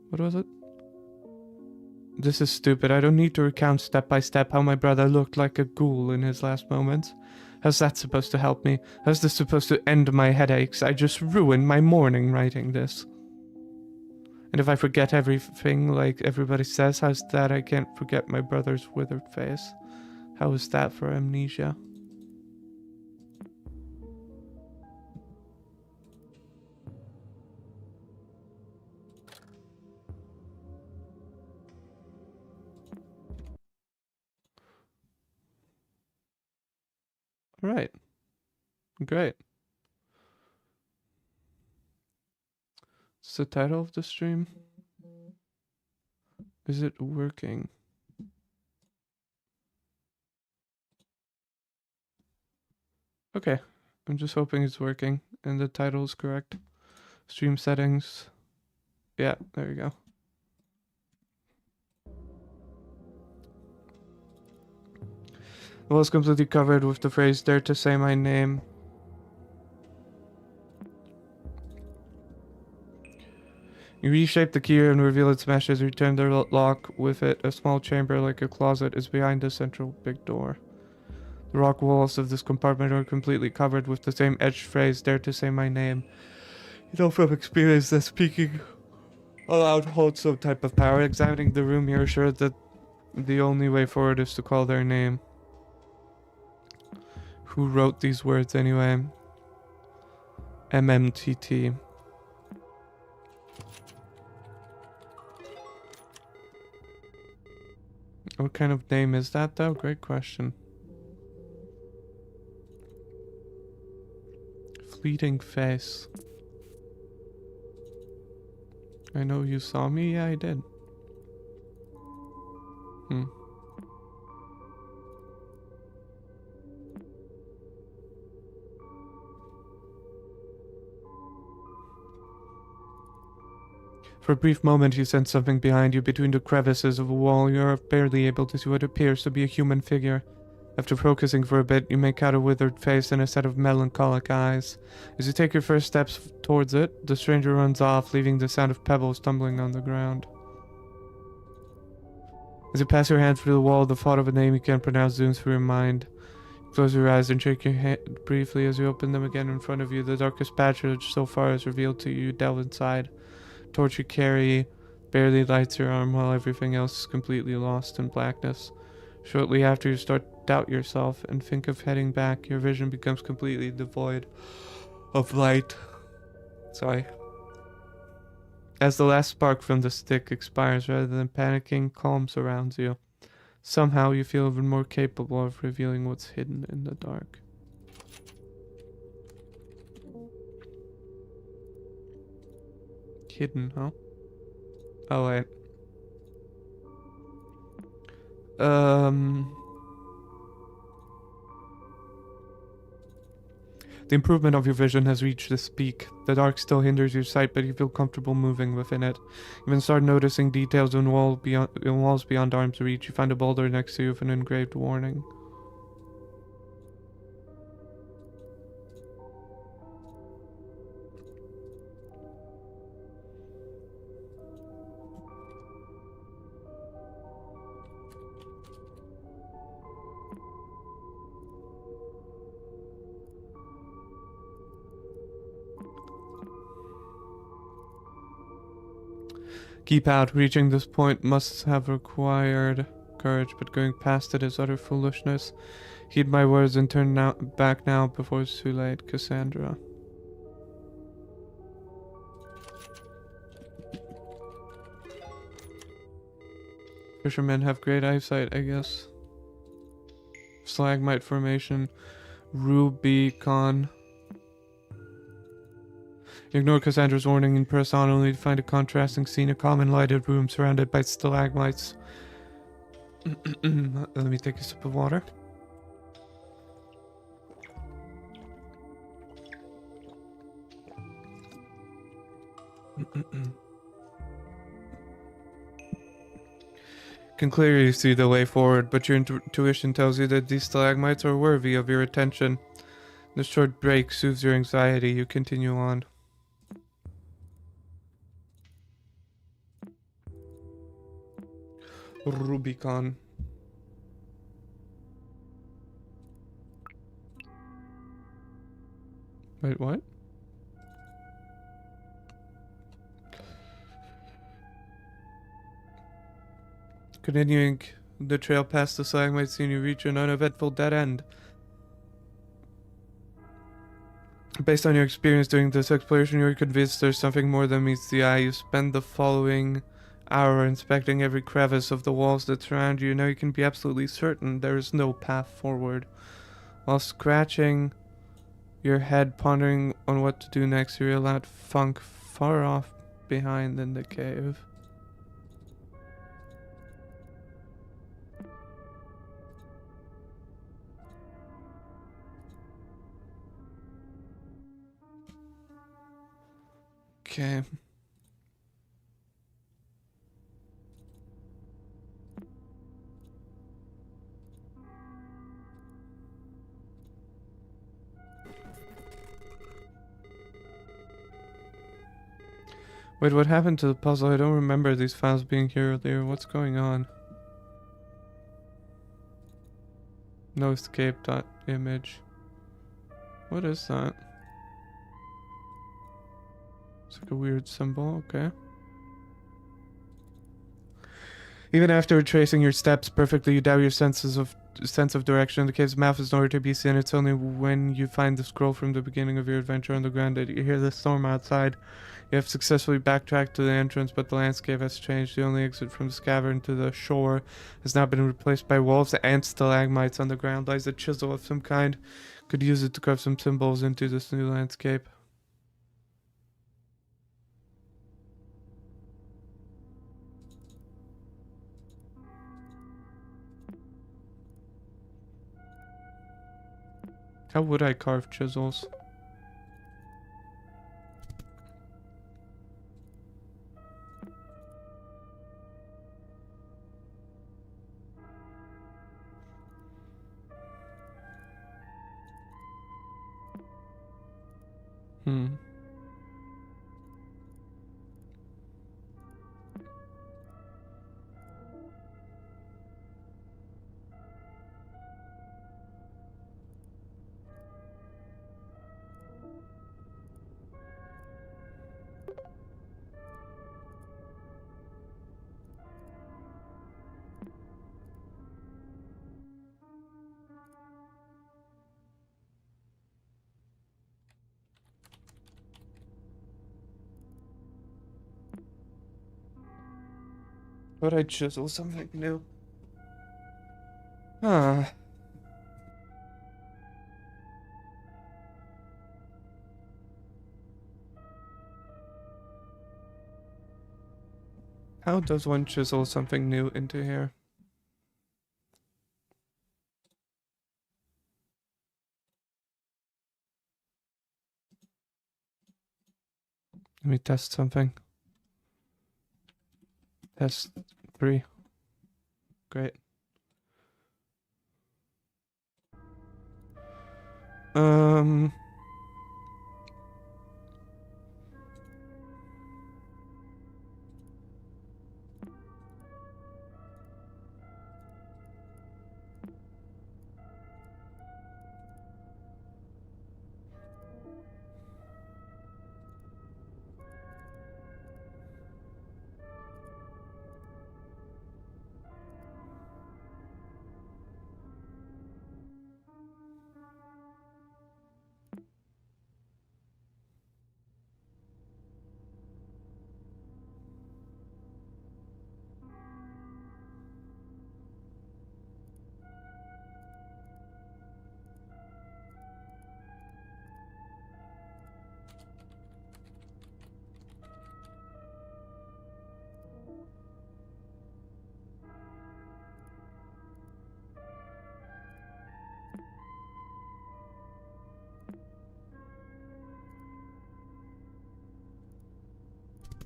What was it? This is stupid. I don't need to recount step by step how my brother looked like a ghoul in his last moments. How's that supposed to help me? How's this supposed to end my headaches? I just ruined my morning writing this. And if I forget everything like everybody says, how's that I can't forget my brother's withered face? How is that for amnesia? Right. Great. What's the title of the stream? Is it working? Okay. I'm just hoping it's working and the title is correct. Stream settings. Yeah, there you go. The wall is completely covered with the phrase, "Dare to say my name." You reshape the key and reveal its meshes. Return the lock with it. A small chamber like a closet is behind the central big door. The rock walls of this compartment are completely covered with the same etched phrase, "Dare to say my name." You know from experience that speaking aloud holds some type of power. Examining the room, you're sure that the only way forward is to call their name. Who wrote these words anyway? MMTT. What kind of name is that though? Great question. Fleeting face. I know you saw me? Yeah, I did. For a brief moment, you sense something behind you between the crevices of a wall. You are barely able to see what appears to be a human figure. After focusing for a bit, you make out a withered face and a set of melancholic eyes. As you take your first steps towards it, the stranger runs off, leaving the sound of pebbles tumbling on the ground. As you pass your hand through the wall, the thought of a name you can't pronounce zooms through your mind. Close your eyes and shake your head briefly. As you open them again in front of you, the darkest passage so far is revealed to you. You delve inside. The torch you carry barely lights your arm while everything else is completely lost in blackness. Shortly after, you start to doubt yourself and think of heading back. Your vision becomes completely devoid of light. Sorry. As the last spark from the stick expires, rather than panicking, calm surrounds you. Somehow you feel even more capable of revealing what's hidden in the dark. Hidden, huh? Oh wait. The improvement of your vision has reached its peak. The dark still hinders your sight, but you feel comfortable moving within it. You even start noticing details in walls beyond arm's reach. You find a boulder next to you with an engraved warning. Keep out. Reaching this point must have required courage, but going past it is utter foolishness. Heed my words and turn back now before it's too late, Cassandra. Fishermen have great eyesight, I guess. Stalagmite formation. Rubicon. Ignore Cassandra's warning and press on only to find a contrasting scene, a common lighted room surrounded by stalagmites. Let me take a sip of water. Can clearly see the way forward, but your intuition tells you that these stalagmites are worthy of your attention. The short break soothes your anxiety. You continue on. Rubicon. Wait, what? Continuing the trail past the stalagmites, soon you reach an uneventful dead end. Based on your experience doing this exploration, you're convinced there's something more than meets the eye. You spend the following hour inspecting every crevice of the walls that surround you. Now you can be absolutely certain there is no path forward. While scratching your head, pondering on what to do next, you hear a loud funk far off behind in the cave. Okay. Wait, what happened to the puzzle? I don't remember these files being here earlier. What's going on? No escape dot image. What is that? It's like a weird symbol, okay. Even after retracing your steps perfectly, you doubt your sense of direction. The cave's mouth is nowhere to be seen. It's only when you find the scroll from the beginning of your adventure on the ground that you hear the storm outside. You have successfully backtracked to the entrance, but the landscape has changed. The only exit from this cavern to the shore has now been replaced by wolves and stalagmites. On the ground lies a chisel of some kind. Could use it to carve some symbols into this new landscape. How would I carve chisels? Hmm. Would I chisel something new? Ah. How does one chisel something new into here? Let me test something. Test 3. Great. Um.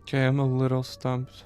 Okay, I'm a little stumped.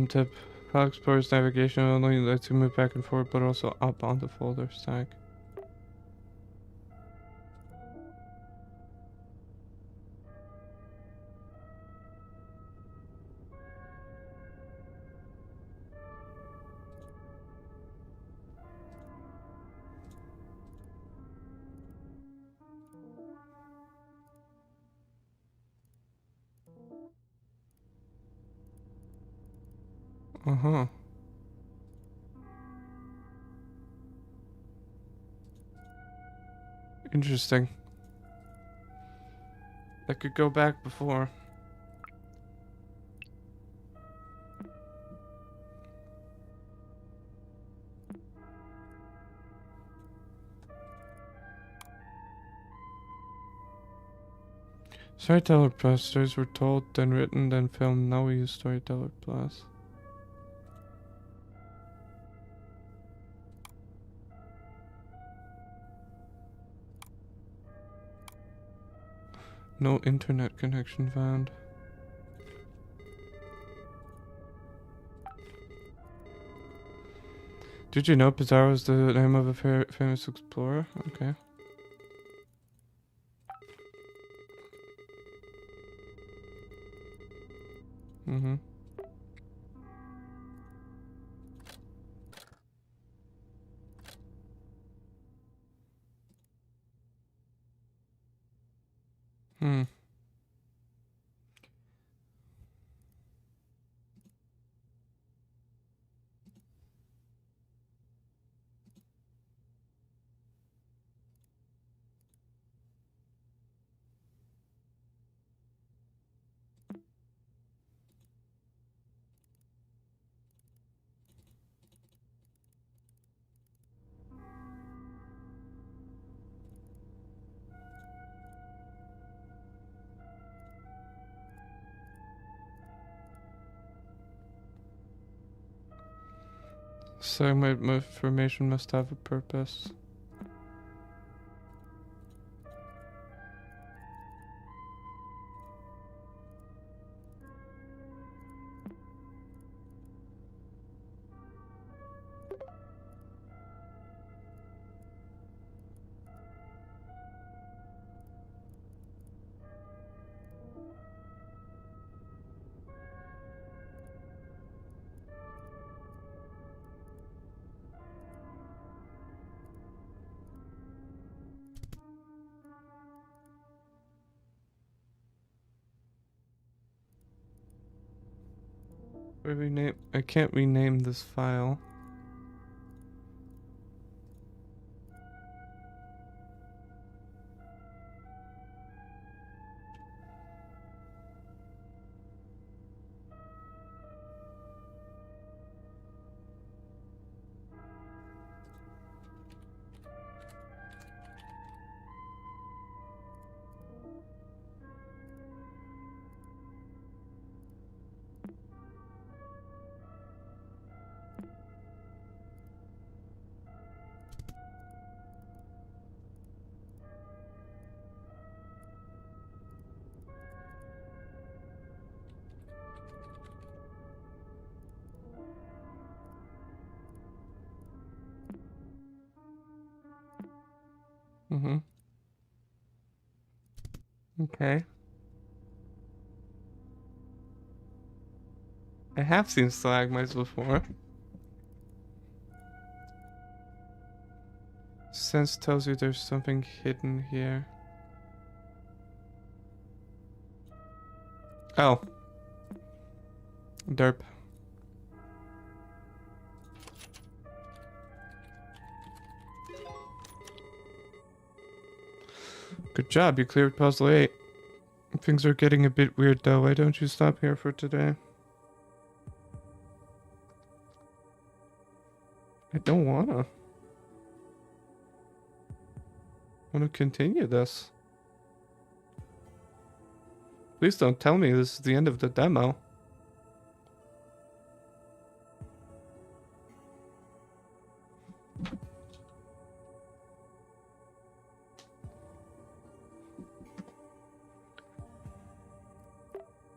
Tip. File Explorer's navigation not only lets you move back and forth, but also up on the folder stack. Uh-huh. Interesting. I could go back before. Storyteller Plus. Stories were told, then written, then filmed. Now we use Storyteller Plus. No internet connection found. Did you know Pizarro is the name of a famous explorer? Okay. Mm-hmm. Hmm. So my information must have a purpose. I can't rename this file. Mm-hmm. Okay. I have seen stalagmites before. Sense tells you there's something hidden here. Oh. Derp. Good job, you cleared puzzle 8. Things are getting a bit weird though. Why don't you stop here for today? I don't wanna. I wanna continue this. Please don't tell me this is the end of the demo.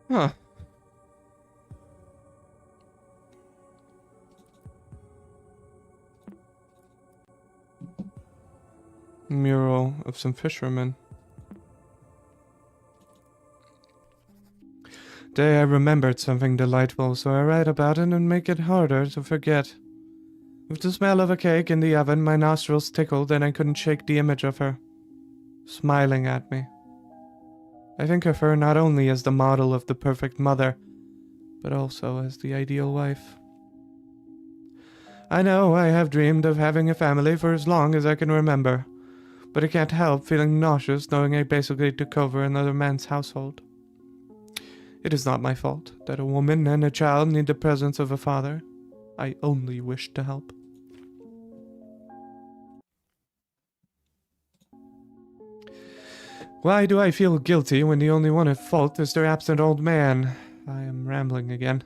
Huh. Mural of some fishermen. Day I remembered something delightful, so I write about it and make it harder to forget. With the smell of a cake in the oven, my nostrils tickled and I couldn't shake the image of her, smiling at me. I think of her not only as the model of the perfect mother, but also as the ideal wife. I know I have dreamed of having a family for as long as I can remember, but I can't help feeling nauseous knowing I basically took over another man's household. It is not my fault that a woman and a child need the presence of a father. I only wish to help. Why do I feel guilty when the only one at fault is their absent old man? I am rambling again.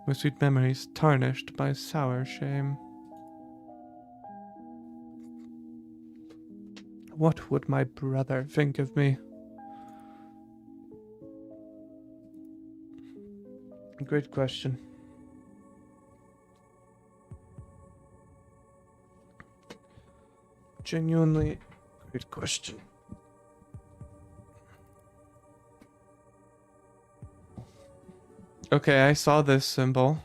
My sweet memories tarnished by sour shame. What would my brother think of me? Great question. Genuinely great question. Okay, I saw this symbol.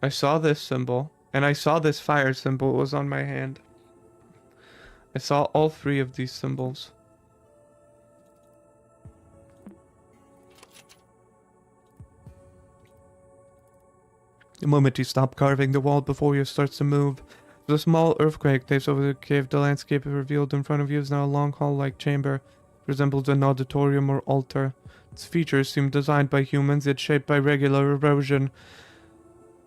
I saw this symbol. And I saw this fire symbol was on my hand. I saw all three of these symbols. The moment you stop carving, the wall before you starts to move. The small earthquake takes over the cave. The landscape revealed in front of you is now a long hall-like chamber. It resembles an auditorium or altar. Its features seem designed by humans, yet shaped by regular erosion.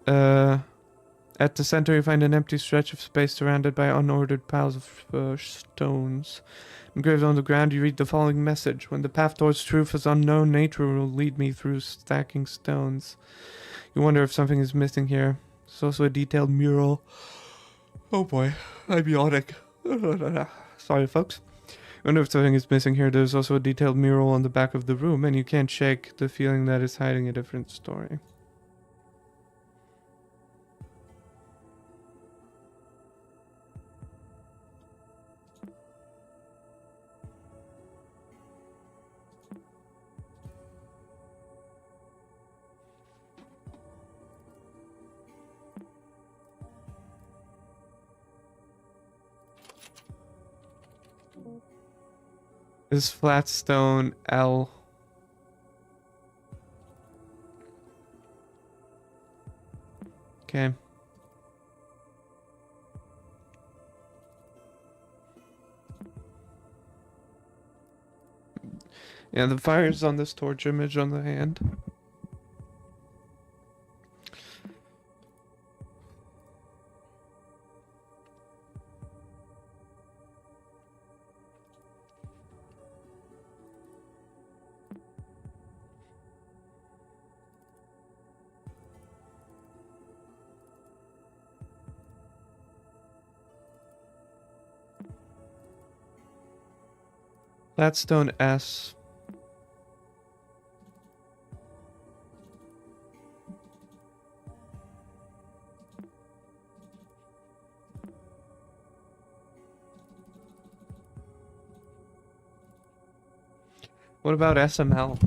At the center, you find an empty stretch of space surrounded by unordered piles of stones. Engraved on the ground, you read the following message. When the path towards truth is unknown, nature will lead me through stacking stones. You wonder if something is missing here. There's also a detailed mural. Oh boy, I'm yawning. Sorry, folks. I wonder if something is missing here. There's also a detailed mural on the back of the room, and you can't shake the feeling that it's hiding a different story. Is Flatstone L. Okay. Yeah, the fire's on this torch image on the hand. Flatstone S. What about SML?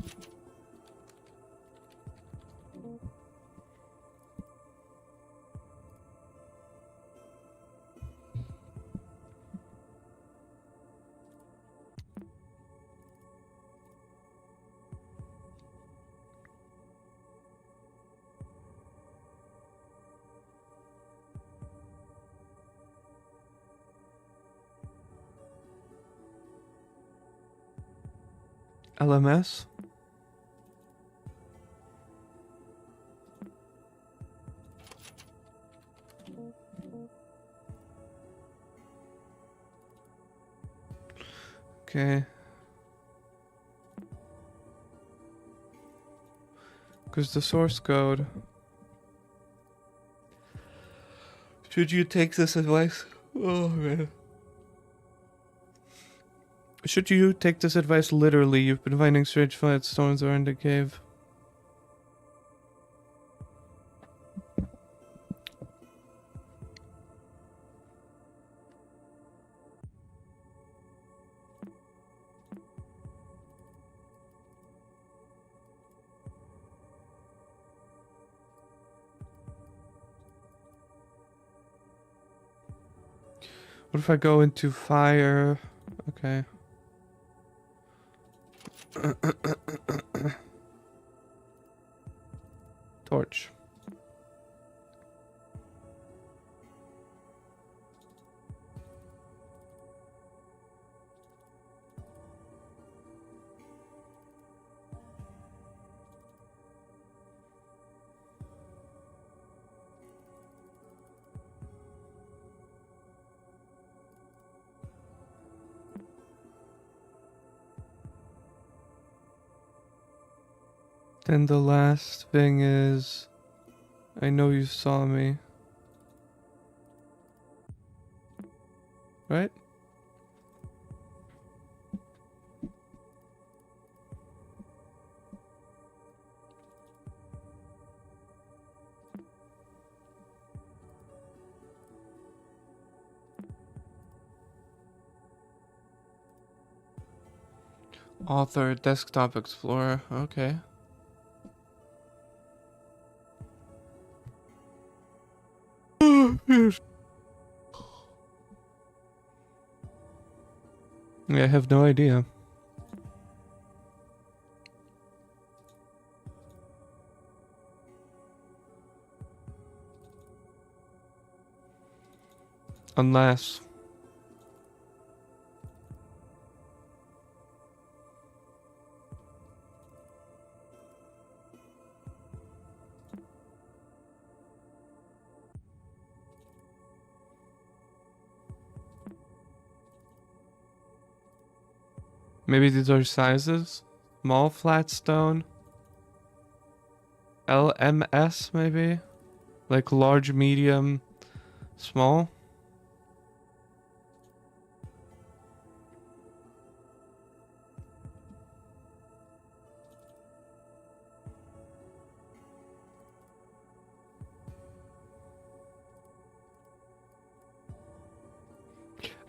LMS? Okay. Because the source code. Should you take this advice? Oh man. Should you take this advice literally? You've been finding strange flat stones around the cave. What if I go into fire? Okay. Torch. Then the last thing is, I know you saw me. Right? Author, Desktop Explorer, okay. Yeah, I have no idea. Unless... maybe these are sizes? Small, flat stone? LMS, maybe? Like large, medium, small?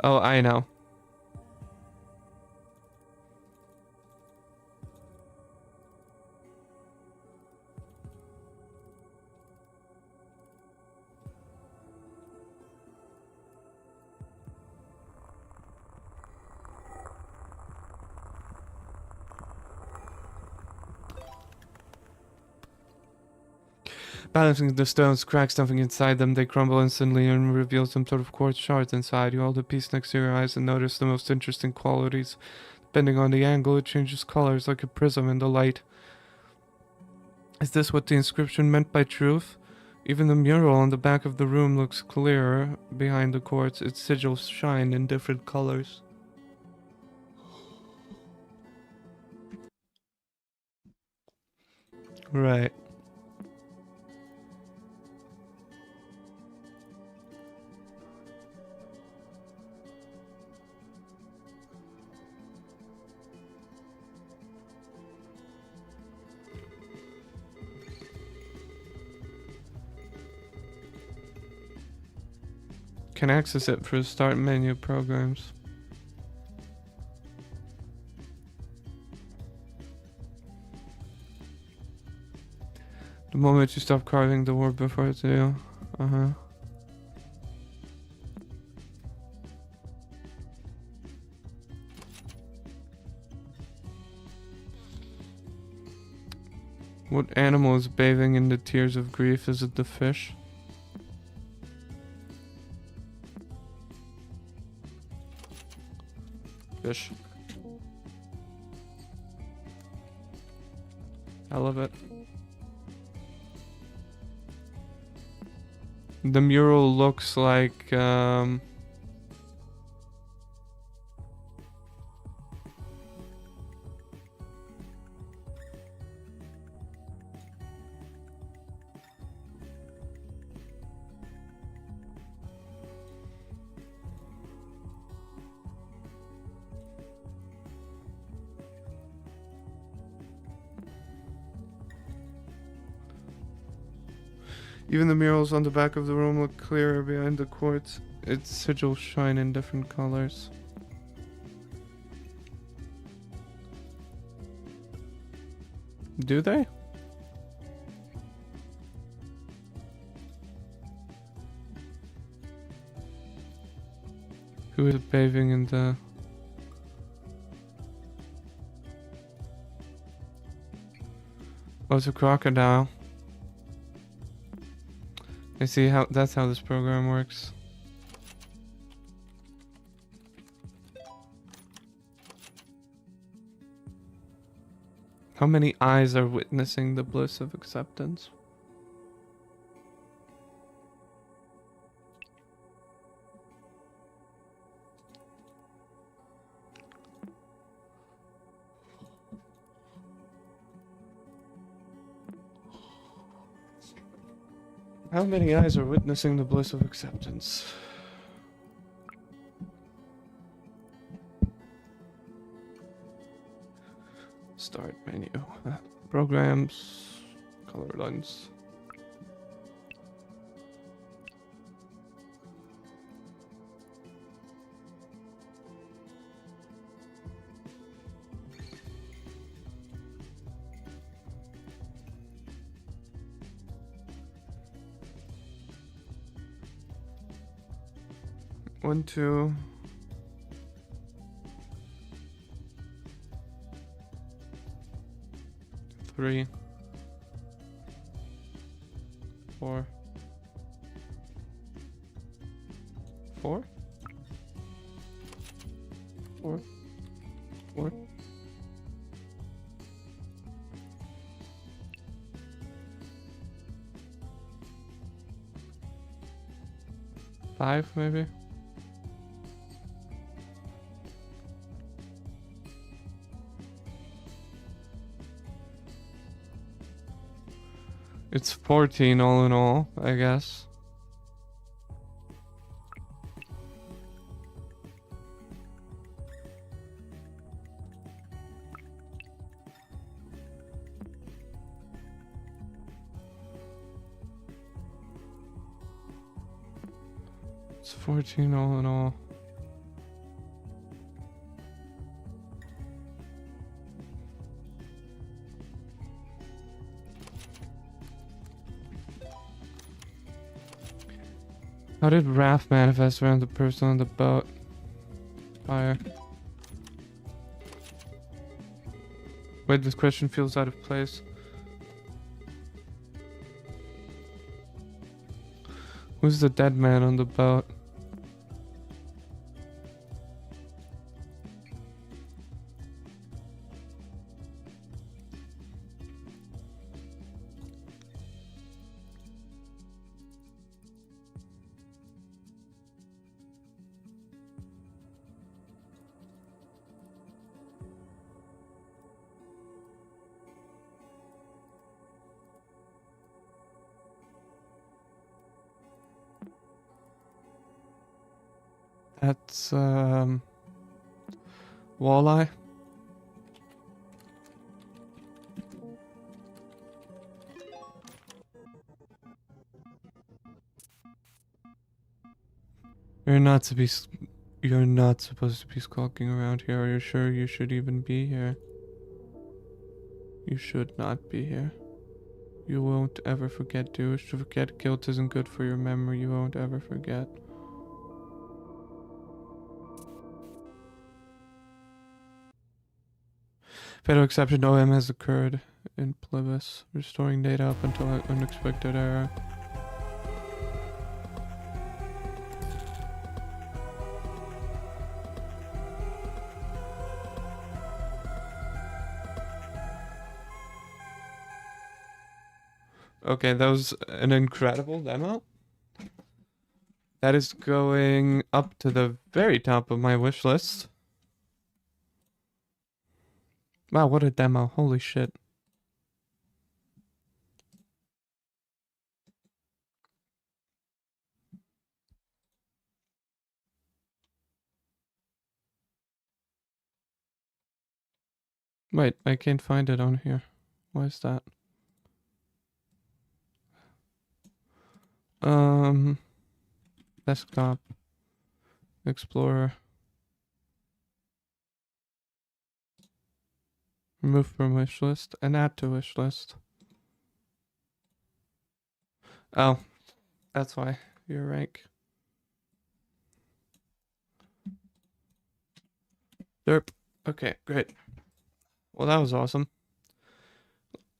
Oh, I know. Balancing the stones cracks something inside them. They crumble instantly and reveal some sort of quartz shards inside. You hold the piece next to your eyes and notice the most interesting qualities. Depending on the angle, it changes colors like a prism in the light. Is this what the inscription meant by truth? Even the mural on the back of the room looks clearer behind the quartz. Its sigils shine in different colors. Right. Can access it through start menu programs. The moment you stop carving the word before it's you. Uh-huh. What animal is bathing in the tears of grief? Is it the fish? Fish. I love it. The mural looks like even the murals on the back of the room look clearer behind the quartz. Its sigils shine in different colors. Do they? Who is bathing in the... Oh, it's a crocodile. I see how that's how this program works. How many eyes are witnessing the bliss of acceptance? How many eyes are witnessing the bliss of acceptance? Start menu. Programs. Color lens. One, two. Three. Four. Four? Four. Four. Five, maybe? It's 14 all in all, I guess. It's 14 all in all. How did wrath manifest around the person on the boat? Fire. Wait, this question feels out of place. Who's the dead man on the boat? That's Walleye. You're not supposed to be skulking around here. Are you sure you should even be here? You should not be here. You won't ever forget, dude. To forget guilt isn't good for your memory. You won't ever forget. Fatal exception OM has occurred in Plibis, restoring data up until an unexpected error. Okay, that was an incredible demo. That is going up to the very top of my wish list. Wow, what a demo. Holy shit. Wait, I can't find it on here. Why is that? Desktop. Explorer. Remove from wish list and add to wish list. Oh, that's why. Your rank. Derp. Okay, great. Well, that was awesome.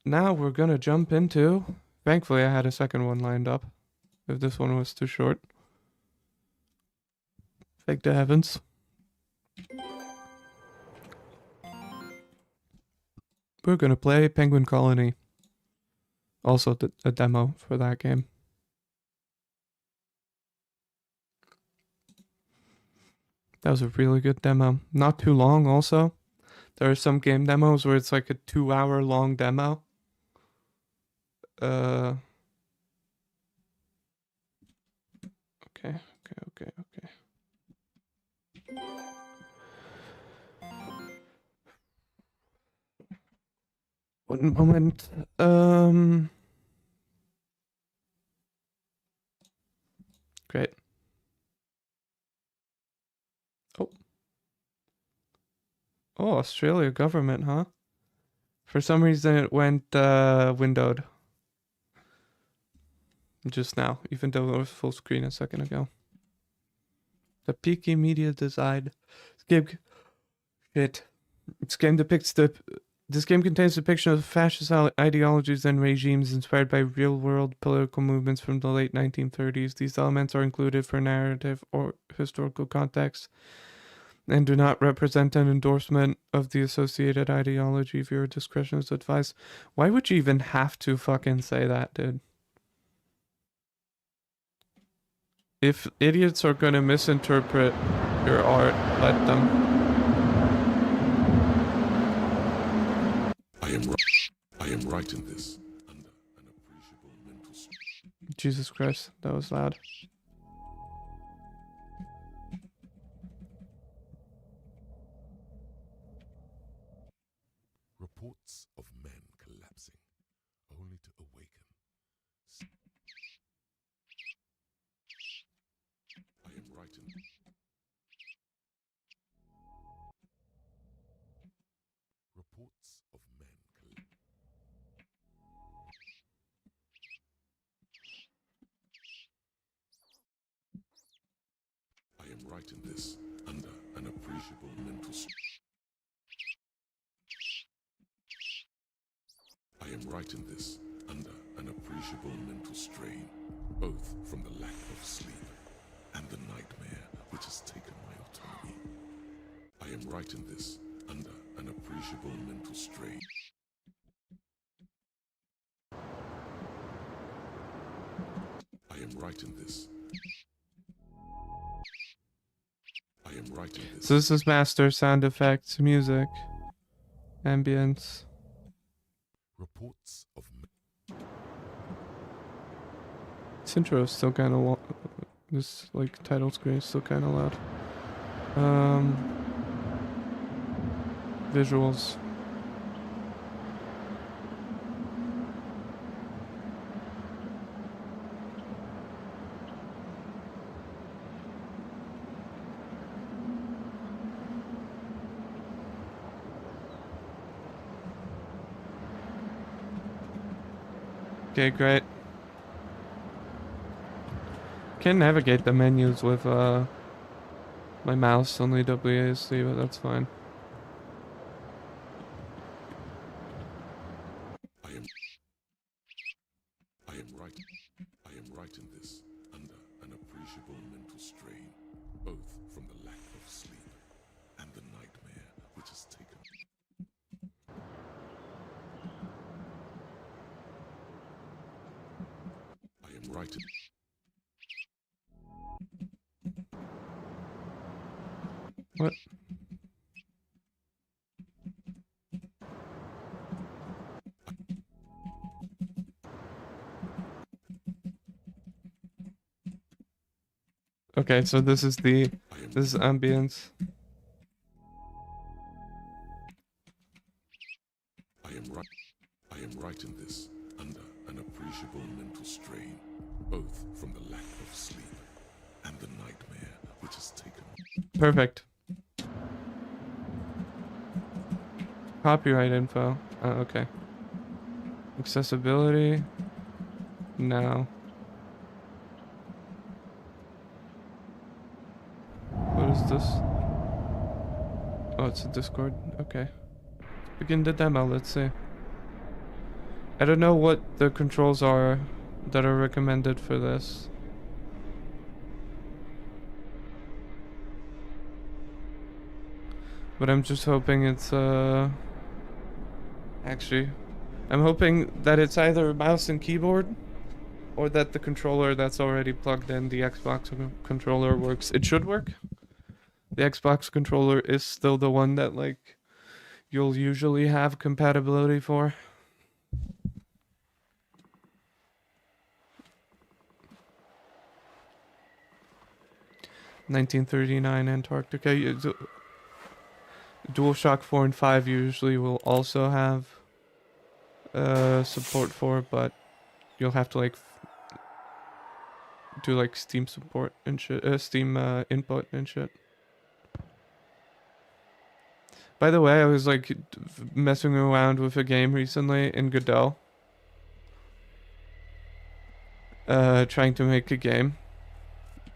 Now we're gonna jump into... Thankfully, I had a second one lined up. If this one was too short. Thank the heavens. We're gonna play Penguin Colony. Also a demo for that game. That was a really good demo. Not too long also. There are some game demos where it's like a 2-hour long demo. Okay. One moment. Great. Oh, Australia government, huh? For some reason it went windowed just now, even though it was full screen a second ago. The Peaky Media design. This game contains depiction of fascist ideologies and regimes inspired by real-world political movements from the late 1930s. These elements are included for narrative or historical context and do not represent an endorsement of the associated ideology. Viewer discretion is advised. Why would you even have to fucking say that, dude? If idiots are gonna misinterpret your art, let them. I am writing this under an appreciable mental stress. Jesus Christ, that was loud. Reports of men collapsing, only to awaken. I am writing. Reports of men I am writing this under an appreciable mental stress. I am writing this under an appreciable mental strain, both from the lack of sleep and the nightmare which has taken my autonomy. I am writing this under an appreciable mental strain. I am writing this. I am writing this. So this is master sound effects, music, ambience. Reports of This intro is still kind of this like title screen is still kind of loud. Visuals. Okay, great. Can't navigate the menus with my mouse, only WASD, but that's fine. I am writing this under an appreciable mental strain, both from the lack of sleep and the nightmare which has taken. I am writing. What? Okay, so this is ambience. I am writing this under an appreciable mental strain, both from the lack of sleep and the nightmare which has taken. Perfect. Copyright info. Okay. Accessibility. No. What is this? Oh, it's a Discord. Okay. Begin the demo. Let's see. I don't know what the controls are that are recommended for this. But I'm just hoping it's actually, I'm hoping that it's either mouse and keyboard or that the controller that's already plugged in, the Xbox controller, works. It should work. The Xbox controller is still the one that like you'll usually have compatibility for. 1939 Antarctica. DualShock 4 and 5 usually will also have support for, but you'll have to like do like Steam support and shit, Steam input and shit. By the way, I was like messing around with a game recently in Godot. Trying to make a game.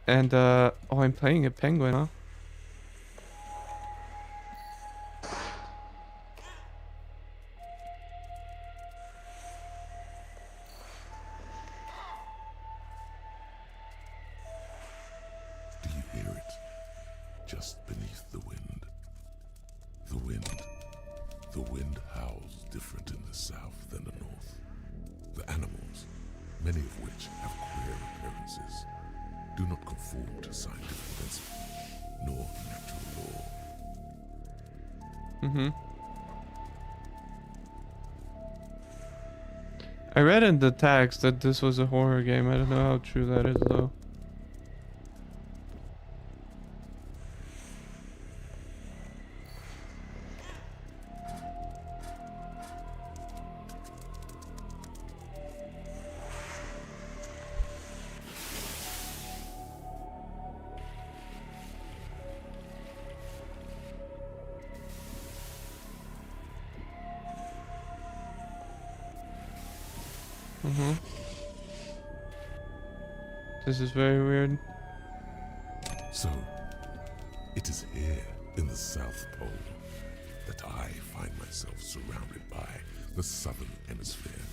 And oh, I'm playing a penguin, huh? Do you hear it? Just beneath the wind. The wind. The wind howls different in the south than the north. The animals, many of which have queer appearances, do not conform to scientific principle, nor natural law. I read in the text that this was a horror game. I don't know how true that is though. This is very weird. So, it is here in the South Pole that I find myself surrounded by the Southern Hemisphere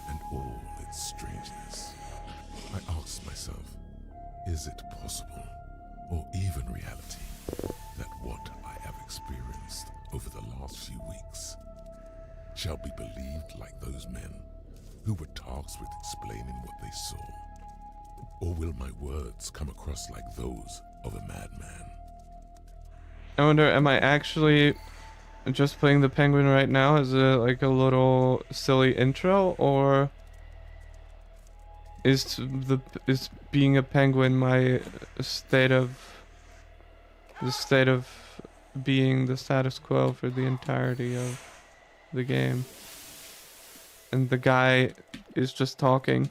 and all its strangeness. I ask myself, is it possible, or even reality, that what I have experienced over the last few weeks shall be believed like those men who were tasked with explaining what they saw? Or will my words come across like those of a madman? I wonder, am I actually just playing the penguin right now as a like a little silly intro, or is being a penguin my state of being the status quo for the entirety of the game, and the guy is just talking?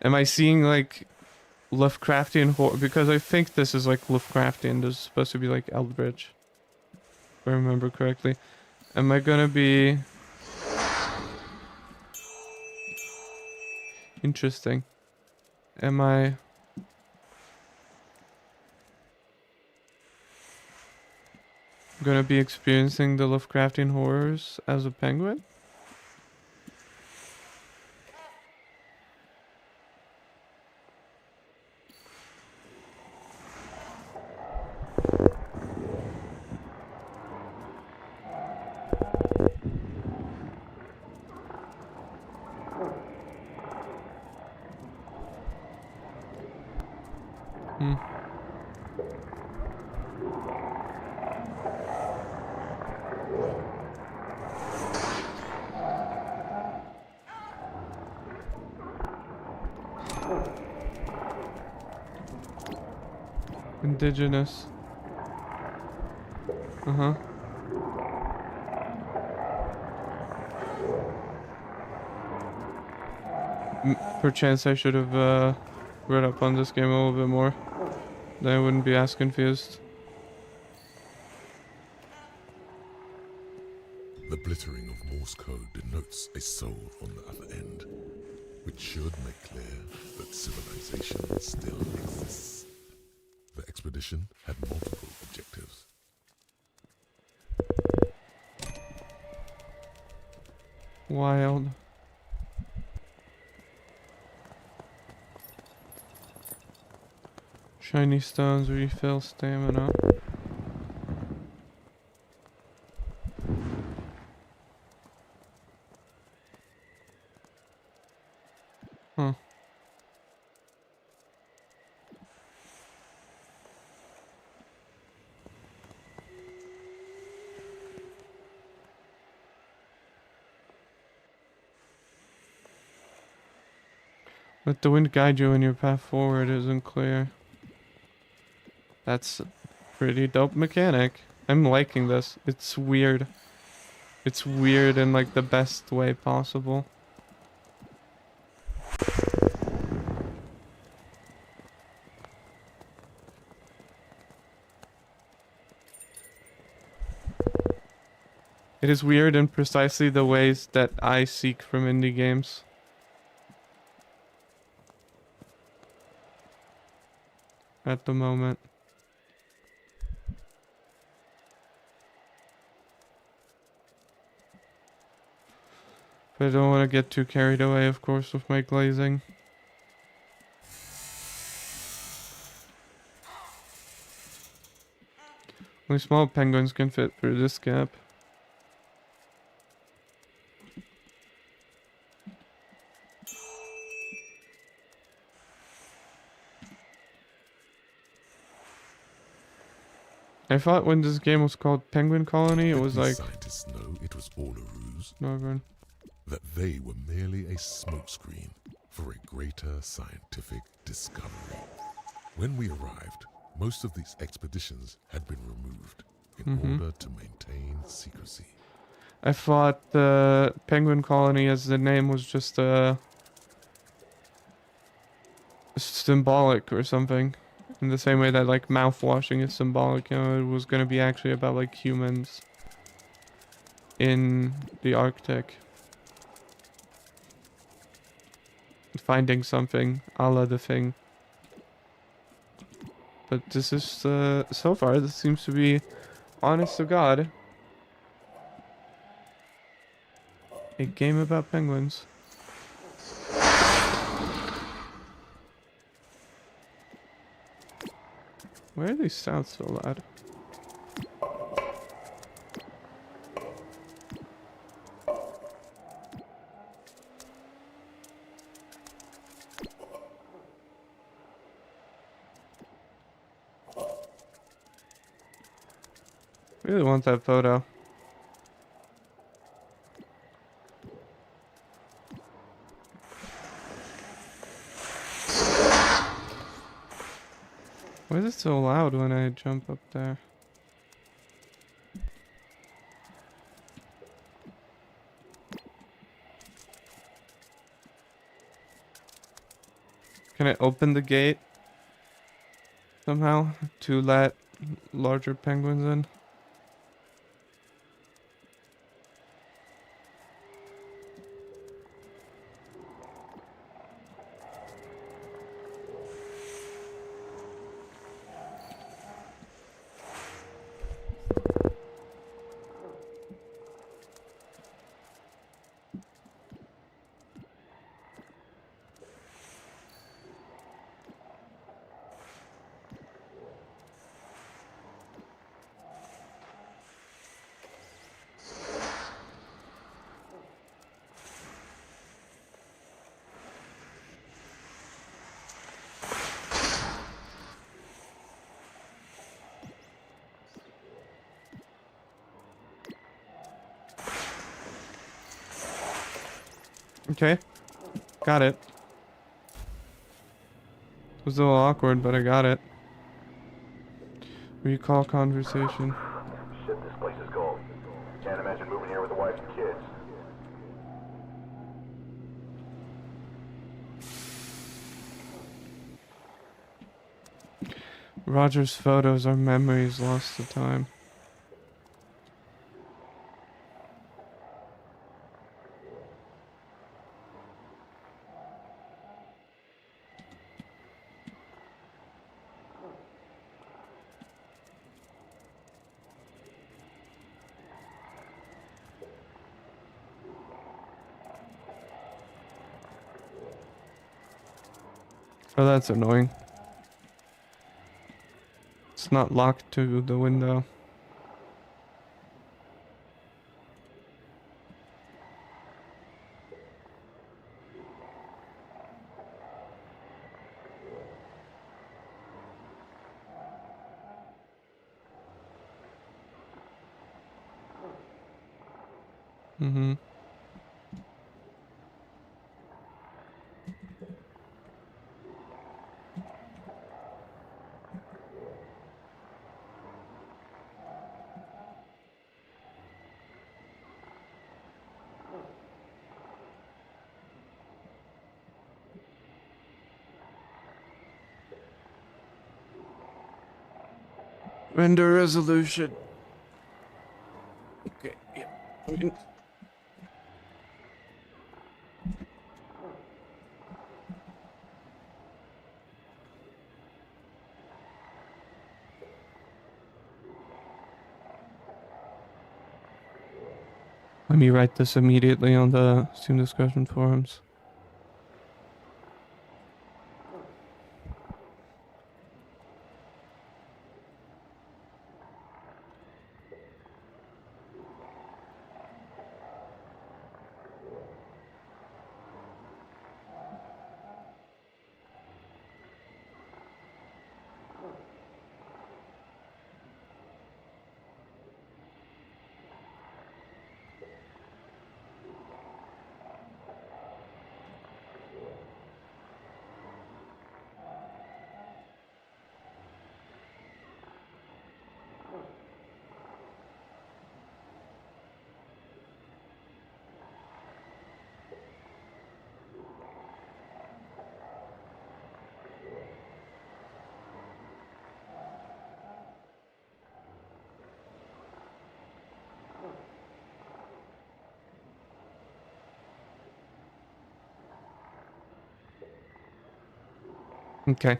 Am I seeing like Lovecraftian horror? Because I think this is like Lovecraftian. This is supposed to be like Eldritch, if I remember correctly. Am I gonna be interesting? Am I gonna be experiencing the Lovecraftian horrors as a penguin? Indigenous. Perchance I should have read up on this game a little bit more. Then I wouldn't be as confused. The glittering of Morse code denotes a soul on the other end, which should make clear that civilization still exists. The expedition had multiple objectives. Wild. Shiny stones refill stamina. Huh. Let the wind guide you when your path forward isn't clear. That's a pretty dope mechanic. I'm liking this. It's weird. It's weird in like the best way possible. It is weird in precisely the ways that I seek from indie games. At the moment. But I don't want to get too carried away, of course, with my glazing. Only small penguins can fit through this gap. I thought when this game was called Penguin Colony, it was like... Scientists know it was all a ruse, Northern. that they were merely a smokescreen for a greater scientific discovery. When we arrived, most of these expeditions had been removed in order to maintain secrecy. I thought the Penguin Colony as the name was just symbolic or something. In the same way that like mouthwashing is symbolic, you know, it was gonna be actually about like humans in the Arctic. Finding something, a la The Thing. But this is, so far, this seems to be, honest to God, a game about penguins. Why are these sounds so loud? I really want that photo. Why is it so loud when I jump up there? Can I open the gate somehow to let larger penguins in? Okay, got it. It was a little awkward, but I got it. Recall conversation. Shit, this place is cold. Can't imagine moving here with a wife and kids. Roger's photos are memories lost to time. Oh, that's annoying. It's not locked to the window. Render resolution. Okay, yeah. Let me write this immediately on the Steam discussion forums. Okay.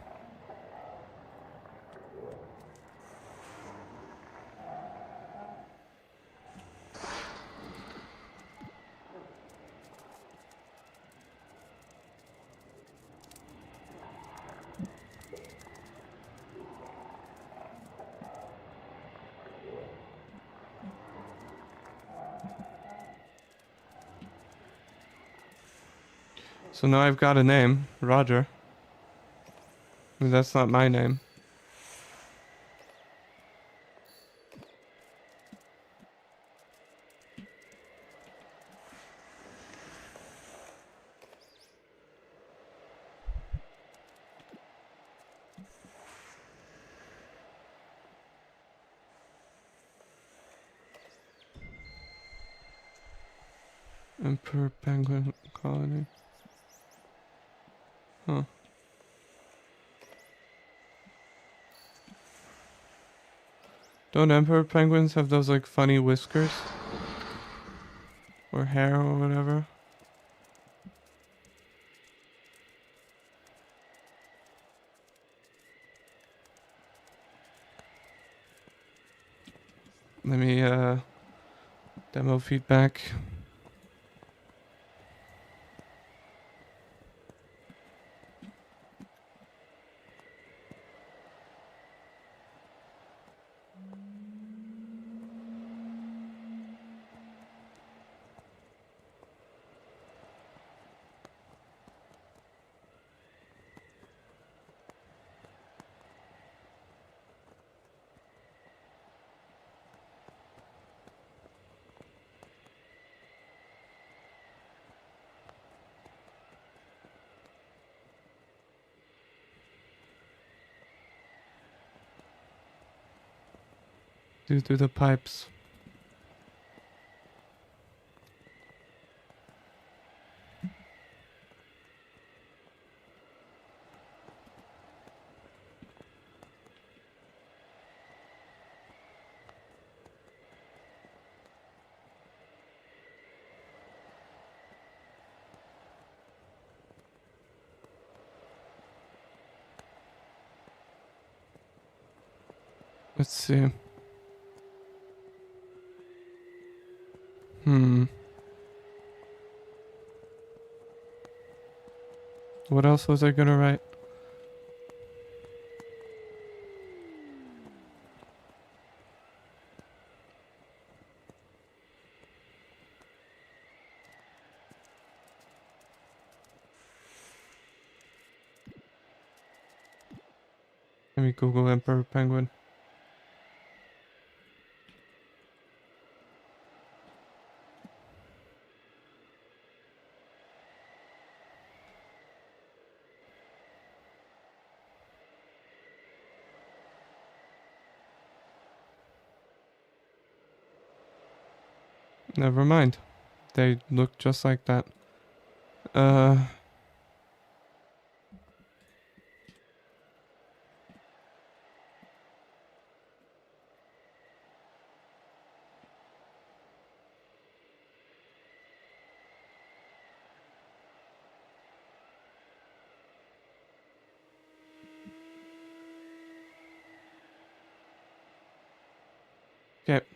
So now I've got a name, Roger. I mean, that's not my name. Emperor Penguin Colony. Huh. Don't emperor penguins have those like funny whiskers? Or hair or whatever? Let me demo feedback. Do through the pipes. Let's see. What else was I gonna write? Let me Google Emperor Penguin. Never mind. They look just like that. Okay.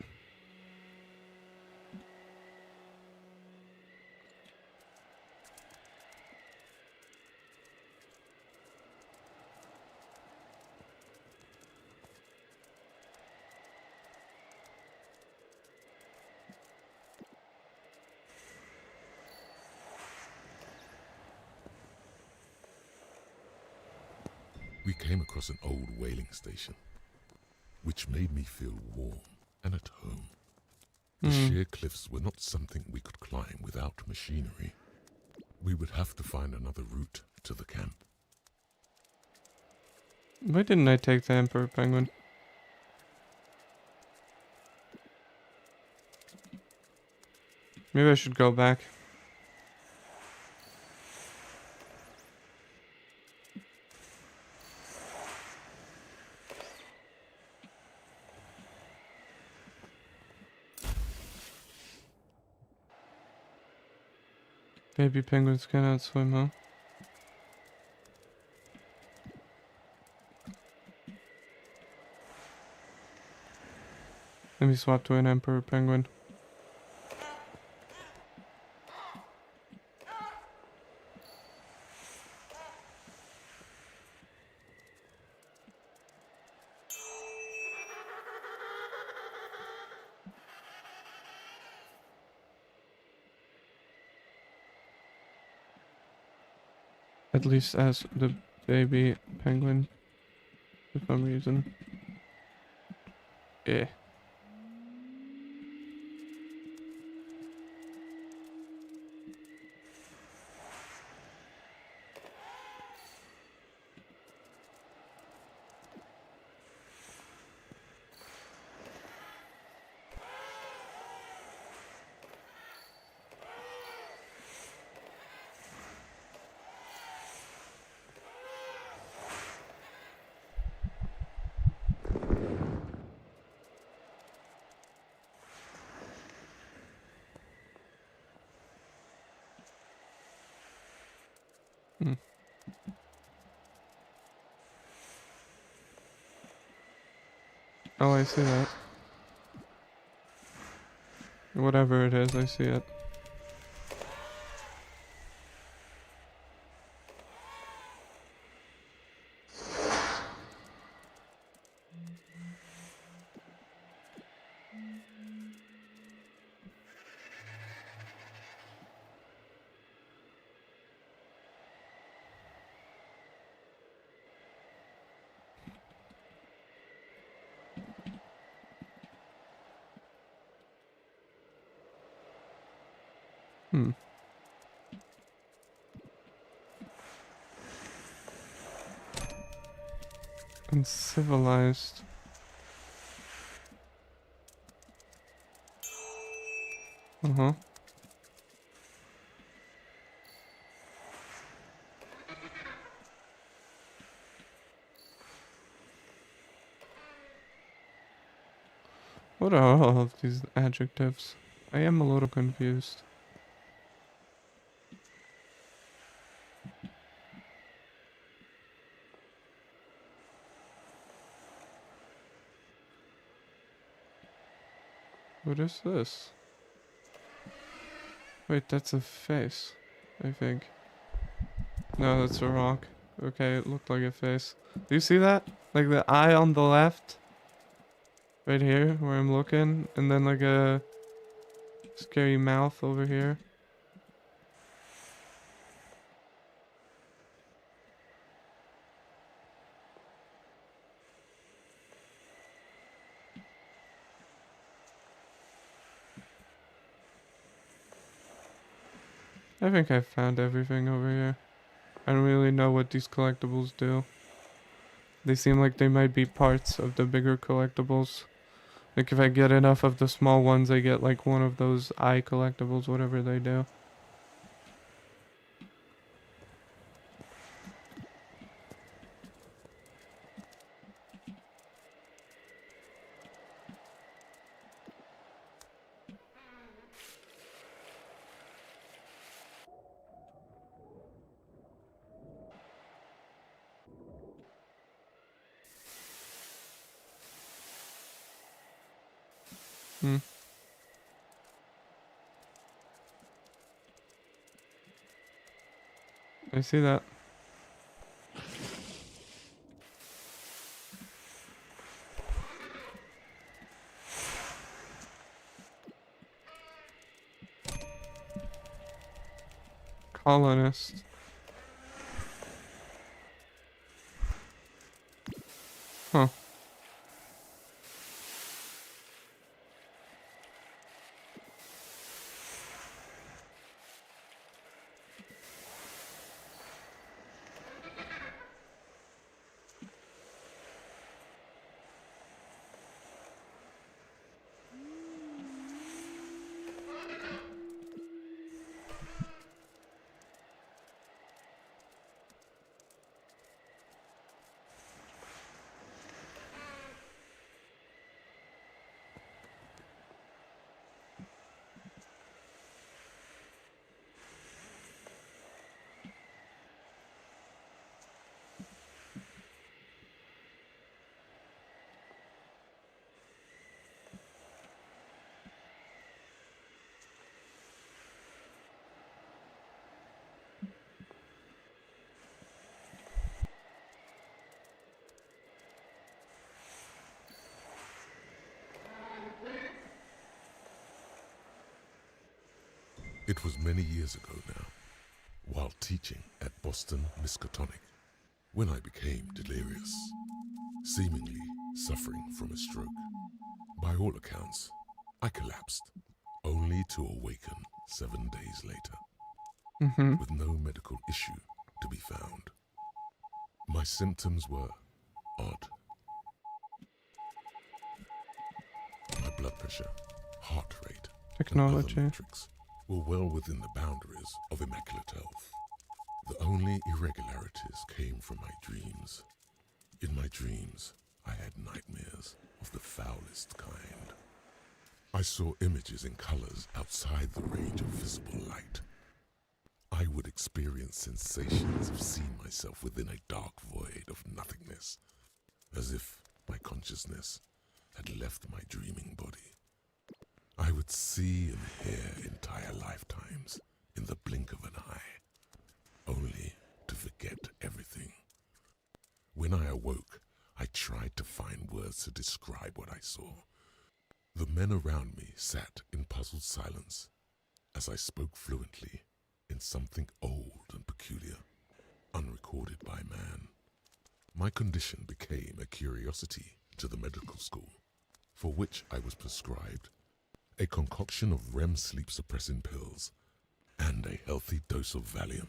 We came across an old whaling station, which made me feel warm and at home. The sheer cliffs were not something we could climb without machinery. We would have to find another route to the camp. Why didn't I take the Emperor Penguin? Maybe I should go back. Baby penguins cannot swim, huh? Let me swap to an Emperor Penguin. At least as the baby penguin, for some reason. Yeah. Hmm. Oh, I see that. Whatever it is, I see it. Hmm. Uncivilized. Uh-huh. What are all of these adjectives? I am a little confused. What is this? Wait, that's a face, I think. No, that's a rock. Okay, it looked like a face. Do you see that? Like the eye on the left? Right here, where I'm looking. And then like a scary mouth over here. I think I found everything over here. I don't really know what these collectibles do. They seem like they might be parts of the bigger collectibles. Like if I get enough of the small ones, I get like one of those eye collectibles, whatever they do. Hmm. I see that. Colonist. Huh. It was many years ago now, while teaching at Boston Miskatonic, when I became delirious, seemingly suffering from a stroke. By all accounts, I collapsed, only to awaken 7 days later, Mm-hmm. with no medical issue to be found. My symptoms were odd. My blood pressure, heart rate, and other Technology. metrics were well within the boundaries of immaculate health. The only irregularities came from my dreams. In my dreams, I had nightmares of the foulest kind. I saw images in colors outside the range of visible light. I would experience sensations of seeing myself within a dark void of nothingness, as if my consciousness had left my dreaming body. I would see and hear entire lifetimes in the blink of an eye, only to forget everything. When I awoke, I tried to find words to describe what I saw. The men around me sat in puzzled silence as I spoke fluently in something old and peculiar, unrecorded by man. My condition became a curiosity to the medical school, for which I was prescribed a concoction of REM sleep-suppressing pills and a healthy dose of Valium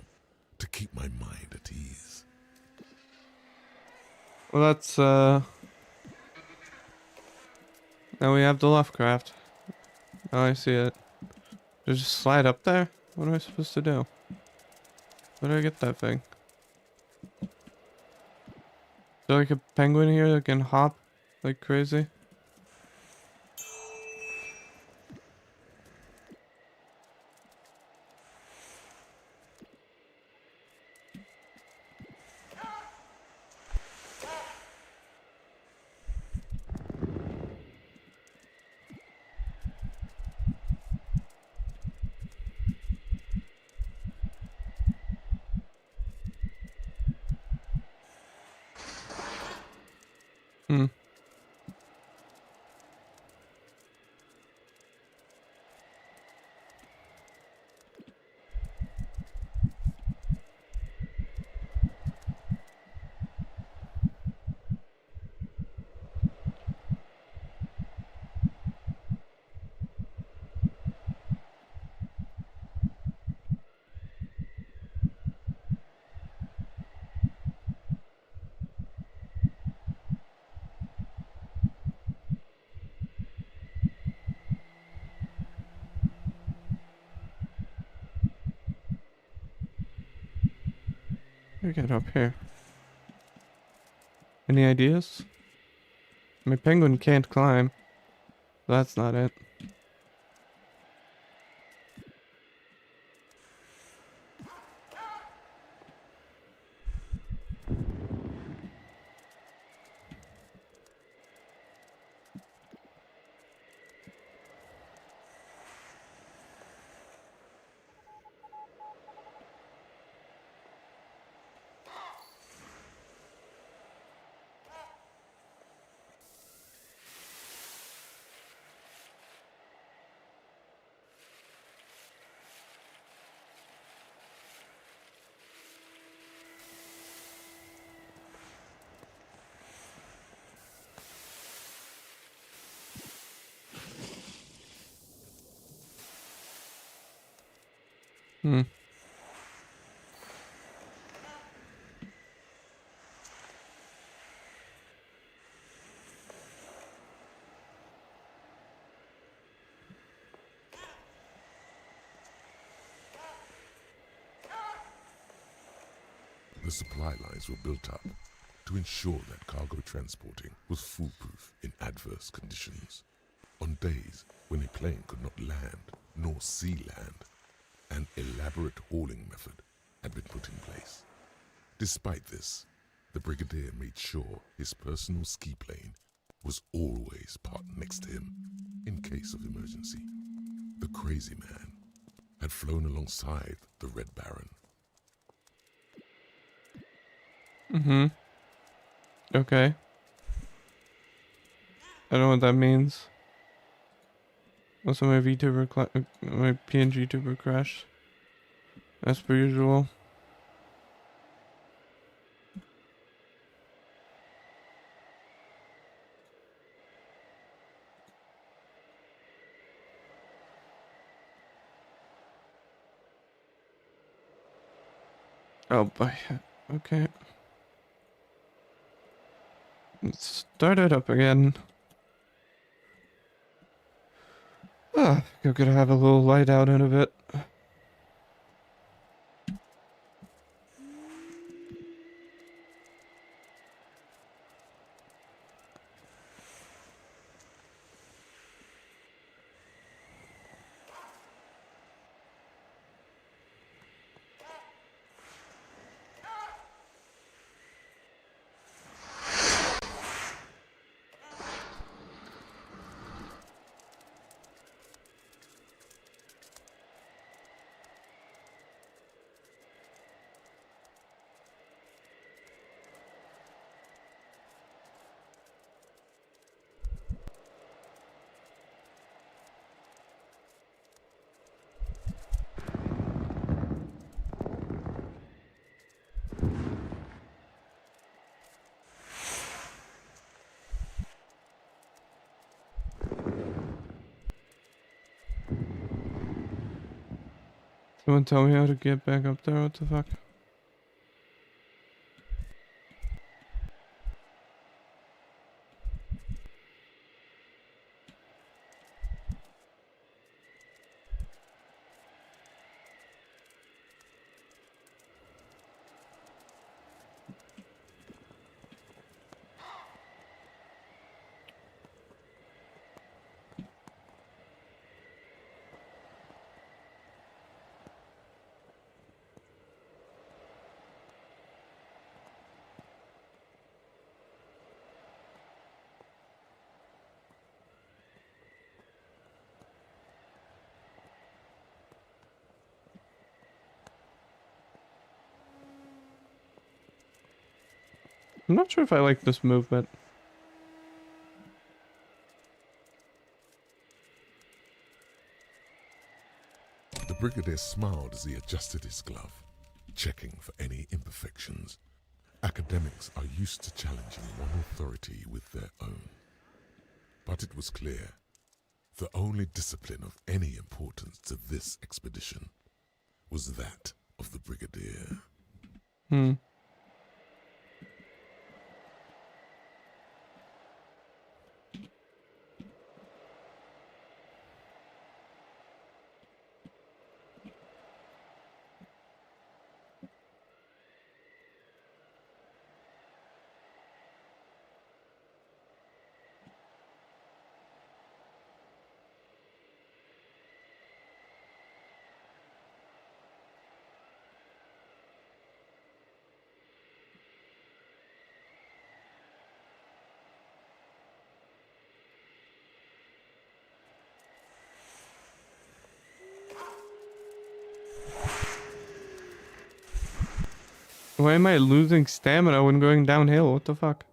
to keep my mind at ease. Well, that's, now we have the Lovecraft. Now I see it. Just slide up there? What am I supposed to do? Where do I get that thing? Is there like a penguin here that can hop like crazy? Hmm. How do we get up here? Any ideas? My penguin can't climb. That's not it. Hmm. The supply lines were built up to ensure that cargo transporting was foolproof in adverse conditions. On days when a plane could not land nor sea land, an elaborate hauling method had been put in place. Despite this, the Brigadier made sure his personal ski plane was always parked next to him in case of emergency. The crazy man had flown alongside the Red Baron. Mm-hmm. Okay. I don't know what that means. Also, my VTuber my PNG tuber crashed. As per usual. Oh boy. Okay. Let's start it up again. Ah, you're gonna have a little light out in a bit. Someone tell me how to get back up there, what the fuck? I'm not sure if I like this movement. The Brigadier smiled as he adjusted his glove, checking for any imperfections. Academics are used to challenging one authority with their own. But it was clear, the only discipline of any importance to this expedition was that of the Brigadier. Hmm. Why am I losing stamina when going downhill? What the fuck?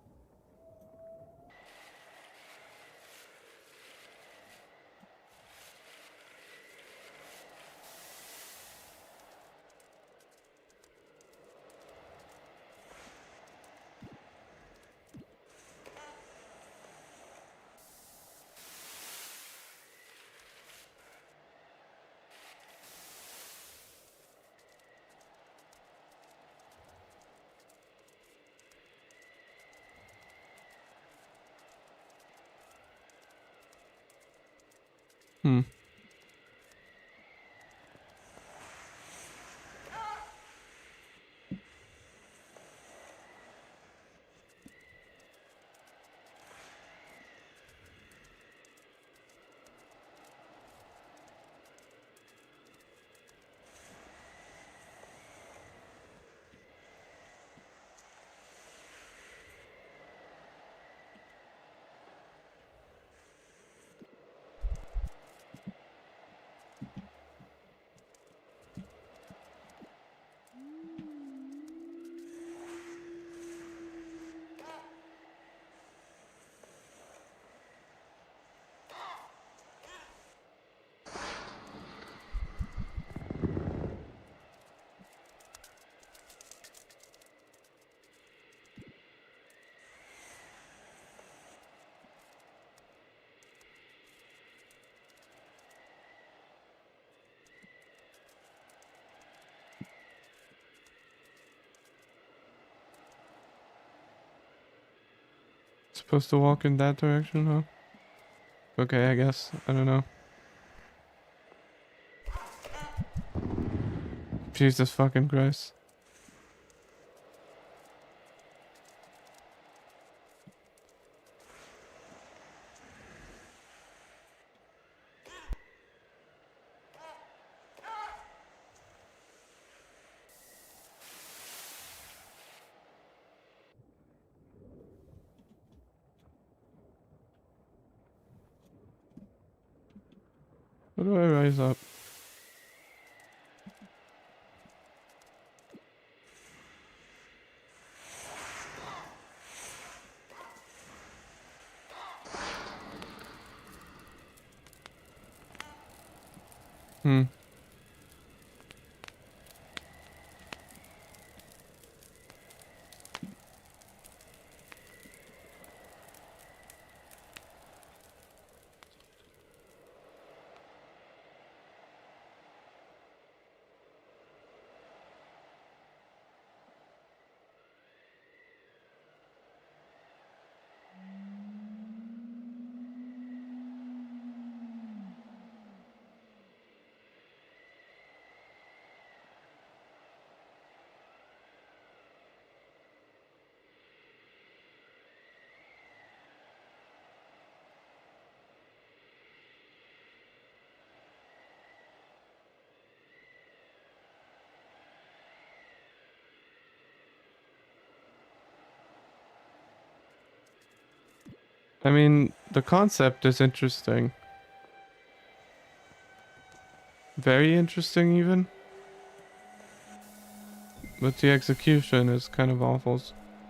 Supposed to walk in that direction, huh? Okay, I guess. I don't know. Jesus fucking Christ. How do I rise up? Hmm. I mean, the concept is interesting. Very interesting, even. But the execution is kind of awful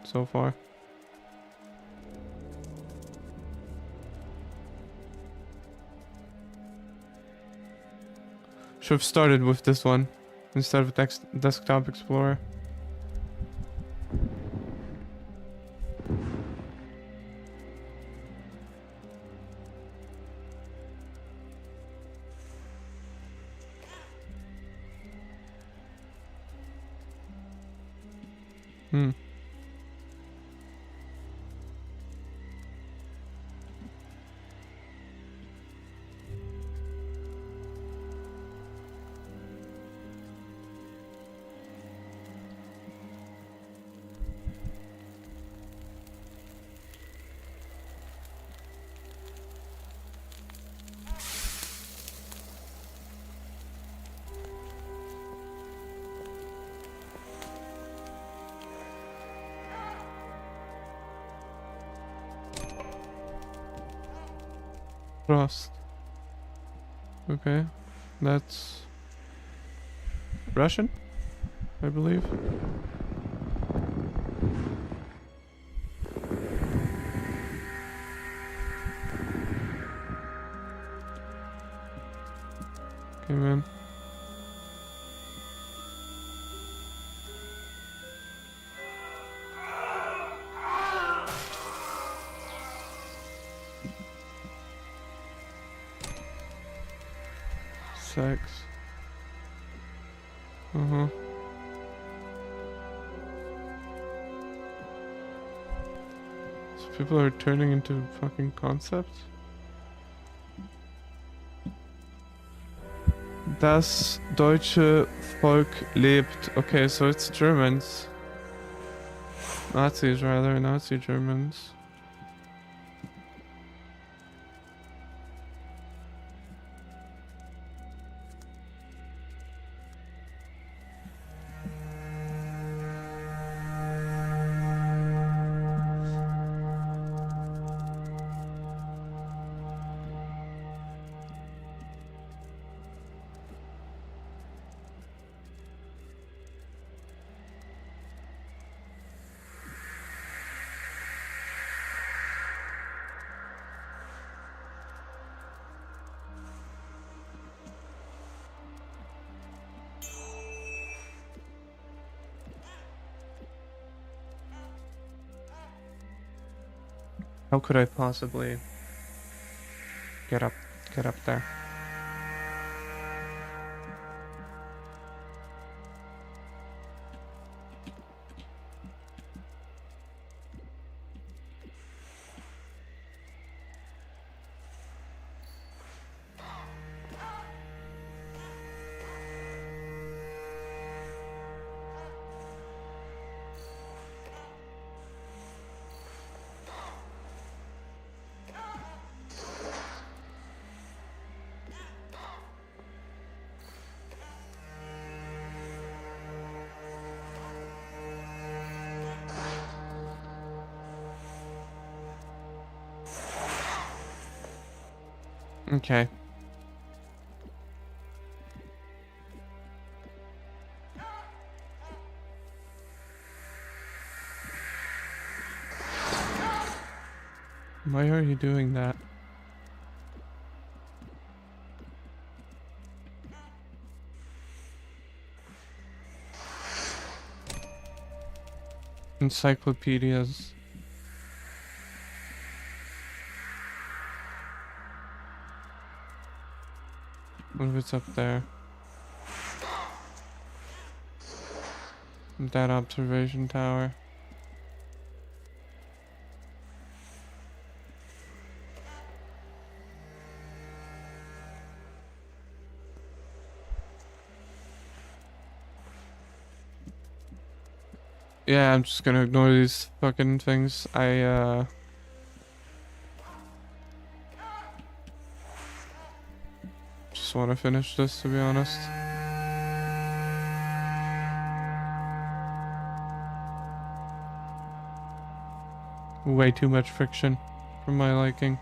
so far. Should have started with this one instead of Desktop Explorer. Hmm. Frost. Okay, that's Russian, I believe. Okay, man. Sex. Uh-huh. So people are turning into fucking concepts? Das deutsche Volk lebt. Okay, so it's Germans. Nazis, rather. Nazi Germans. How could I possibly get up there? Okay. Why are you doing that? Encyclopedias. What if it's up there? That observation tower. Yeah, I'm just gonna ignore these fucking things. Just want to finish this, to be honest. Way too much friction for my liking.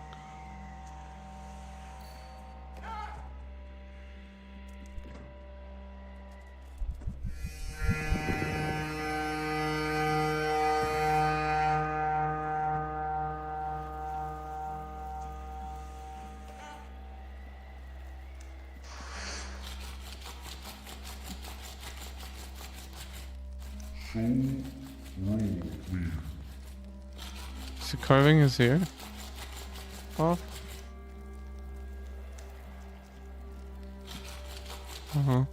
So carving is here. Off. Uh-huh.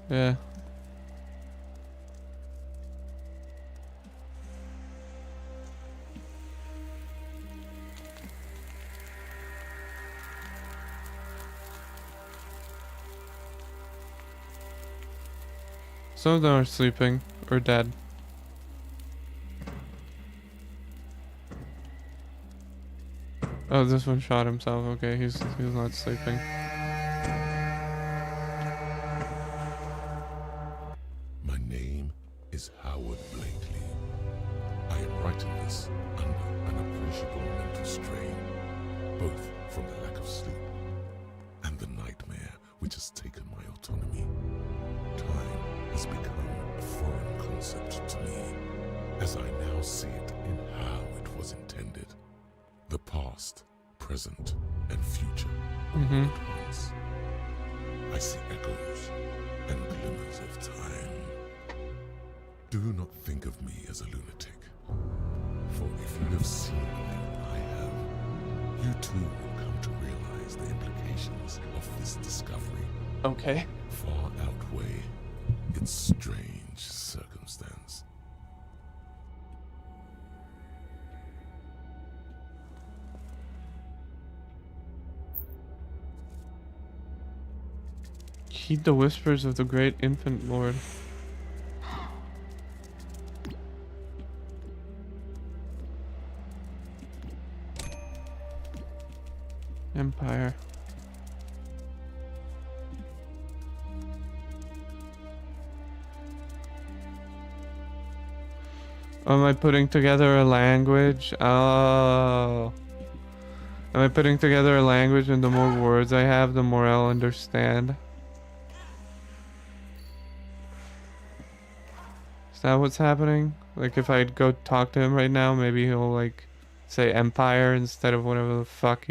Yeah. Some of them are sleeping or dead. Oh, this one shot himself. Okay, he's not sleeping. My name is Howard Blakely. I am writing this under an appreciable mental strain, both from the lack of sleep and the nightmare which has taken my autonomy. Time has become a foreign concept to me, as I now see it in how it was intended. The past, present, and future all at once. I see echoes and glimmers of time. Do not think of me as a lunatic, for if you have seen what I have, you too will come to realize the implications of this discovery Okay. far outweigh its strange circumstance. Heed the whispers of the great infant lord. Empire. Am I putting together a language? Oh. Am I putting together a language, and the more words I have, the more I'll understand? Is that what's happening? Like, if I go talk to him right now, maybe he'll, like, say empire instead of whatever the fuck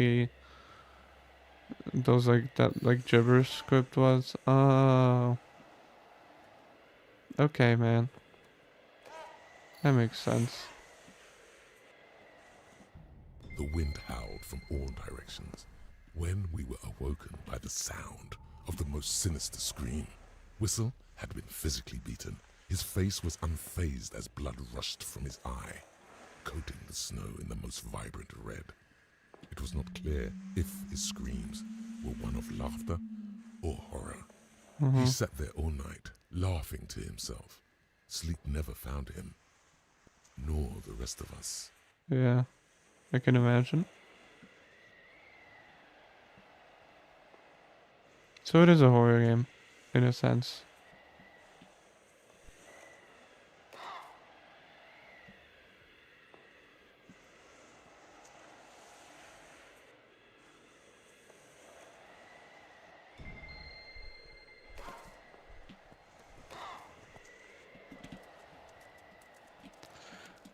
that, like, gibberish script was. Oh. Okay, man. That makes sense. The wind howled from all directions. When we were awoken by the sound of the most sinister scream, Whistle had been physically beaten. His face was unfazed as blood rushed from his eye, coating the snow in the most vibrant red. It was not clear if his screams were one of laughter or horror. He sat there all night, laughing to himself. Sleep never found him, nor the rest of us. Yeah. I can imagine. So it is a horror game, in a sense.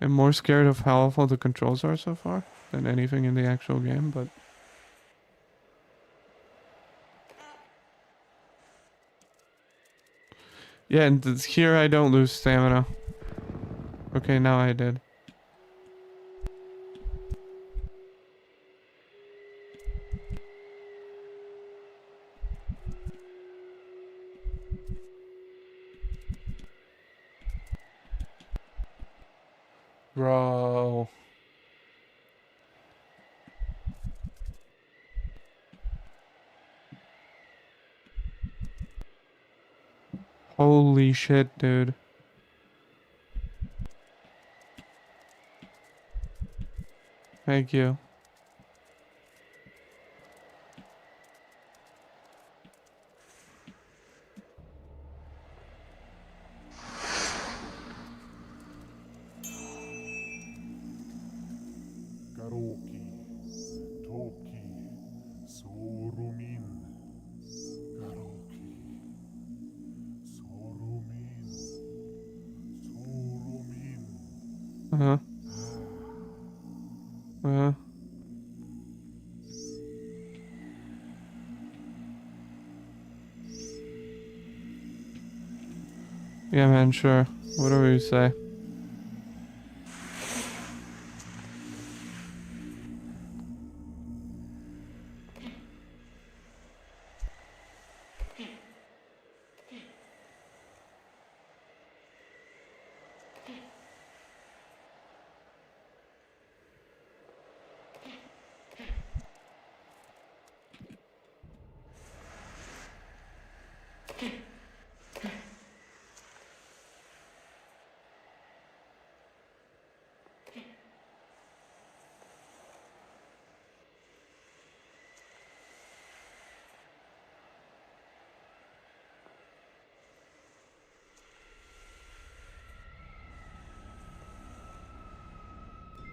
I'm more scared of how awful the controls are so far than anything in the actual game, but... Yeah, and here I don't lose stamina. Okay, now I did. Bro. Holy shit, dude. Thank you. Karoki, Toki, Sorumin. Karoki, Sorumin, Sorumin. Uh-huh. Uh-huh. Yeah, man, sure. Whatever you say.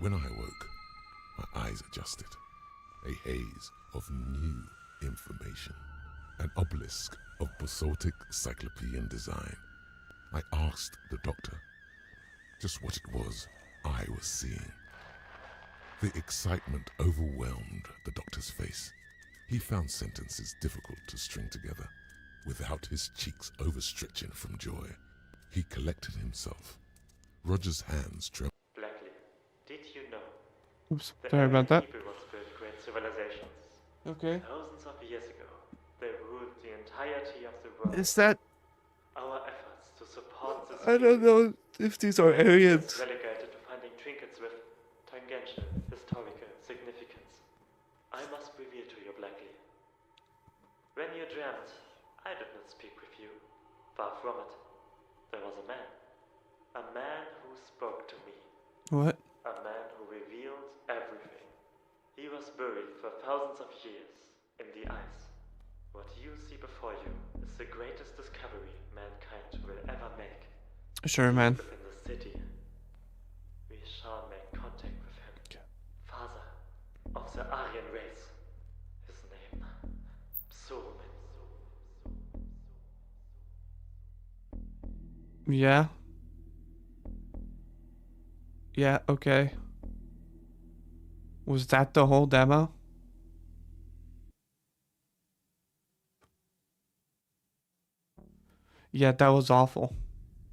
When I awoke, my eyes adjusted. A haze of new information. An obelisk of basaltic cyclopean design. I asked the doctor just what it was I was seeing. The excitement overwhelmed the doctor's face. He found sentences difficult to string together without his cheeks overstretching from joy. He collected himself. Roger's hands trembled. Blackley, did you know Oops, the sorry about that. people once built great civilizations? Okay. Thousands of years ago, they ruled the entirety of the world. Is that... Our efforts to support this I don't know if these are aliens. relegated to finding trinkets with tangential historical significance. I must reveal to you, Blackley. When you dreamt, I did not speak with you. Far from it. There was a man. A man who spoke to me. What? A man who revealed everything. He was buried for thousands of years in the ice. What you see before you is the greatest discovery mankind will ever make. Sure, man. Within the city, we shall make contact with him. Father of the Aryan race. His name, Sorumin. Yeah. Yeah, okay. Was that the whole demo? Yeah, that was awful.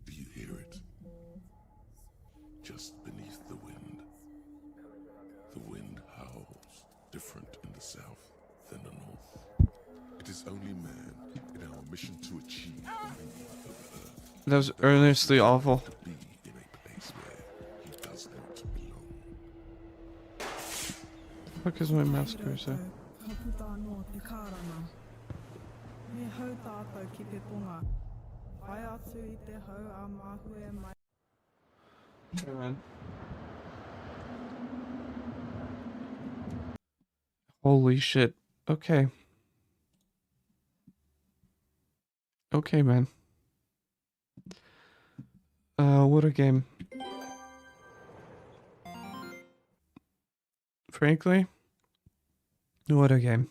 Do you hear it? Just beneath the wind. The wind howls, different in the south than the north. It is only man in our mission to achieve dominion over Earth That was earnestly awful. to be in a place where he does not belong. Fuck is my mouse cursor? Hey, man. Holy shit. Okay. Okay, man. What a game. Frankly, what a game.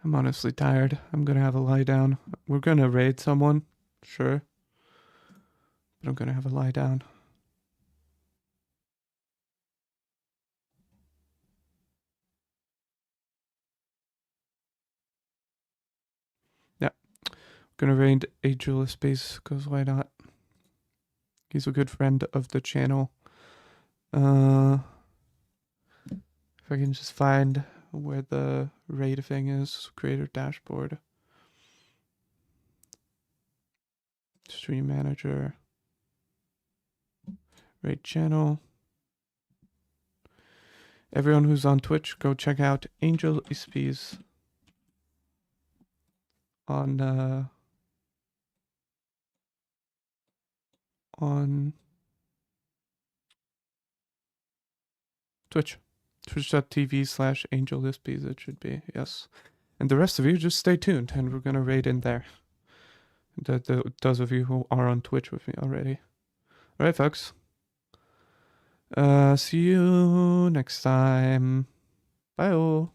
I'm honestly tired. I'm gonna have a lie down. We're gonna raid someone, sure. But I'm gonna have a lie down. Yeah. Gonna raid Ageless Base, because why not? He's a good friend of the channel. If I can just find where the raid thing is, creator dashboard. Stream manager. Raid channel. Everyone who's on Twitch, go check out Angel Ispies on Twitch. Twitch.tv/Angel Ispies it should be, yes. And the rest of you, just stay tuned, and we're gonna raid in there. Those of you who are on Twitch with me already. Alright, folks. See you next time. Bye.